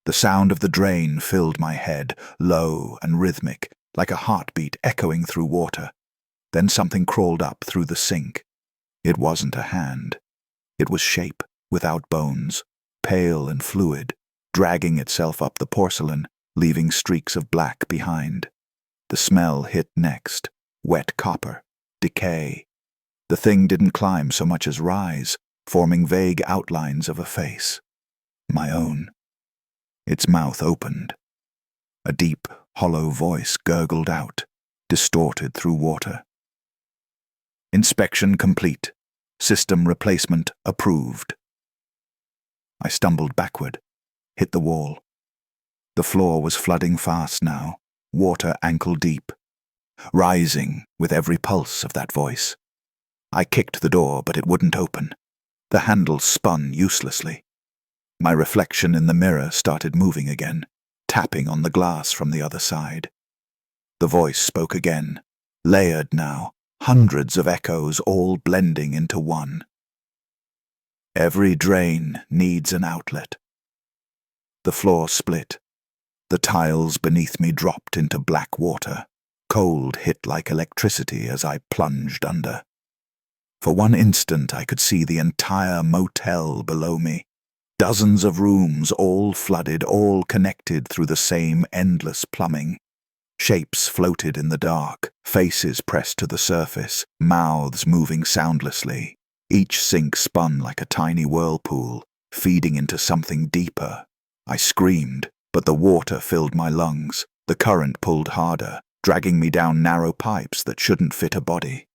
The sound of the drain filled my head, low and rhythmic, like a heartbeat echoing through water. Then something crawled up through the sink. It wasn't a hand. It was shape, without bones, pale and fluid, dragging itself up the porcelain, leaving streaks of black behind. The smell hit next, wet copper, decay. The thing didn't climb so much as rise, forming vague outlines of a face. My own. Its mouth opened. A deep, hollow voice gurgled out, distorted through water. Inspection complete. System replacement approved. I stumbled backward, hit the wall. The floor was flooding fast now, water ankle deep, rising with every pulse of that voice. I kicked the door, but it wouldn't open. The handle spun uselessly. My reflection in the mirror started moving again, tapping on the glass from the other side. The voice spoke again, layered now, hundreds of echoes all blending into one. Every drain needs an outlet. The floor split. The tiles beneath me dropped into black water. Cold hit like electricity as I plunged under. For one instant I could see the entire motel below me. Dozens of rooms, all flooded, all connected through the same endless plumbing. Shapes floated in the dark, faces pressed to the surface, mouths moving soundlessly. Each sink spun like a tiny whirlpool, feeding into something deeper. I screamed, but the water filled my lungs. The current pulled harder, dragging me down narrow pipes that shouldn't fit a body.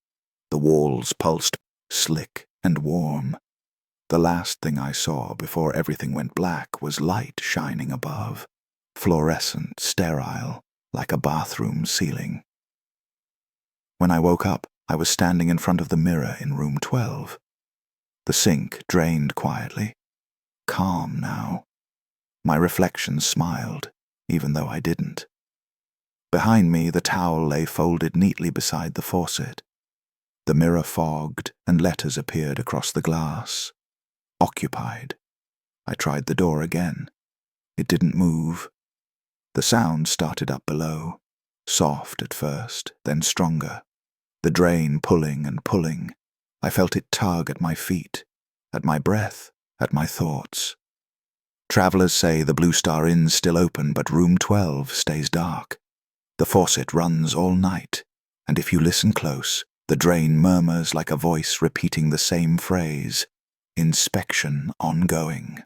The walls pulsed, slick and warm. The last thing I saw before everything went black was light shining above, fluorescent, sterile, like a bathroom ceiling. When I woke up, I was standing in front of the mirror in room 12. The sink drained quietly, calm now. My reflection smiled, even though I didn't. Behind me, the towel lay folded neatly beside the faucet. The mirror fogged, and letters appeared across the glass. Occupied. I tried the door again. It didn't move. The sound started up below, soft at first, then stronger. The drain pulling and pulling. I felt it tug at my feet, at my breath, at my thoughts. Travelers say the Blue Star Inn's still open, but room 12 stays dark. The faucet runs all night, and if you listen close, the drain murmurs like a voice repeating the same phrase, inspection ongoing.